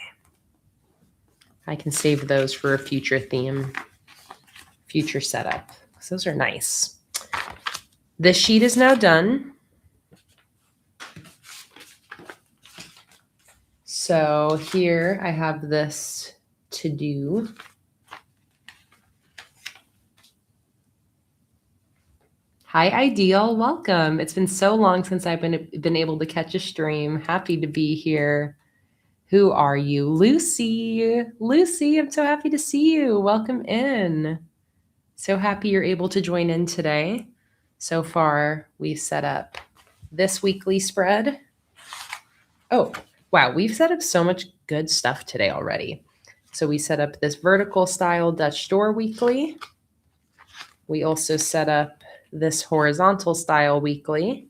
I can save those for a future theme, future setup. So those are nice. This sheet is now done. So here I have this to do. Hi, Ideal. Welcome. It's been so long since I've been able to catch a stream. Happy to be here. Who are you? Lucy. Lucy, I'm so happy to see you. Welcome in. So happy you're able to join in today. So far, we've set up this weekly spread. Oh, wow. We've set up so much good stuff today already. So we set up this vertical style Dutch door weekly. We also set up this horizontal style weekly.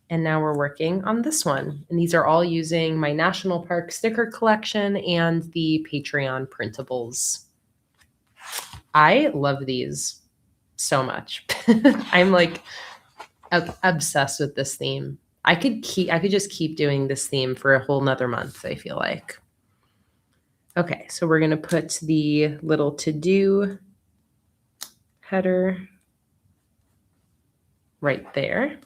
And now we're working on this one. And these are all using my National Park sticker collection and the Patreon printables. I love these so much. I'm like obsessed with this theme. I could just keep doing this theme for a whole nother month, I feel like. Okay, so we're going to put the little to-do header right there.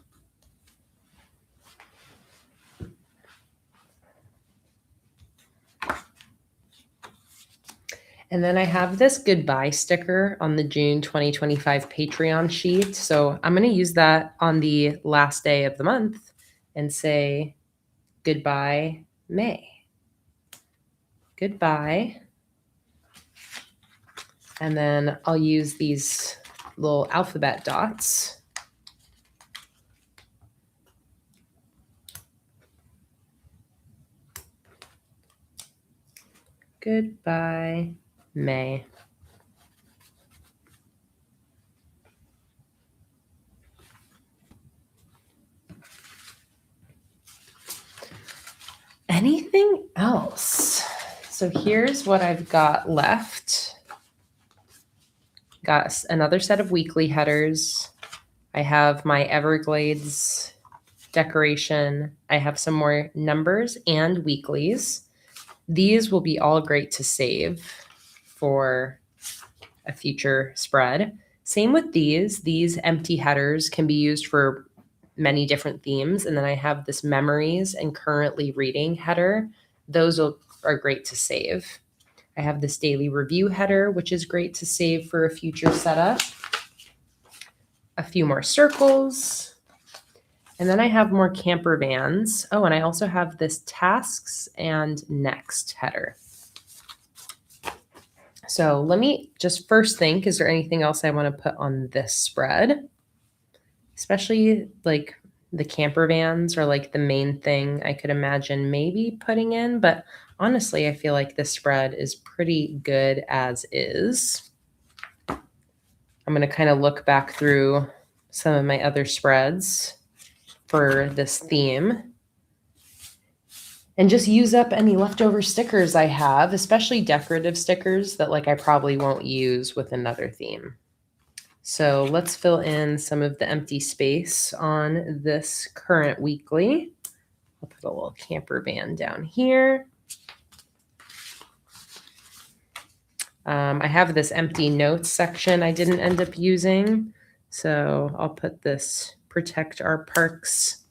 And then I have this goodbye sticker on the June 2025 Patreon sheet. So I'm going to use that on the last day of the month and say goodbye, May. Goodbye. And then I'll use these little alphabet dots. Goodbye, May. Anything else? So here's what I've got left. Got another set of weekly headers. I have my Everglades decoration. I have some more numbers and weeklies. These will be all great to save for a future spread. Same with these empty headers can be used for many different themes. And then I have this memories and currently reading header. Those are great to save. I have this daily review header, which is great to save for a future setup. A few more circles. And then I have more camper vans. Oh, and I also have this tasks and next header. So let me just first think, is there anything else I want to put on this spread? Especially like the camper vans are like the main thing I could imagine maybe putting in. But honestly, I feel like this spread is pretty good as is. I'm going to kind of look back through some of my other spreads for this theme and just use up any leftover stickers I have, especially decorative stickers that like I probably won't use with another theme. So let's fill in some of the empty space on this current weekly. I'll put a little camper van down here. I have this empty notes section I didn't end up using. So I'll put this Protect Our Parks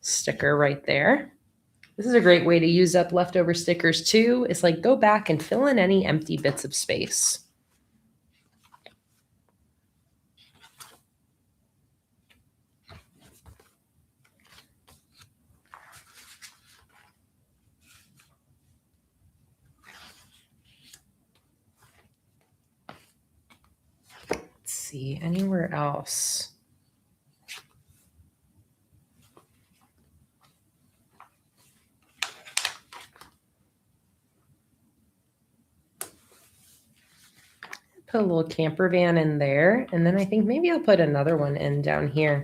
sticker right there. This is a great way to use up leftover stickers too. It's like go back and fill in any empty bits of space. Let's see, anywhere else? Put a little camper van in there, and then I think maybe I'll put another one in down here.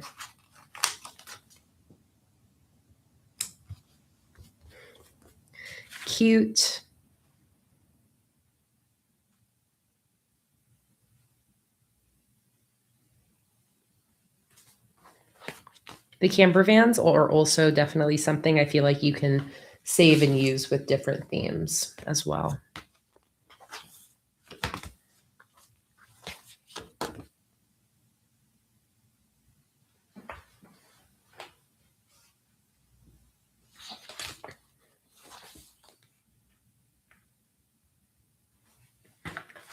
cute. The camper vans are also definitely something I feel like you can save and use with different themes as well.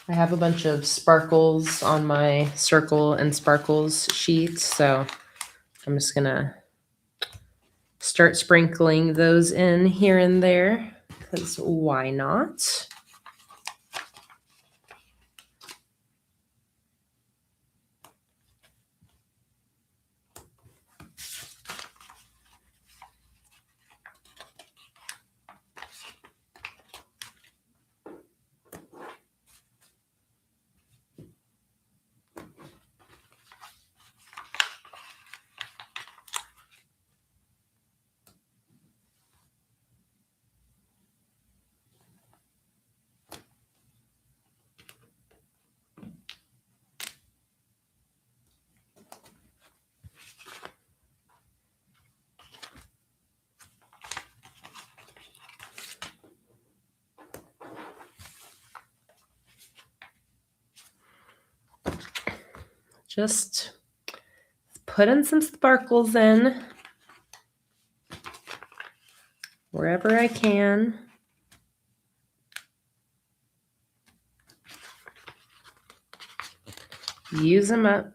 I have a bunch of sparkles on my circle and sparkles sheet, so I'm just gonna start sprinkling those in here and there, because why not? Just putting some sparkles in wherever I can. Use them up.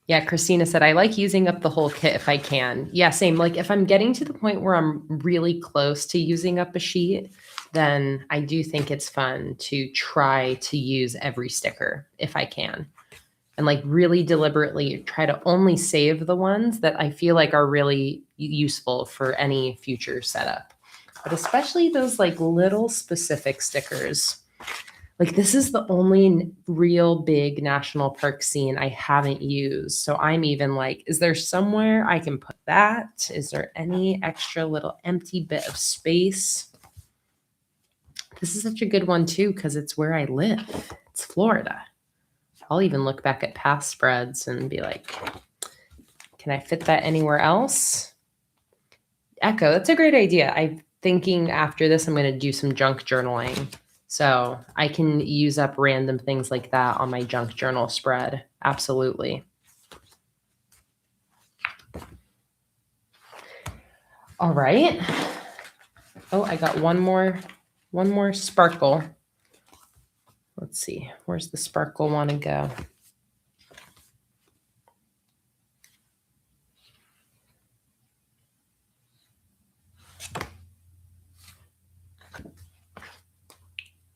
Yeah, Christina said, I like using up the whole kit if I can. Yeah, same. Like if I'm getting to the point where I'm really close to using up a sheet, then I do think it's fun to try to use every sticker if I can. And like really deliberately try to only save the ones that I feel like are really useful for any future setup. But especially those like little specific stickers. Like this is the only real big national park scene I haven't used. So I'm even like, is there somewhere I can put that? Is there any extra little empty bit of space? This is such a good one too, because it's where I live. It's Florida. I'll even look back at past spreads and be like, can I fit that anywhere else? Echo, that's a great idea. I'm thinking after this, I'm going to do some junk journaling. So I can use up random things like that on my junk journal spread. Absolutely. All right. Oh, I got one more sparkle. Let's see. Where's the sparkle want to go?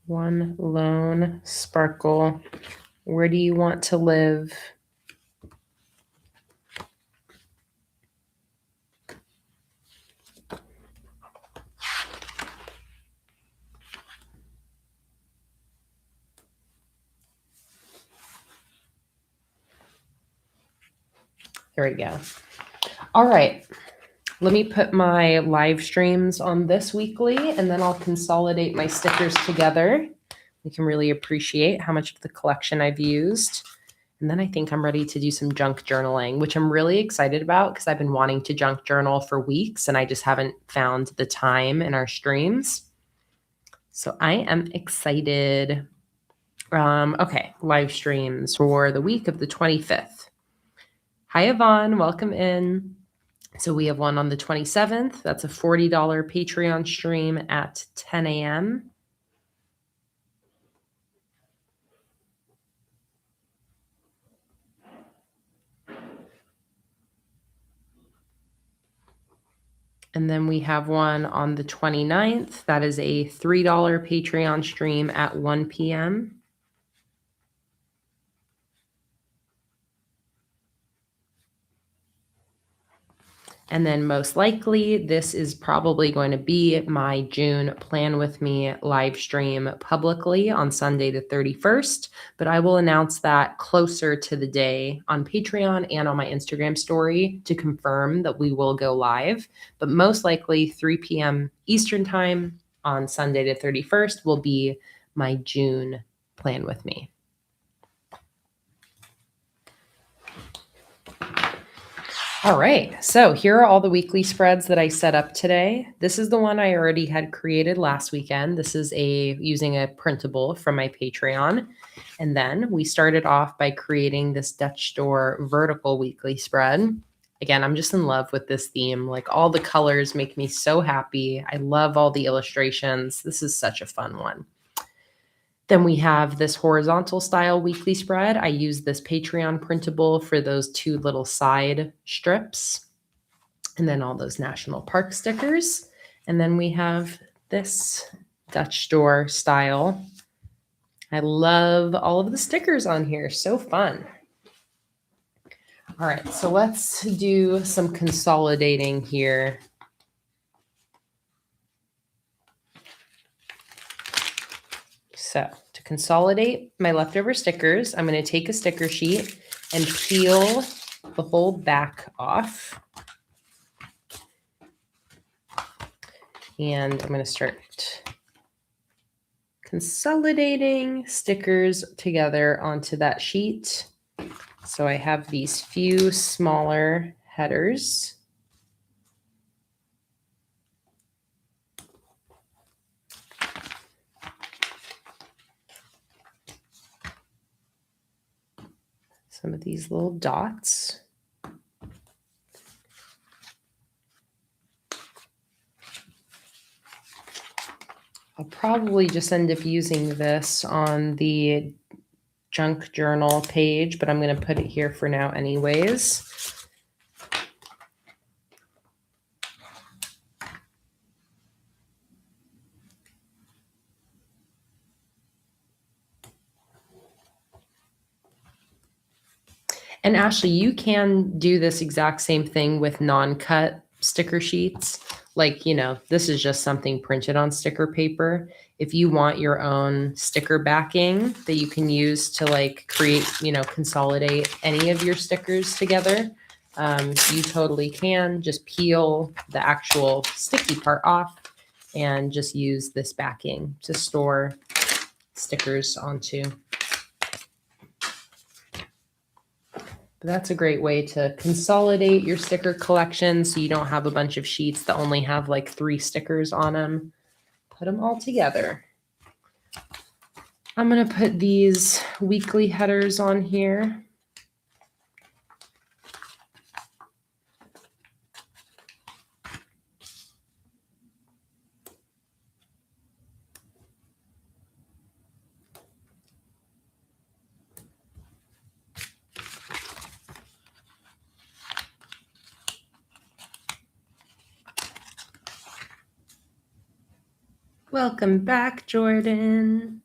One lone sparkle. Where do you want to live? There we go. All right. Let me put my live streams on this weekly, and then I'll consolidate my stickers together. You can really appreciate how much of the collection I've used. And then I think I'm ready to do some junk journaling, which I'm really excited about because I've been wanting to junk journal for weeks and I just haven't found the time in our streams. So I am excited. Okay, live streams for the week of the 25th. Hi, Yvonne. Welcome in. So we have one on the 27th. That's a $40 Patreon stream at 10 a.m. And then we have one on the 29th. That is a $3 Patreon stream at 1 p.m. And then most likely, this is probably going to be my June Plan With Me live stream publicly on Sunday the 31st. But I will announce that closer to the day on Patreon and on my Instagram story to confirm that we will go live. But most likely 3 p.m. Eastern time on Sunday the 31st will be my June Plan With Me. All right, so here are all the weekly spreads that I set up today. This is the one I already had created last weekend. This is using a printable from my Patreon. And then we started off by creating this Dutch store vertical weekly spread. Again, I'm just in love with this theme. Like, all the colors make me so happy. I love all the illustrations. This is such a fun one. Then we have this horizontal style weekly spread. I use this Patreon printable for those two little side strips. And then all those national park stickers. And then we have this Dutch store style. I love all of the stickers on here. So fun. All right, so let's do some consolidating here. So to consolidate my leftover stickers, I'm going to take a sticker sheet and peel the whole back off. And I'm going to start consolidating stickers together onto that sheet. So I have these few smaller headers. Some of these little dots. I'll probably just end up using this on the junk journal page, but I'm going to put it here for now anyways. And Ashley, you can do this exact same thing with non-cut sticker sheets. Like, you know, this is just something printed on sticker paper. If you want your own sticker backing that you can use to like create, you know, consolidate any of your stickers together, you totally can. Just peel the actual sticky part off and just use this backing to store stickers onto. That's a great way to consolidate your sticker collection so you don't have a bunch of sheets that only have like 3 stickers on them. Put them all together. I'm going to put these weekly headers on here. Welcome back, Jordan.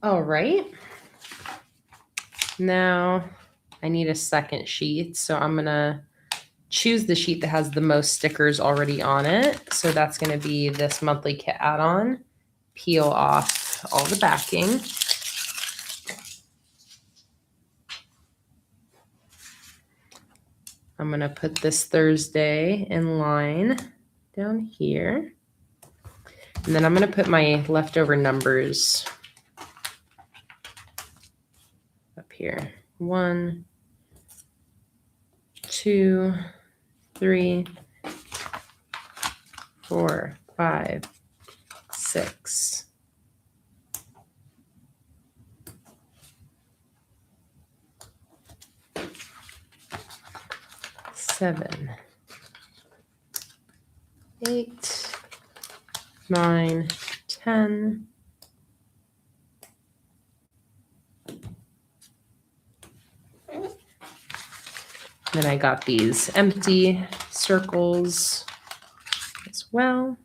All right. Now I need a second sheet, so I'm going to choose the sheet that has the most stickers already on it. So that's going to be this monthly kit add-on. Peel off all the backing. I'm going to put this Thursday in line down here. And then I'm going to put my leftover numbers up here. 1, 2, 3, 4, 5, 6. 7, 8, 9, 10. Then I got these empty circles well.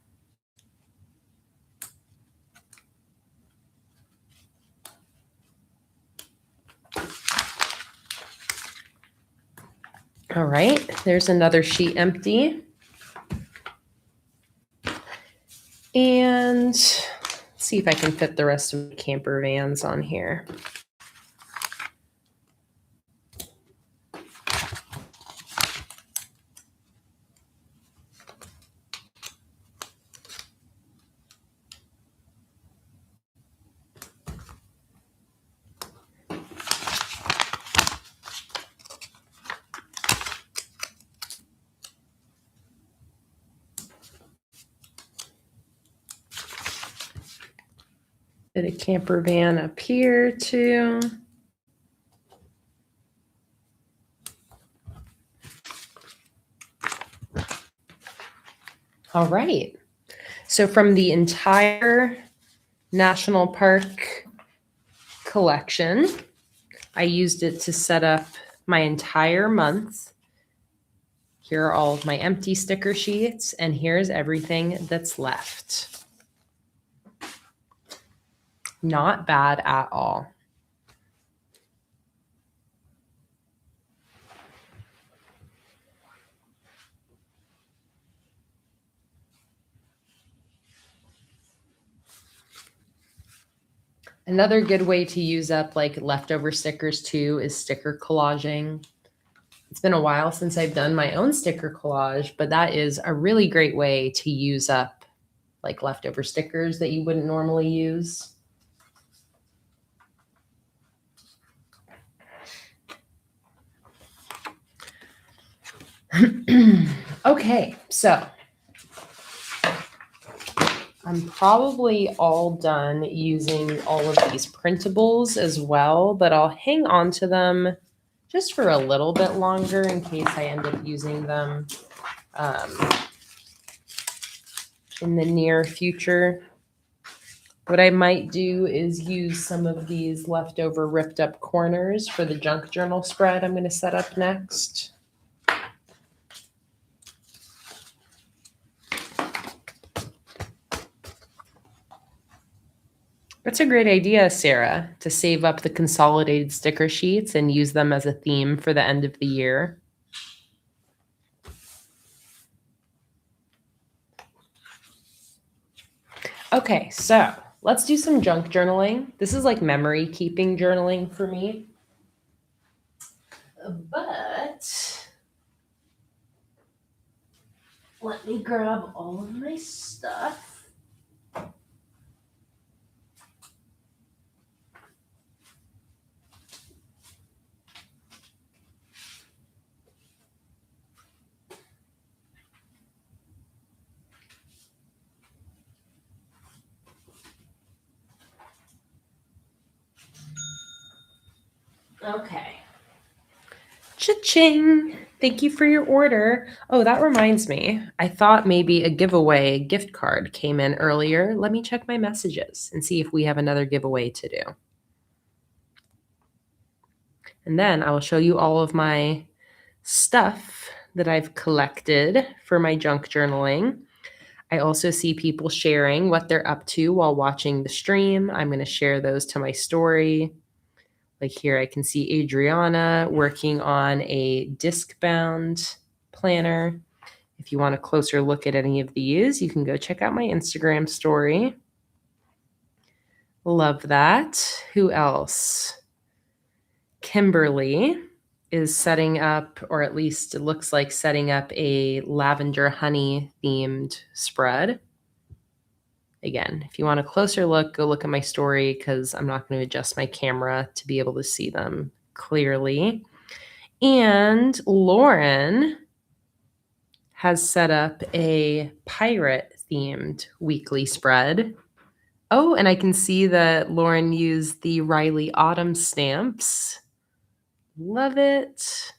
All right, there's another sheet empty. And let's see if I can fit the rest of the camper vans on here. Fit a camper van up here too. All right. So from the entire National Park collection, I used it to set up my entire month. Here are all of my empty sticker sheets, and here's everything that's left. Not bad at all. Another good way to use up like leftover stickers too is sticker collaging. It's been a while since I've done my own sticker collage, but that is a really great way to use up like leftover stickers that you wouldn't normally use. Okay, so I'm probably all done using all of these printables as well, but I'll hang on to them just for a little bit longer in case I end up using them in the near future. What I might do is use some of these leftover ripped up corners for the junk journal spread I'm going to set up next. That's a great idea, Sarah, to save up the consolidated sticker sheets and use them as a theme for the end of the year. Okay, so let's do some junk journaling. This is like memory keeping journaling for me. But let me grab all of my stuff. Okay. Cha-ching! Thank you for your order. Oh, that reminds me. I thought maybe a giveaway gift card came in earlier. Let me check my messages and see if we have another giveaway to do. And then I will show you all of my stuff that I've collected for my junk journaling. I also see people sharing what they're up to while watching the stream. I'm going to share those to my story. Like here, I can see Adriana working on a disc-bound planner. If you want a closer look at any of these, you can go check out my Instagram story. Love that. Who else? Kimberly is setting up, or at least it looks like setting up, a lavender honey themed spread. Again, if you want a closer look, go look at my story because I'm not going to adjust my camera to be able to see them clearly. And Lauren has set up a pirate themed weekly spread. Oh, and I can see that Lauren used the Riley Autumn stamps. Love it.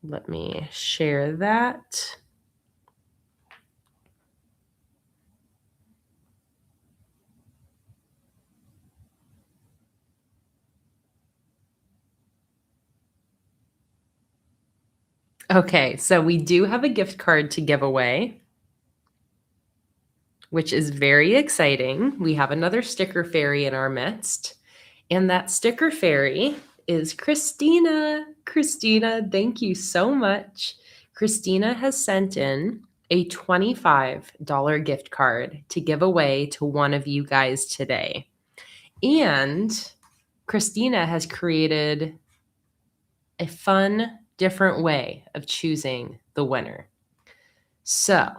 Let me share that. Okay, so we do have a gift card to give away, which is very exciting. We have another sticker fairy in our midst, and that sticker fairy is Christina. Christina, thank you so much. Christina has sent in a $25 gift card to give away to one of you guys today. And Christina has created a fun, different way of choosing the winner. So,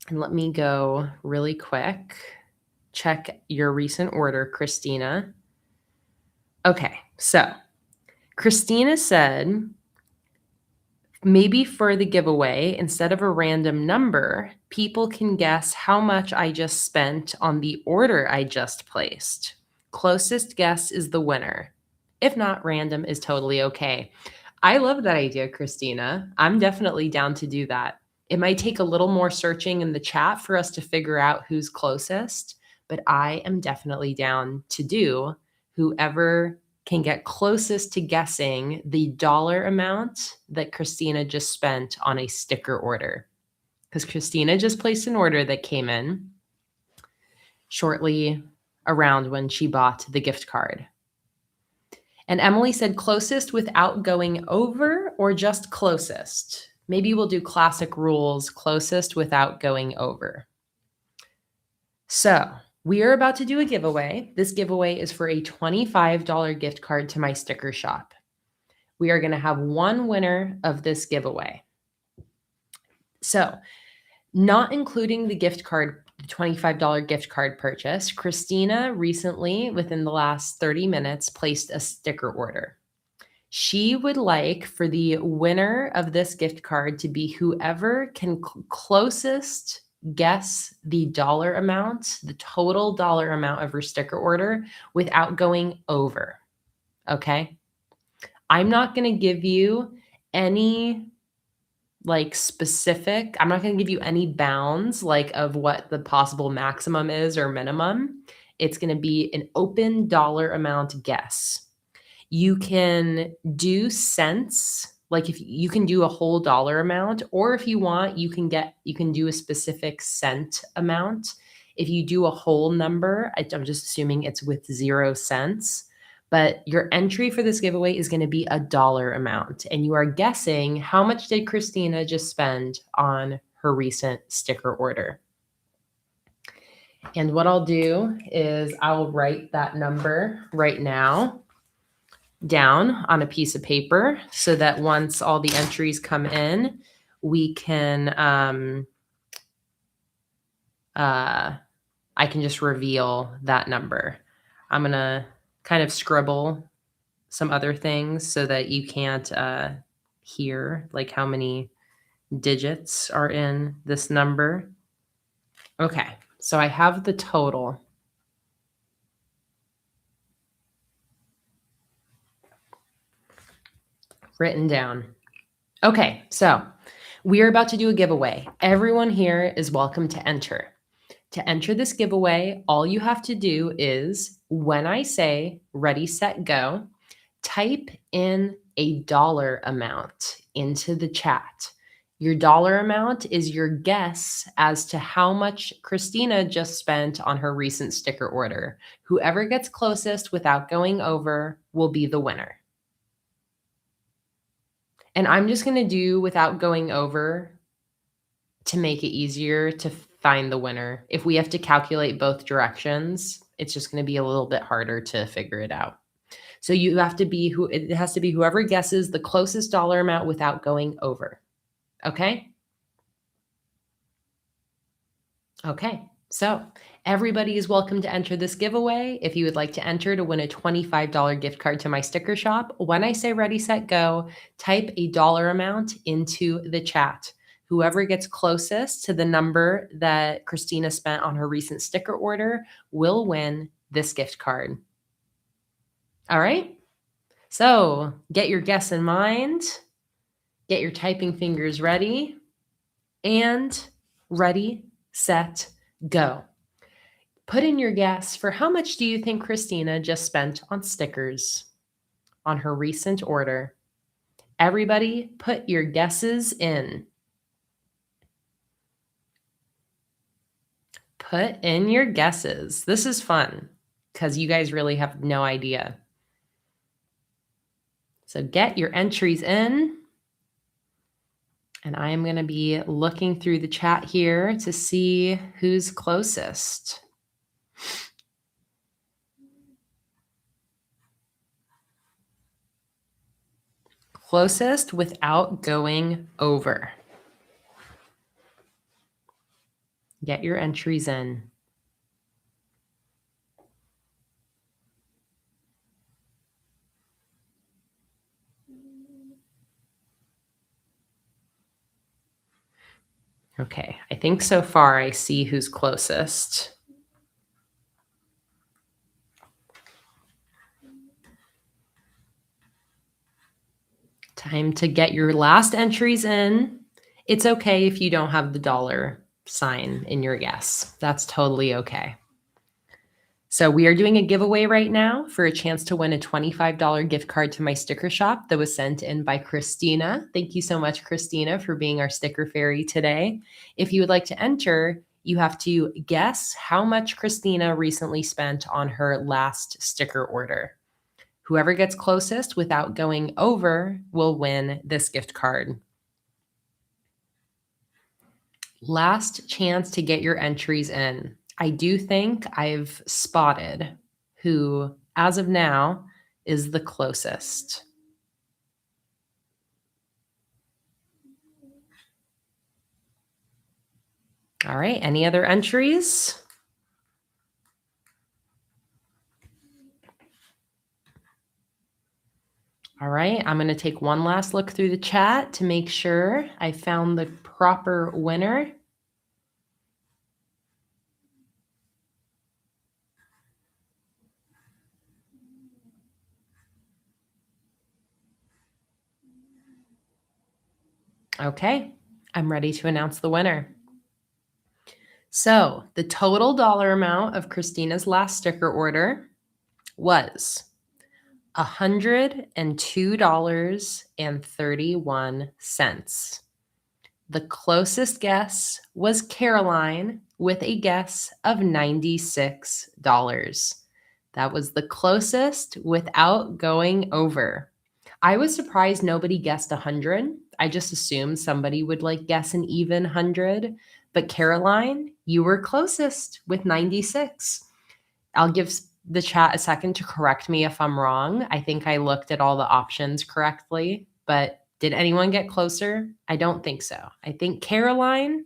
and let me go really quick. Check your recent order, Christina. Okay, so Christina said, maybe for the giveaway, instead of a random number, people can guess how much I just spent on the order I just placed. Closest guess is the winner. If not, random is totally okay. I love that idea, Christina. I'm definitely down to do that. It might take a little more searching in the chat for us to figure out who's closest, but I am definitely down to do whoever can get closest to guessing the dollar amount that Christina just spent on a sticker order. Because Christina just placed an order that came in shortly around when she bought the gift card. And Emily said closest without going over or just closest. Maybe we'll do classic rules, closest without going over. So we are about to do a giveaway. This giveaway is for a $25 gift card to my sticker shop. We are going to have one winner of this giveaway. So not including the gift card, the $25 gift card purchase, Christina recently, within the last 30 minutes, placed a sticker order. She would like for the winner of this gift card to be whoever can closest guess the dollar amount, the total dollar amount of her sticker order without going over. Okay? I'm not going to give you any specific, I'm not going to give you any bounds of what the possible maximum is or minimum. It's going to be an open dollar amount guess. You can do cents, if you can do a whole dollar amount, or if you want, you can do a specific cent amount. If you do a whole number, I'm just assuming it's with 0 cents. But your entry for this giveaway is going to be a dollar amount. And you are guessing how much did Christina just spend on her recent sticker order. And what I'll do is I'll write that number right now down on a piece of paper so that once all the entries come in, we can, I can just reveal that number. I'm going to kind of scribble some other things so that you can't hear how many digits are in this number. Okay, so I have the total. Written down. Okay, so we are about to do a giveaway. Everyone here is welcome to enter. To enter this giveaway, all you have to do is, when I say ready, set, go, type in a dollar amount into the chat. Your dollar amount is your guess as to how much Christina just spent on her recent sticker order. Whoever gets closest without going over will be the winner. And I'm just going to do without going over to make it easier to find the winner. If we have to calculate both directions, it's just going to be a little bit harder to figure it out. So it has to be whoever guesses the closest dollar amount without going over. Okay? Okay. So everybody is welcome to enter this giveaway. If you would like to enter to win a $25 gift card to my sticker shop, when I say ready, set, go, type a dollar amount into the chat. Whoever gets closest to the number that Christina spent on her recent sticker order will win this gift card. All right? So get your guess in mind, get your typing fingers ready, and ready, set, go. Put in your guess for how much do you think Christina just spent on stickers on her recent order. Everybody, put your guesses in. Put in your guesses. This is fun because you guys really have no idea. So get your entries in. And I am going to be looking through the chat here to see who's closest. Closest without going over. Get your entries in. Okay, I think so far I see who's closest. Time to get your last entries in. It's okay if you don't have the dollar sign in your guess. That's totally okay. So we are doing a giveaway right now for a chance to win a $25 gift card to my sticker shop that was sent in by Christina. Thank you so much, Christina, for being our sticker fairy today. If you would like to enter, you have to guess how much Christina recently spent on her last sticker order. Whoever gets closest without going over will win this gift card. Last chance to get your entries in. I do think I've spotted who, as of now, is the closest. All right, any other entries? All right, I'm going to take one last look through the chat to make sure I found the proper winner. Okay, I'm ready to announce the winner. So the total dollar amount of Christina's last sticker order was $102.31. The closest guess was Caroline with a guess of $96. That was the closest without going over. I was surprised nobody guessed 100. I just assumed somebody would guess an even 100. But Caroline, you were closest with 96. I'll give the chat a second to correct me if I'm wrong. I think I looked at all the options correctly, but did anyone get closer? I don't think so. I think Caroline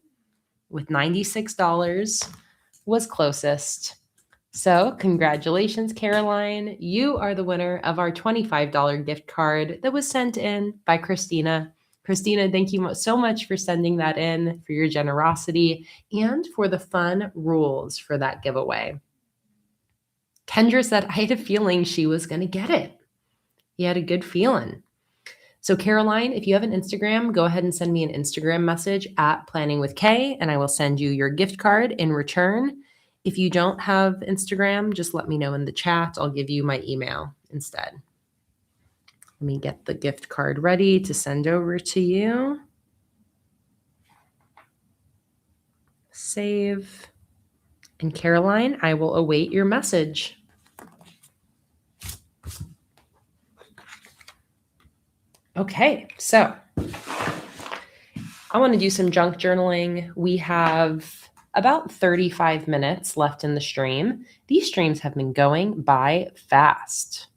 with $96 was closest. So congratulations, Caroline. You are the winner of our $25 gift card that was sent in by Christina. Christina, thank you so much for sending that in, for your generosity, and for the fun rules for that giveaway. Kendra said, I had a feeling she was going to get it. He had a good feeling. So Caroline, if you have an Instagram, go ahead and send me an Instagram message at PlanningWithKay, and I will send you your gift card in return. If you don't have Instagram, just let me know in the chat. I'll give you my email instead. Let me get the gift card ready to send over to you. Save. And Caroline, I will await your message. Okay, so I want to do some junk journaling. We have about 35 minutes left in the stream. These streams have been going by fast.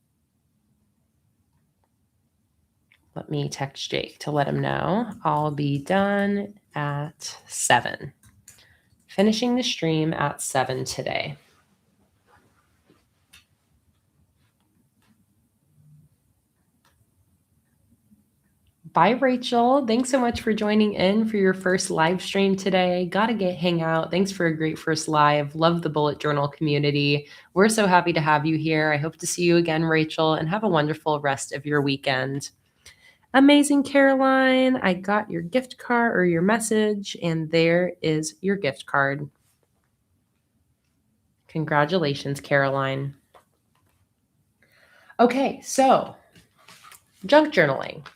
Let me text Jake to let him know I'll be done at 7. Finishing the stream at 7 today. Bye, Rachel. Thanks so much for joining in for your first live stream today. Gotta hang out. Thanks for a great first live. Love the bullet journal community. We're so happy to have you here. I hope to see you again, Rachel, and have a wonderful rest of your weekend. Amazing, Caroline. I got your gift card or your message, and there is your gift card. Congratulations, Caroline. Okay, so junk journaling.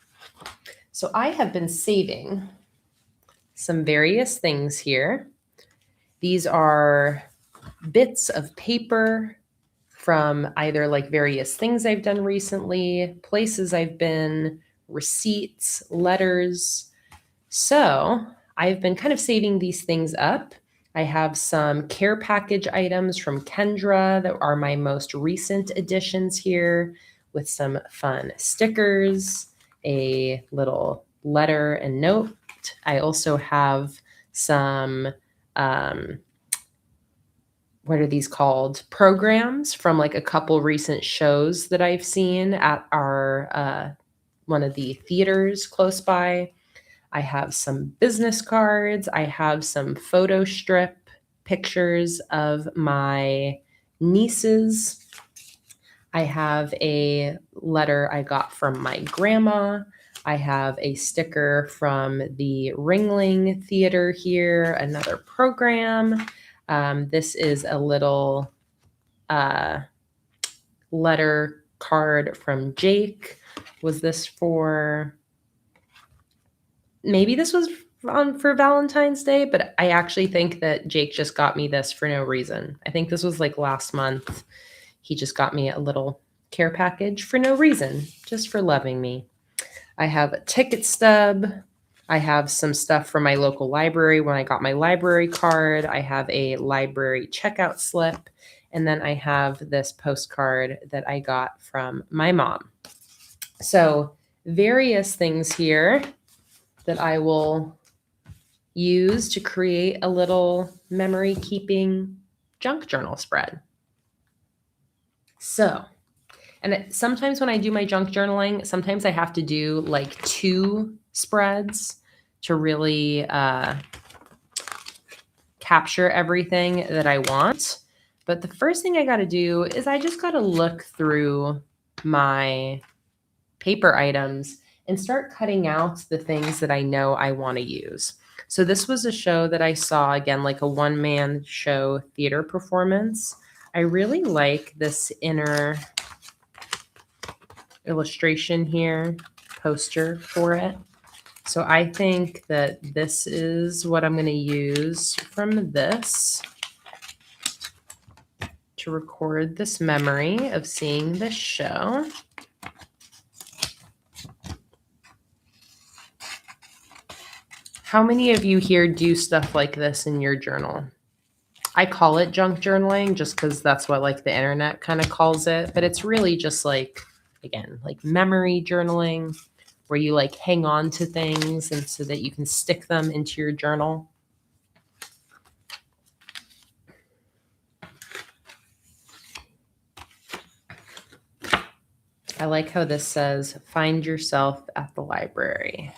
So I have been saving some various things here. These are bits of paper from either like various things I've done recently, places I've been, receipts, letters. So I've been kind of saving these things up. I have some care package items from Kendra that are my most recent additions here with some fun stickers, a little letter and note. I also have some, what are these called? Programs from like a couple recent shows that I've seen at our, one of the theaters close by. I have some business cards. I have some photo strip pictures of my nieces. I have a letter I got from my grandma. I have a sticker from the Ringling Theater here, another program. This is a little letter card from Jake. Was this for... Maybe this was on for Valentine's Day, but I actually think that Jake just got me this for no reason. I think this was like last month. He just got me a little care package for no reason, just for loving me. I have a ticket stub. I have some stuff from my local library when I got my library card. I have a library checkout slip. And then I have this postcard that I got from my mom. So various things here that I will use to create a little memory keeping junk journal spread. So, and sometimes when I do my junk journaling, sometimes I have to do like 2 spreads to really capture everything that I want. But the first thing I got to do is I just got to look through my paper items and start cutting out the things that I know I want to use. So this was a show that I saw, again, like a one-man show theater performance. I really like this inner illustration here, poster for it. So I think that this is what I'm going to use from this to record this memory of seeing this show. How many of you here do stuff like this in your journal? I call it junk journaling just because that's what like the internet kind of calls it. But it's really just like, again, like memory journaling where you like hang on to things and so that you can stick them into your journal. I like how this says, find yourself at the library.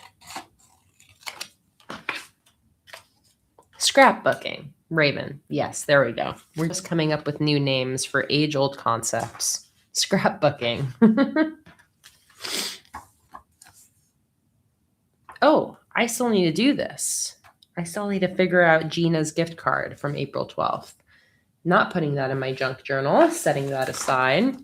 Scrapbooking. Raven. Yes, there we go. We're just coming up with new names for age-old concepts. Scrapbooking. Oh, I still need to do this. I still need to figure out Gina's gift card from April 12th. Not putting that in my junk journal, setting that aside.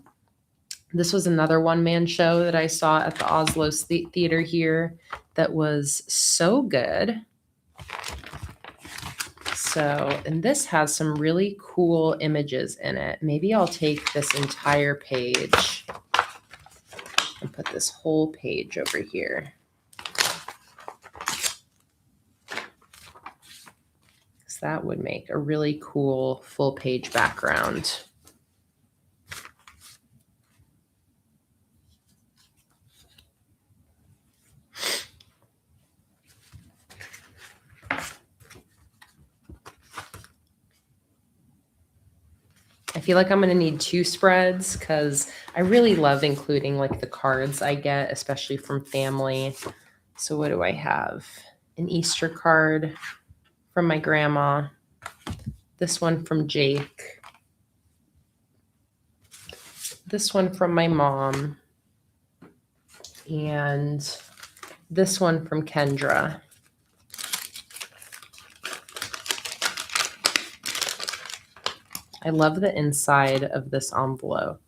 This was another one-man show that I saw at the Oslo Theater here that was so good. So, and this has some really cool images in it. Maybe I'll take this entire page and put this whole page over here. So that would make a really cool full page background. I feel like I'm going to need 2 spreads because I really love including like the cards I get, especially from family. So what do I have? An Easter card from my grandma. This one from Jake. This one from my mom. And this one from Kendra. I love the inside of this envelope.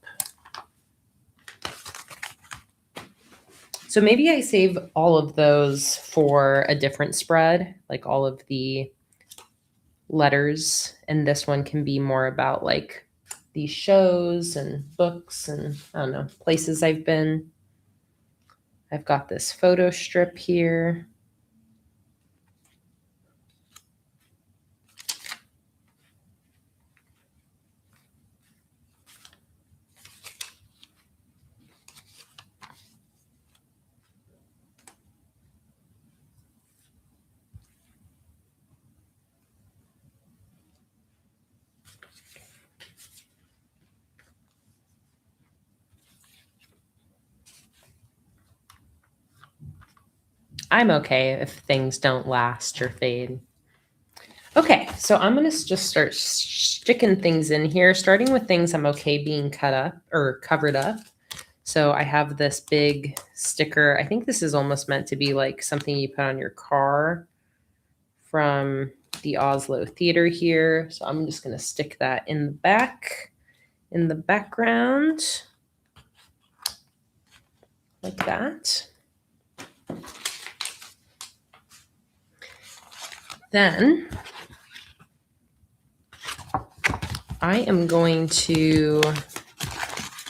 So maybe I save all of those for a different spread, like all of the letters. And this one can be more about like these shows and books and I don't know, places I've been. I've got this photo strip here. I'm okay if things don't last or fade. Okay, so I'm going to just start sticking things in here, starting with things I'm okay being cut up or covered up. So I have this big sticker. I think this is almost meant to be like something you put on your car from the Oslo Theater here. So I'm just going to stick that in the back, in the background, like that. Then I am going to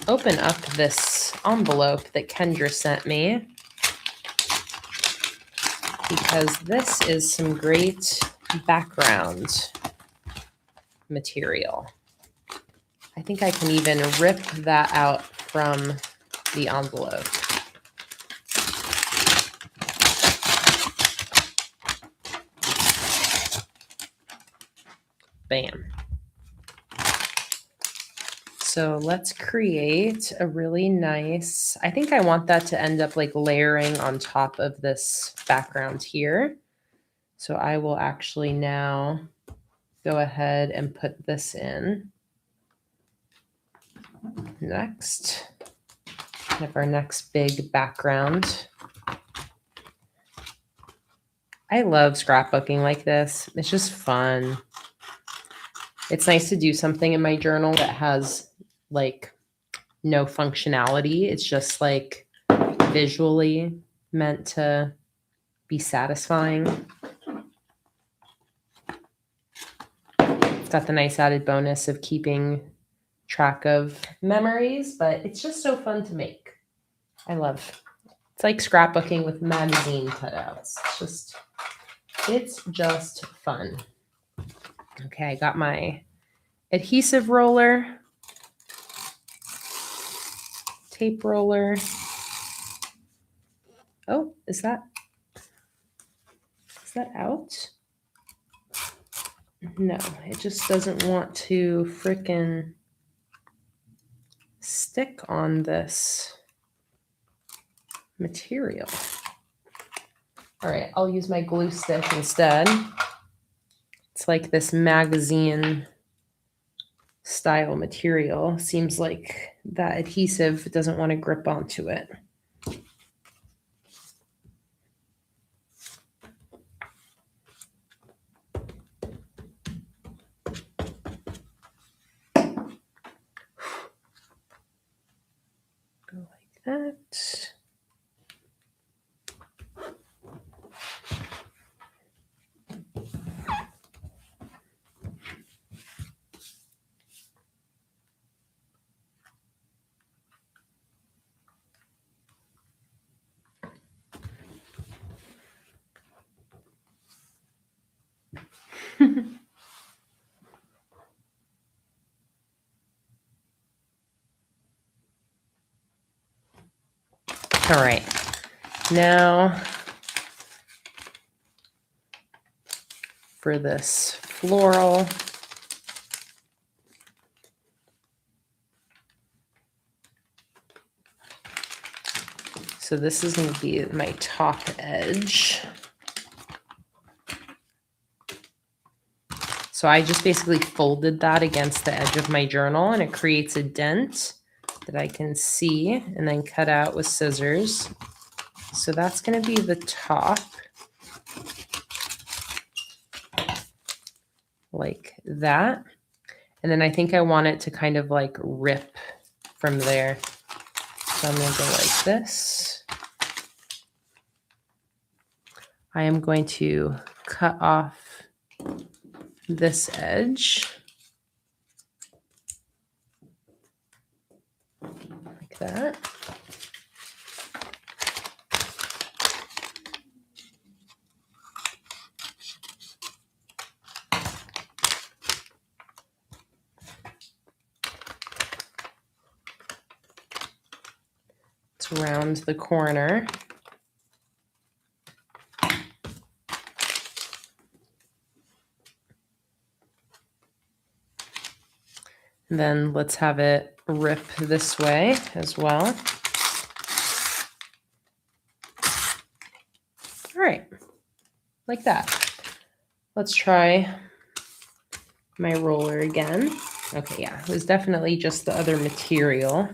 open up this envelope that Kendra sent me because this is some great background material. I think I can even rip that out from the envelope. Bam. So let's create a really nice, I think I want that to end up like layering on top of this background here. So I will actually now go ahead and put this in. Next, kind of our next big background. I love scrapbooking like this. It's just fun. It's nice to do something in my journal that has like no functionality. It's just like visually meant to be satisfying. It's got the nice added bonus of keeping track of memories, but it's just so fun to make. I love. It's like scrapbooking with magazine cutouts. It's just fun. Okay, I got my adhesive roller, tape roller. Oh, is that out? No, it just doesn't want to frickin' stick on this material. All right, I'll use my glue stick instead. It's like this magazine style material. Seems like that adhesive doesn't want to grip onto it. Go like that. All right, now for this floral. So this is going to be my top edge. So I just basically folded that against the edge of my journal and it creates a dent that I can see and then cut out with scissors. So that's going to be the top, like that. And then I think I want it to kind of like rip from there. So I'm going to go like this. I am going to cut off this edge like that. Let's round the corner. And then let's have it rip this way as well. All right, like that. Let's try my roller again. Okay, yeah, it was definitely just the other material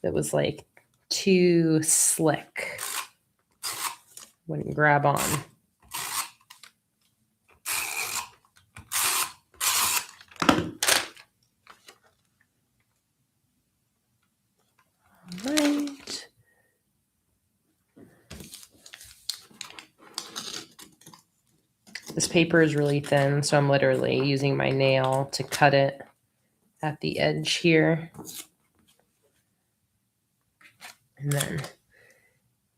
that was like too slick. Wouldn't grab on. All right. This paper is really thin, so I'm literally using my nail to cut it at the edge here. And then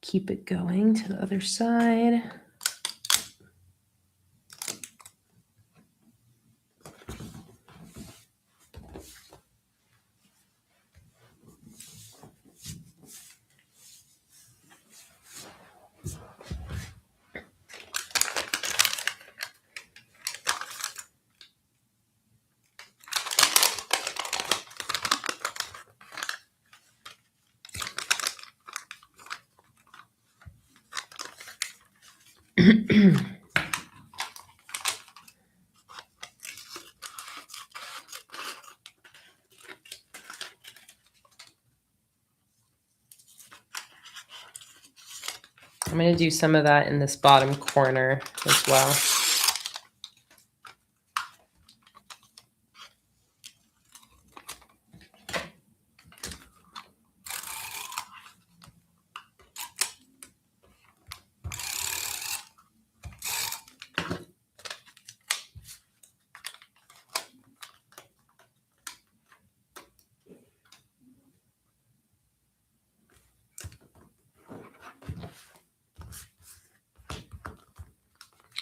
keep it going to the other side. I'm going to do some of that in this bottom corner as well.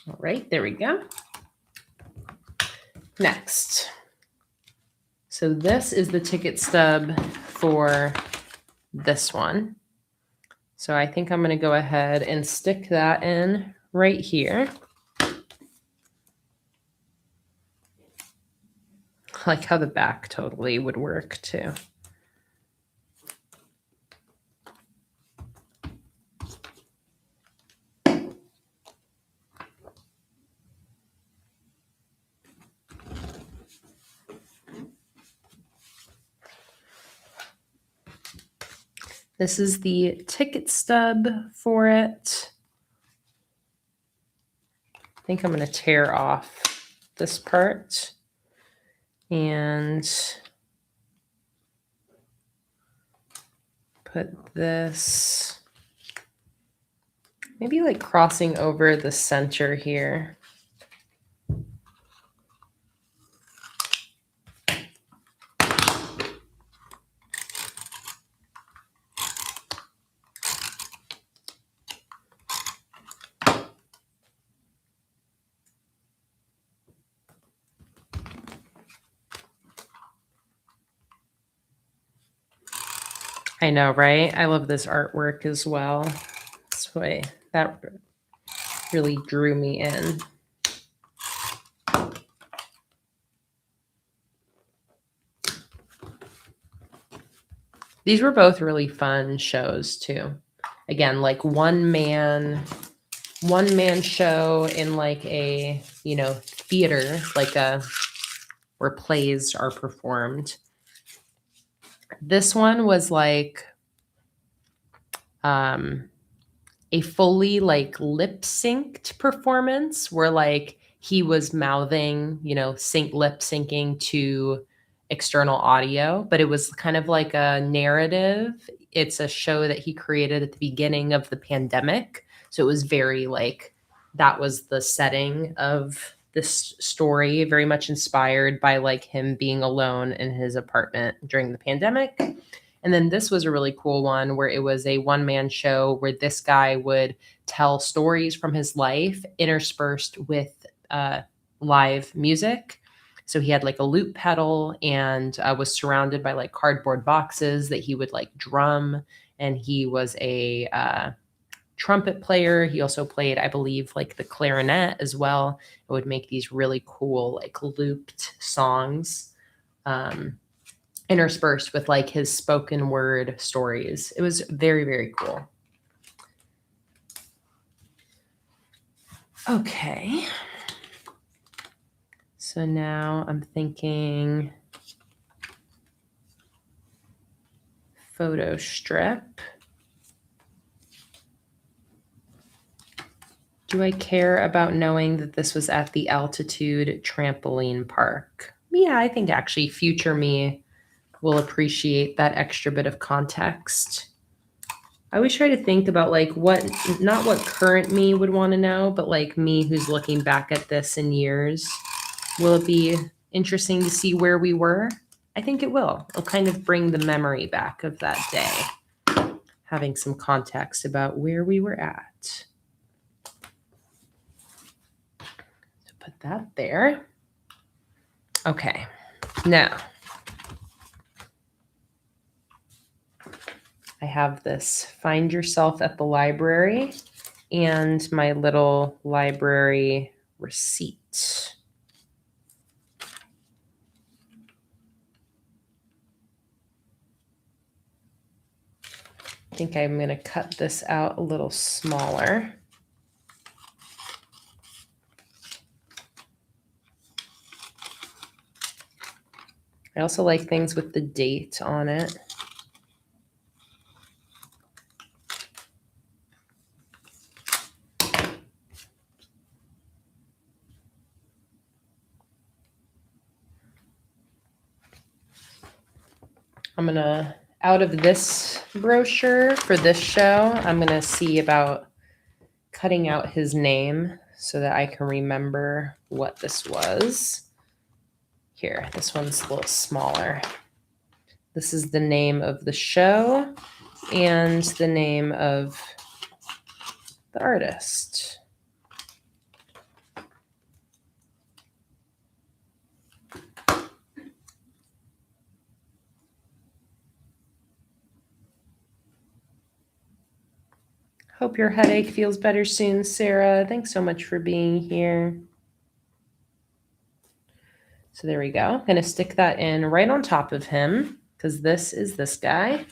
All right, there we go. Next. So this is the ticket stub for this one. So I think I'm going to go ahead and stick that in right here. I like how the back totally would work too. This is the ticket stub for it. I think I'm going to tear off this part and put this maybe like crossing over the center here. I know, right? I love this artwork as well. This way, that really drew me in. These were both really fun shows too. Again, like one man show in like a, theater, like where plays are performed. This one was like a fully like lip synced performance where like he was mouthing, lip syncing to external audio, but it was kind of like a narrative. It's a show that he created at the beginning of the pandemic. So it was very like, that was the setting of this story, very much inspired by like him being alone in his apartment during the pandemic. And then this was a really cool one where it was a one-man show where this guy would tell stories from his life interspersed with live music. So he had like a loop pedal and was surrounded by like cardboard boxes that he would like drum. And he was a trumpet player. He also played, I believe, like the clarinet as well. It would make these really cool, like looped songs interspersed with like his spoken word stories. It was very, very cool. Okay. So now I'm thinking photo strip. Do I care about knowing that this was at the Altitude Trampoline Park? Yeah, I think actually future me will appreciate that extra bit of context. I always try to think about like what, not what current me would want to know, but like me who's looking back at this in years. Will it be interesting to see where we were? I think it will. It'll kind of bring the memory back of that day, having some context about where we were at. So put that there. Okay, now I have this Find Yourself at the Library and my little library receipt. I think I'm going to cut this out a little smaller. I also like things with the date on it. I'm going to, out of this brochure for this show, I'm going to see about cutting out his name so that I can remember what this was. Here, this one's a little smaller. This is the name of the show and the name of the artist. Hope your headache feels better soon, Sarah. Thanks so much for being here. So there we go. I'm going to stick that in right on top of him because this is this guy.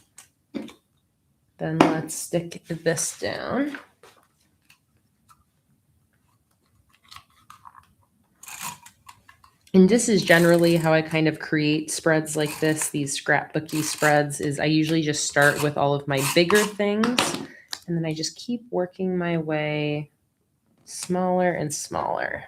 Then let's stick this down. And this is generally how I kind of create spreads like this, these scrapbooky spreads, is I usually just start with all of my bigger things, and then I just keep working my way smaller and smaller.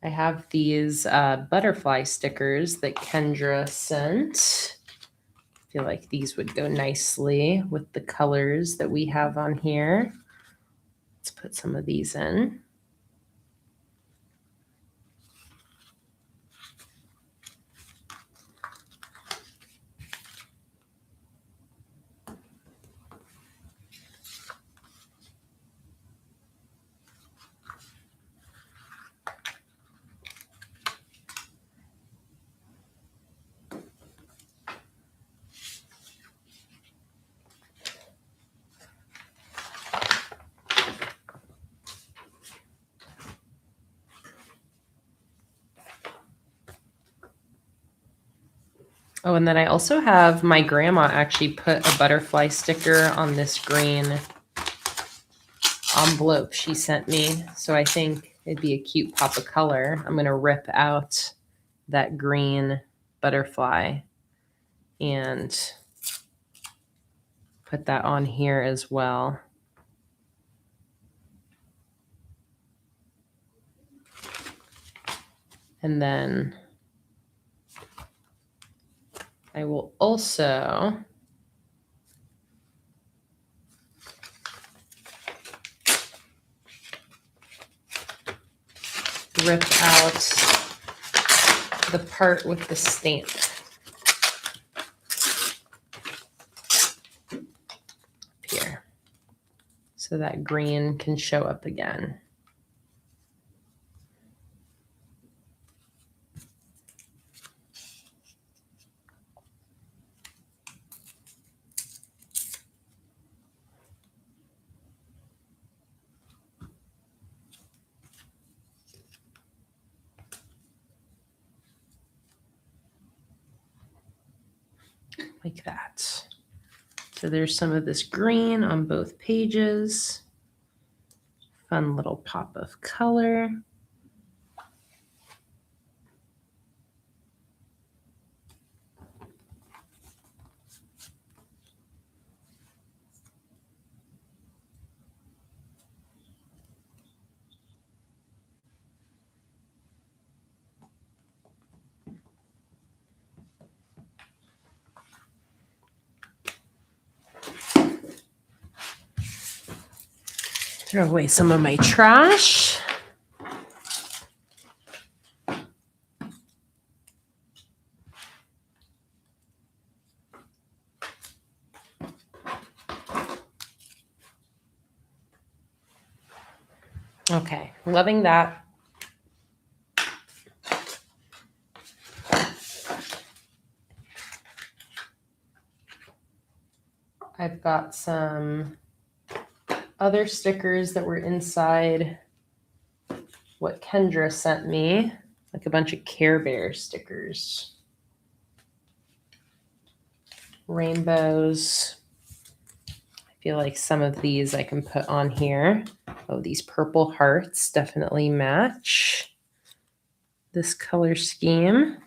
I have these butterfly stickers that Kendra sent. I feel like these would go nicely with the colors that we have on here. Let's put some of these in. Oh, and then I also have my grandma actually put a butterfly sticker on this green envelope she sent me. So I think it'd be a cute pop of color. I'm going to rip out that green butterfly and put that on here as well. And then I will also rip out the part with the stamp here so that green can show up again. Like that. So there's some of this green on both pages. Fun little pop of color. Throw away some of my trash. Okay, loving that. I've got some other stickers that were inside what Kendra sent me, like a bunch of Care Bear stickers. Rainbows. I feel like some of these I can put on here. Oh, these purple hearts definitely match this color scheme.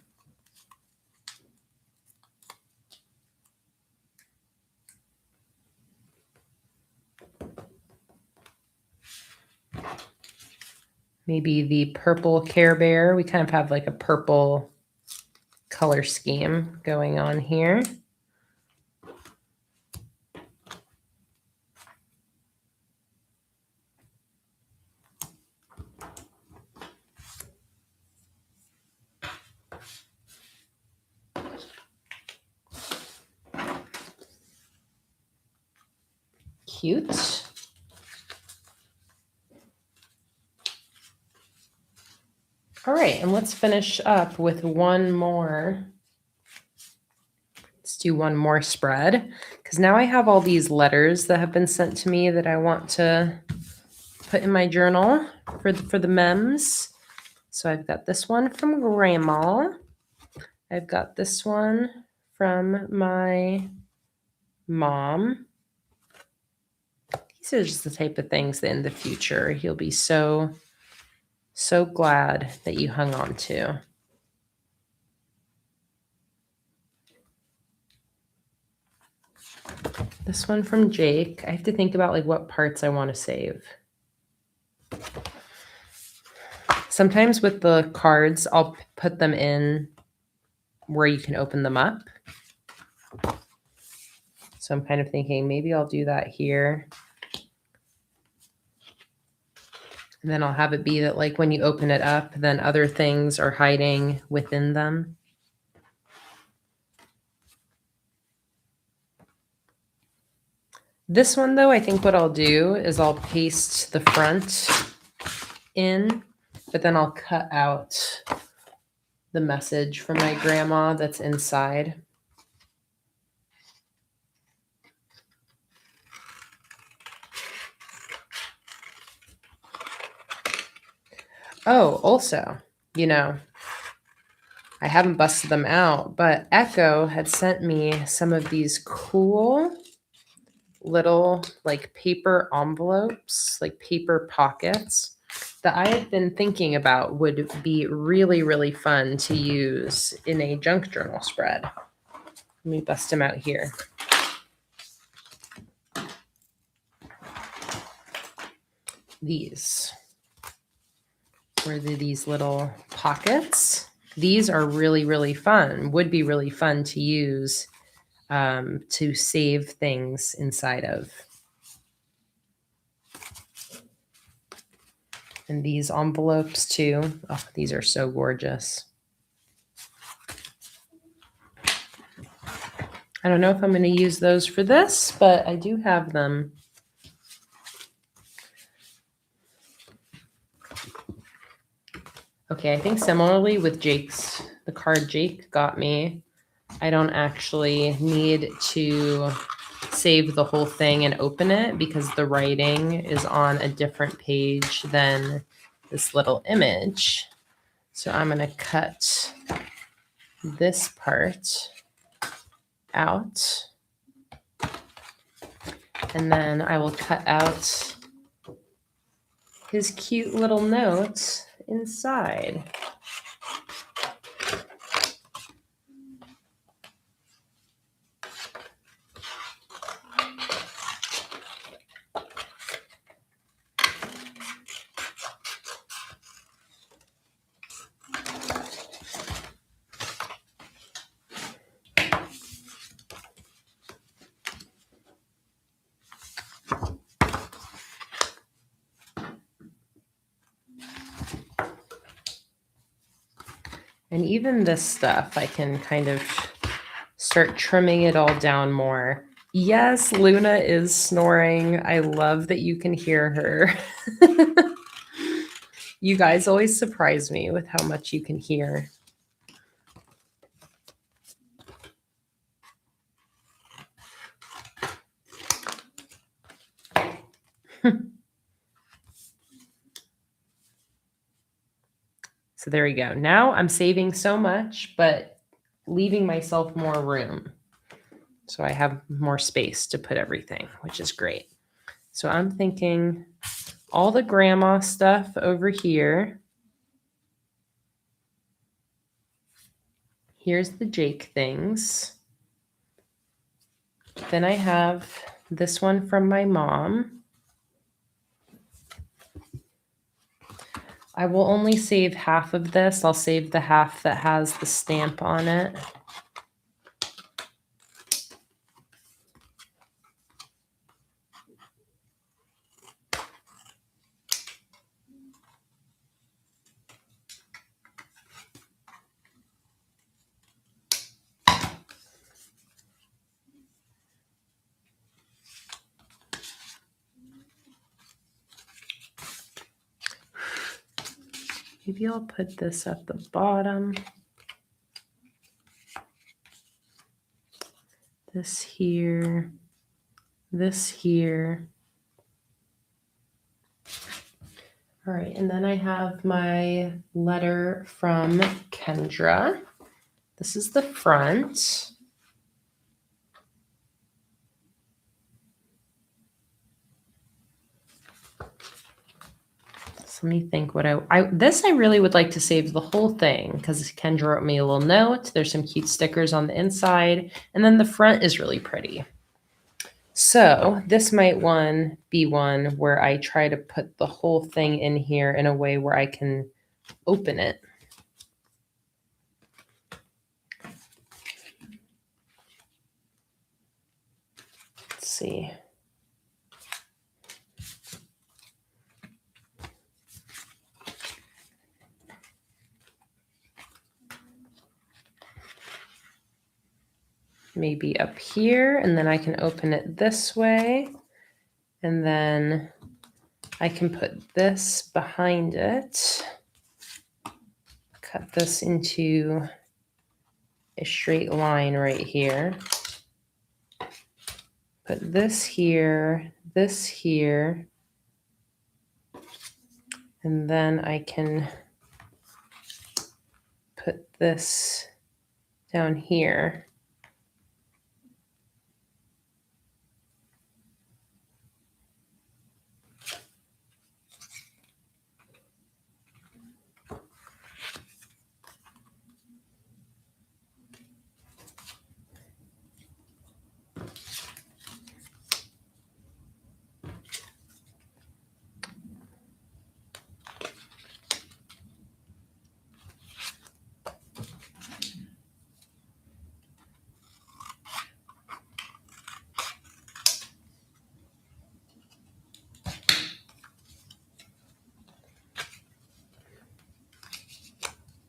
Maybe the purple Care Bear. We kind of have like a purple color scheme going on here. Cute. All right, and let's finish up with one more. Let's do one more spread, because now I have all these letters that have been sent to me that I want to put in my journal for the memes. So I've got this one from Grandma. I've got this one from my mom. These are just the type of things that in the future you'll be so glad that you hung on to. This one from Jake. I have to think about like what parts I want to save. Sometimes with the cards, I'll put them in where you can open them up. So I'm kind of thinking maybe I'll do that here. And then I'll have it be that like when you open it up, then other things are hiding within them. This one though, I think what I'll do is I'll paste the front in, but then I'll cut out the message from my grandma that's inside. Oh, also, you know, I haven't busted them out, but Echo had sent me some of these cool little like paper envelopes, like paper pockets that I had been thinking about would be really, really fun to use in a junk journal spread. Let me bust them out here. These. Where these little pockets. These are really, really fun. Would be really fun to use to save things inside of. And these envelopes too. Oh, these are so gorgeous. I don't know if I'm going to use those for this, but I do have them. Okay, I think similarly with the card Jake got me, I don't actually need to save the whole thing and open it because the writing is on a different page than this little image. So I'm going to cut this part out. And then I will cut out his cute little notes inside. And even this stuff, I can kind of start trimming it all down more. Yes, Luna is snoring. I love that you can hear her. You guys always surprise me with how much you can hear. So there we go. Now I'm saving so much, but leaving myself more room. So I have more space to put everything, which is great. So I'm thinking all the grandma stuff over here. Here's the Jake things. Then I have this one from my mom. I will only save half of this. I'll save the half that has the stamp on it. Maybe I'll put this at the bottom. This here. This here. All right, and then I have my letter from Kendra. This is the front. Let me think what I really would like to save the whole thing because Kendra wrote me a little note. There's some cute stickers on the inside, and then the front is really pretty. So this might be one where I try to put the whole thing in here in a way where I can open it. Let's see. Maybe up here, and then I can open it this way, and then I can put this behind it, cut this into a straight line right here, put this here, and then I can put this down here.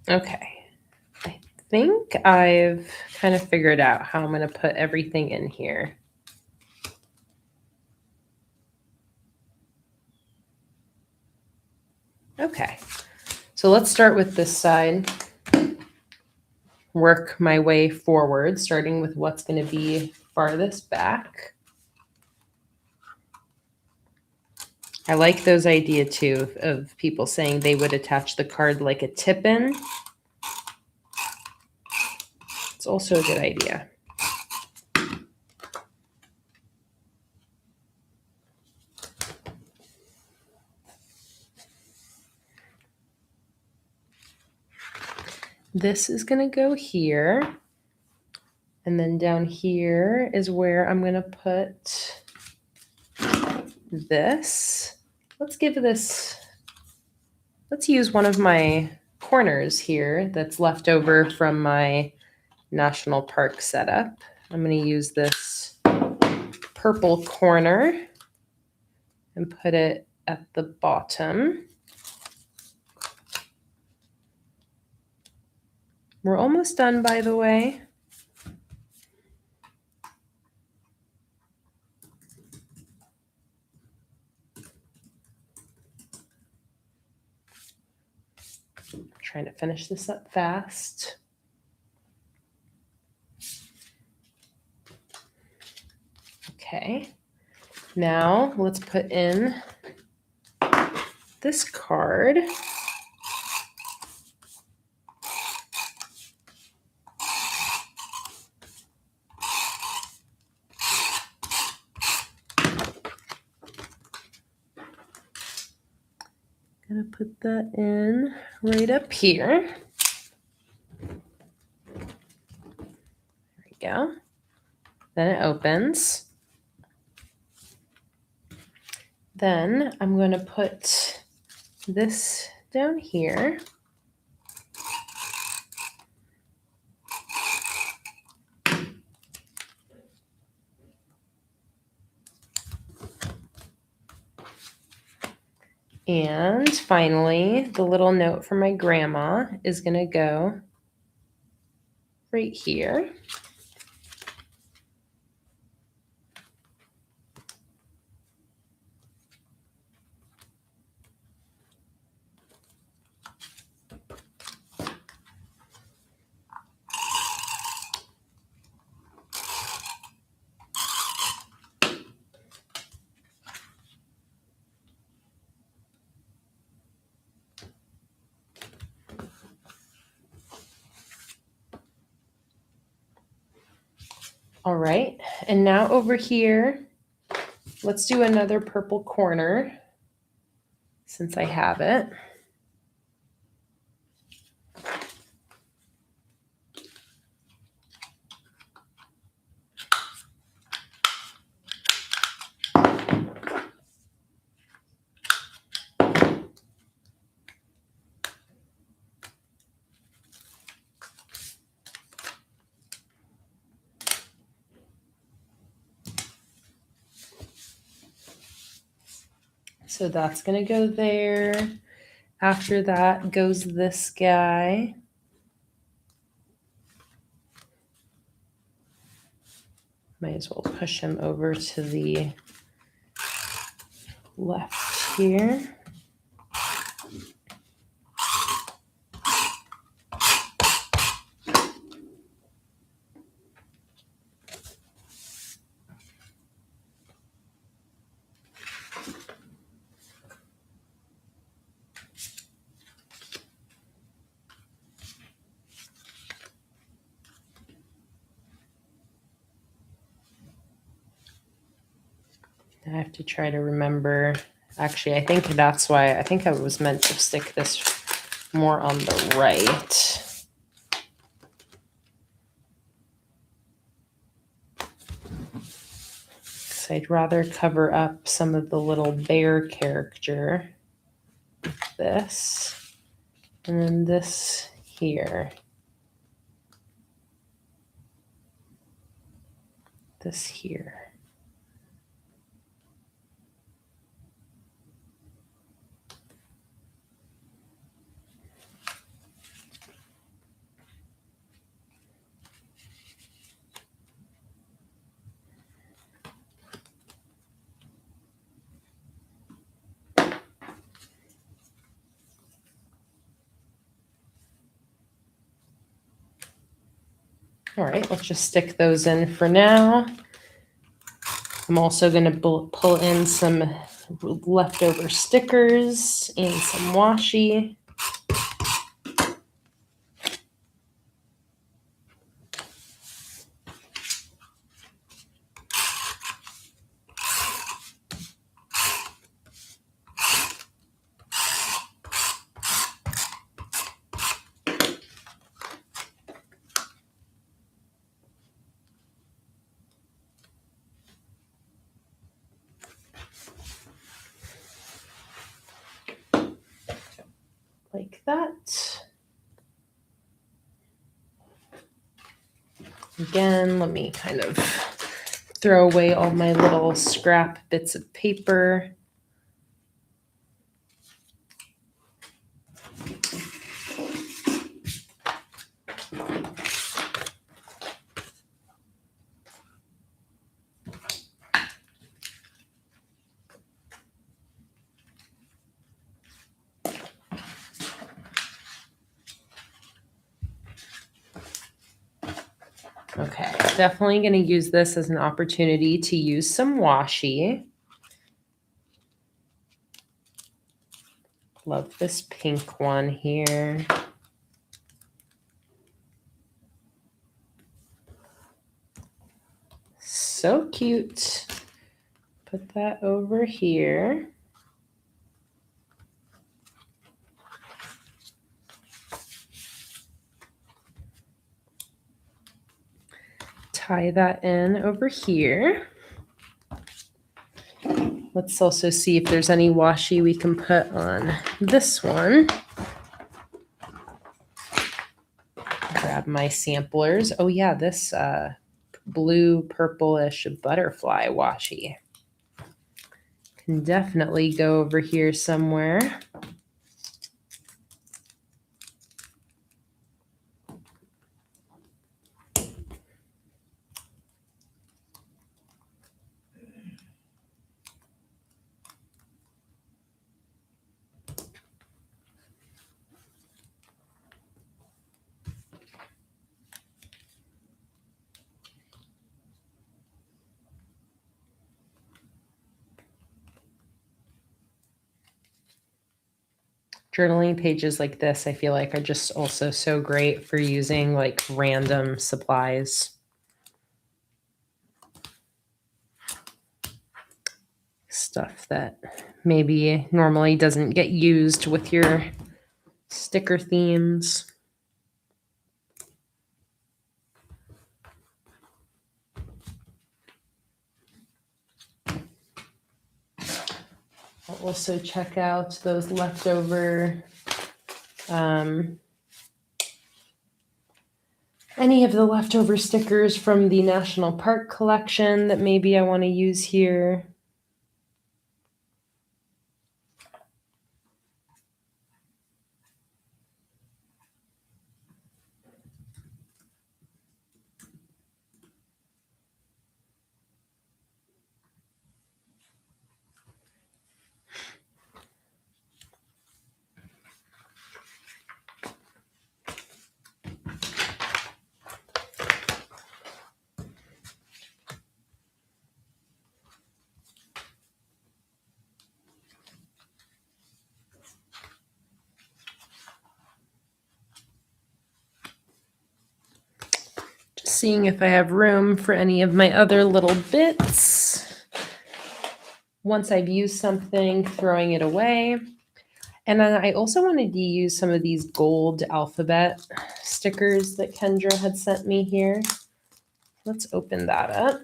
Okay. I think I've kind of figured out how I'm going to put everything in here. Okay. So let's start with this side. Work my way forward, starting with what's going to be farthest back. I like those idea too of people saying they would attach the card like a tip-in. It's also a good idea. This is going to go here. And then down here is where I'm going to put this. Let's use one of my corners here that's left over from my national park setup. I'm going to use this purple corner and put it at the bottom. We're almost done, by the way. I'm trying to finish this up fast. Okay. Now let's put in this card. Gonna put that in right up here. There we go. Then it opens. Then I'm going to put this down here. And finally, the little note from my grandma is going to go right here. All right, and now over here, let's do another purple corner since I have it. So that's going to go there. After that goes this guy. Might as well push him over to the left here. I have to try to remember. Actually, I think that's why I think I was meant to stick this more on the right. So I'd rather cover up some of the little bear character with this. And then this here. This here. All right, let's just stick those in for now. I'm also going to pull in some leftover stickers and some washi. Like that. Again, let me kind of throw away all my little scrap bits of paper. Okay, definitely going to use this as an opportunity to use some washi. Love this pink one here. So cute. Put that over here. Tie that in over here. Let's also see if there's any washi we can put on this one. Grab my samplers. Oh yeah, this blue purplish butterfly washi can definitely go over here somewhere. Journaling pages like this, I feel like, are just also so great for using like random supplies. Stuff that maybe normally doesn't get used with your sticker themes. I'll also check out those leftover, any of the leftover stickers from the National Park collection that maybe I want to use here. Just seeing if I have room for any of my other little bits. Once I've used something, throwing it away. And then I also wanted to use some of these gold alphabet stickers that Kendra had sent me here. Let's open that up.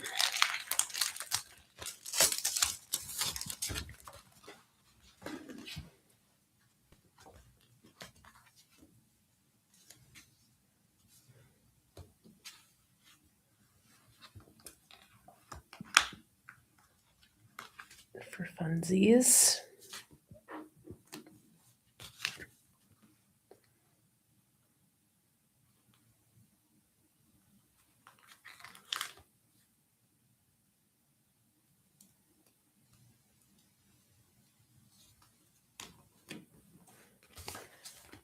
For funsies.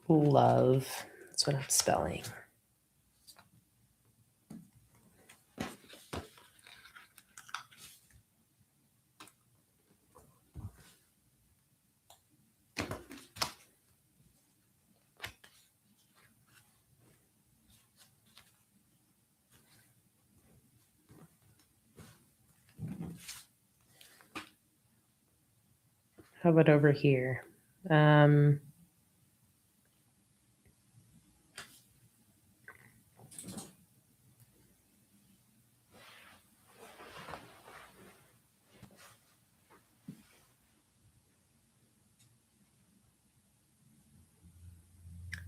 Love. That's what I'm spelling. How about over here?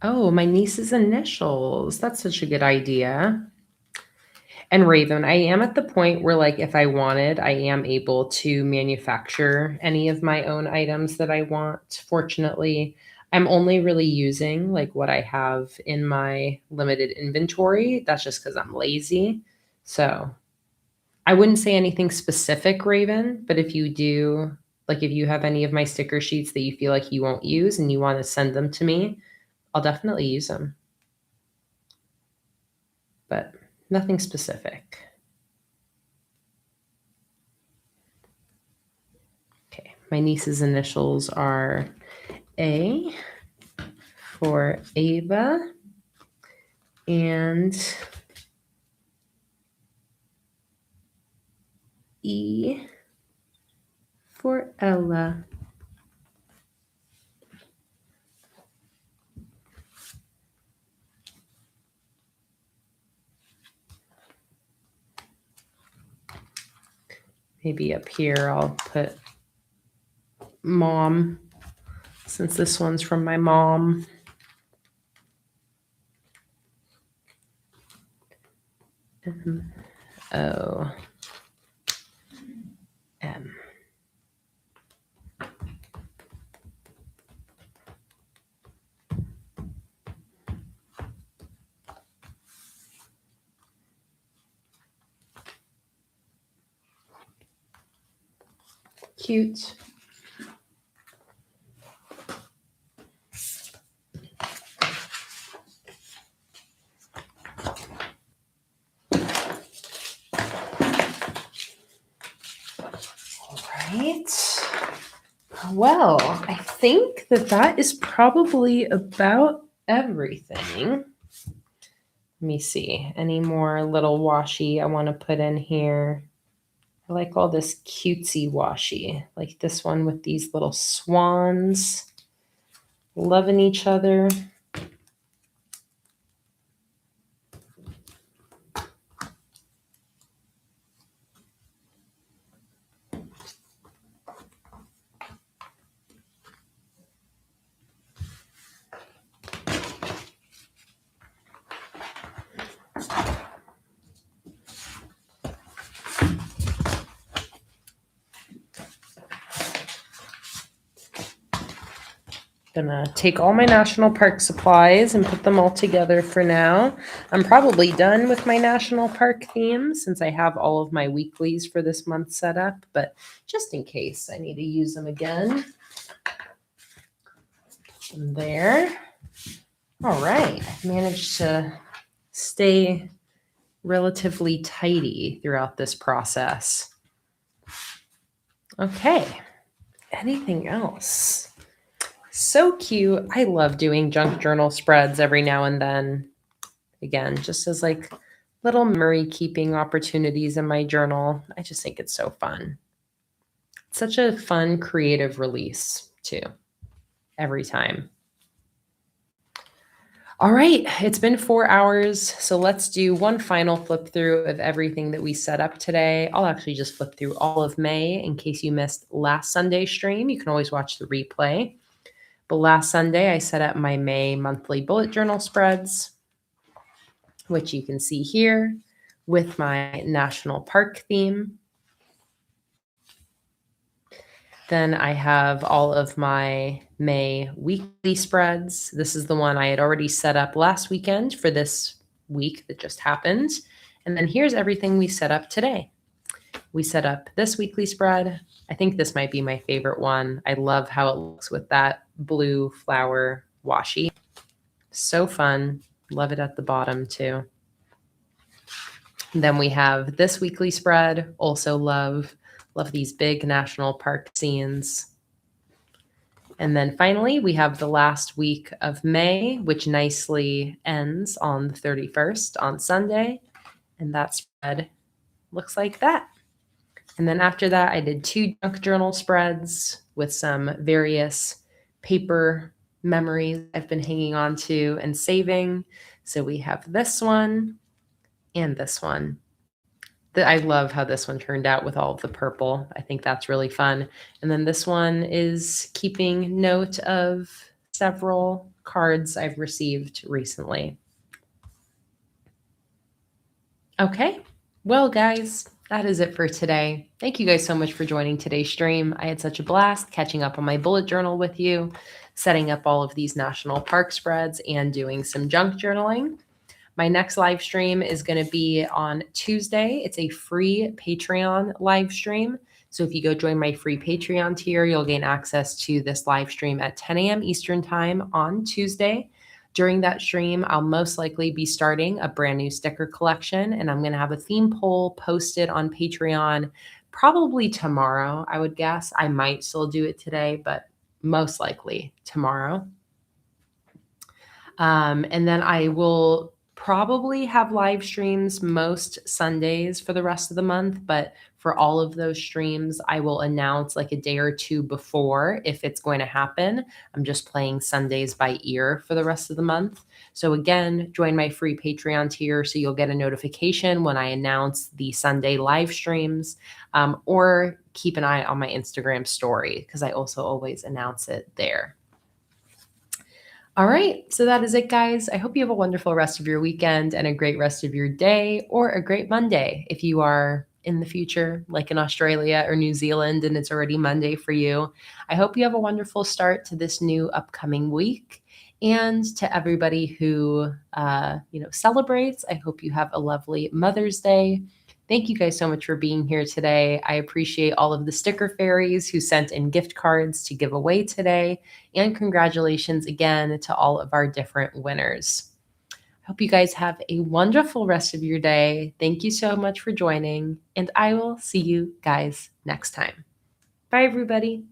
Oh, my niece's initials. That's such a good idea. And Raven, I am at the point where, like, if I wanted, I am able to manufacture any of my own items that I want. Fortunately, I'm only really using like what I have in my limited inventory. That's just because I'm lazy. So I wouldn't say anything specific, Raven, but if you do, like if you have any of my sticker sheets that you feel like you won't use and you want to send them to me, I'll definitely use them. But nothing specific. Okay, my niece's initials are A for Ava and E for Ella. Maybe up here I'll put Mom, since this one's from my mom. M-O-M. Cute. Right. Well, I think that is probably about everything. Let me see. Any more little washi I want to put in here? I like all this cutesy washi, like this one with these little swans loving each other. Gonna take all my national park supplies and put them all together for now. I'm probably done with my national park theme since I have all of my weeklies for this month set up, but just in case I need to use them again. And there. All right, I've managed to stay relatively tidy throughout this process. Okay, anything else? So cute. I love doing junk journal spreads every now and then. Again, just as like little memory keeping opportunities in my journal. I just think it's so fun. It's such a fun creative release too, every time. All right, it's been 4 hours, so let's do one final flip through of everything that we set up today. I'll actually just flip through all of May in case you missed last Sunday's stream. You can always watch the replay. But last Sunday, I set up my May monthly bullet journal spreads, which you can see here with my national park theme. Then I have all of my May weekly spreads. This is the one I had already set up last weekend for this week that just happened. And then here's everything we set up today. We set up this weekly spread. I think this might be my favorite one. I love how it looks with that blue flower washi. So fun. Love it at the bottom too. And then we have this weekly spread. Also love these big national park scenes. And then finally, we have the last week of May, which nicely ends on the 31st on Sunday. And that spread looks like that. And then after that, I did 2 junk journal spreads with some various paper memories I've been hanging on to and saving. So we have this one and this one. I love how this one turned out with all of the purple. I think that's really fun. And then this one is keeping note of several cards I've received recently. Okay. Well, guys, that is it for today. Thank you guys so much for joining today's stream. I had such a blast catching up on my bullet journal with you, setting up all of these national park spreads, and doing some junk journaling. My next live stream is going to be on Tuesday. It's a free Patreon live stream. So if you go join my free Patreon tier, you'll gain access to this live stream at 10 a.m. Eastern time on Tuesday. During that stream, I'll most likely be starting a brand new sticker collection, and I'm going to have a theme poll posted on Patreon probably tomorrow, I would guess. I might still do it today, but most likely tomorrow. And then I will probably have live streams most Sundays for the rest of the month, but for all of those streams, I will announce like a day or two before if it's going to happen. I'm just playing Sundays by ear for the rest of the month. So again, join my free Patreon tier so you'll get a notification when I announce the Sunday live streams, or keep an eye on my Instagram story because I also always announce it there. All right, so that is it, guys. I hope you have a wonderful rest of your weekend and a great rest of your day, or a great Monday if you are in the future, like in Australia or New Zealand, and it's already Monday for you. I hope you have a wonderful start to this new upcoming week. And to everybody who celebrates, I hope you have a lovely Mother's Day. Thank you guys so much for being here today. I appreciate all of the sticker fairies who sent in gift cards to give away today. And congratulations again to all of our different winners. I hope you guys have a wonderful rest of your day. Thank you so much for joining, and I will see you guys next time. Bye, everybody.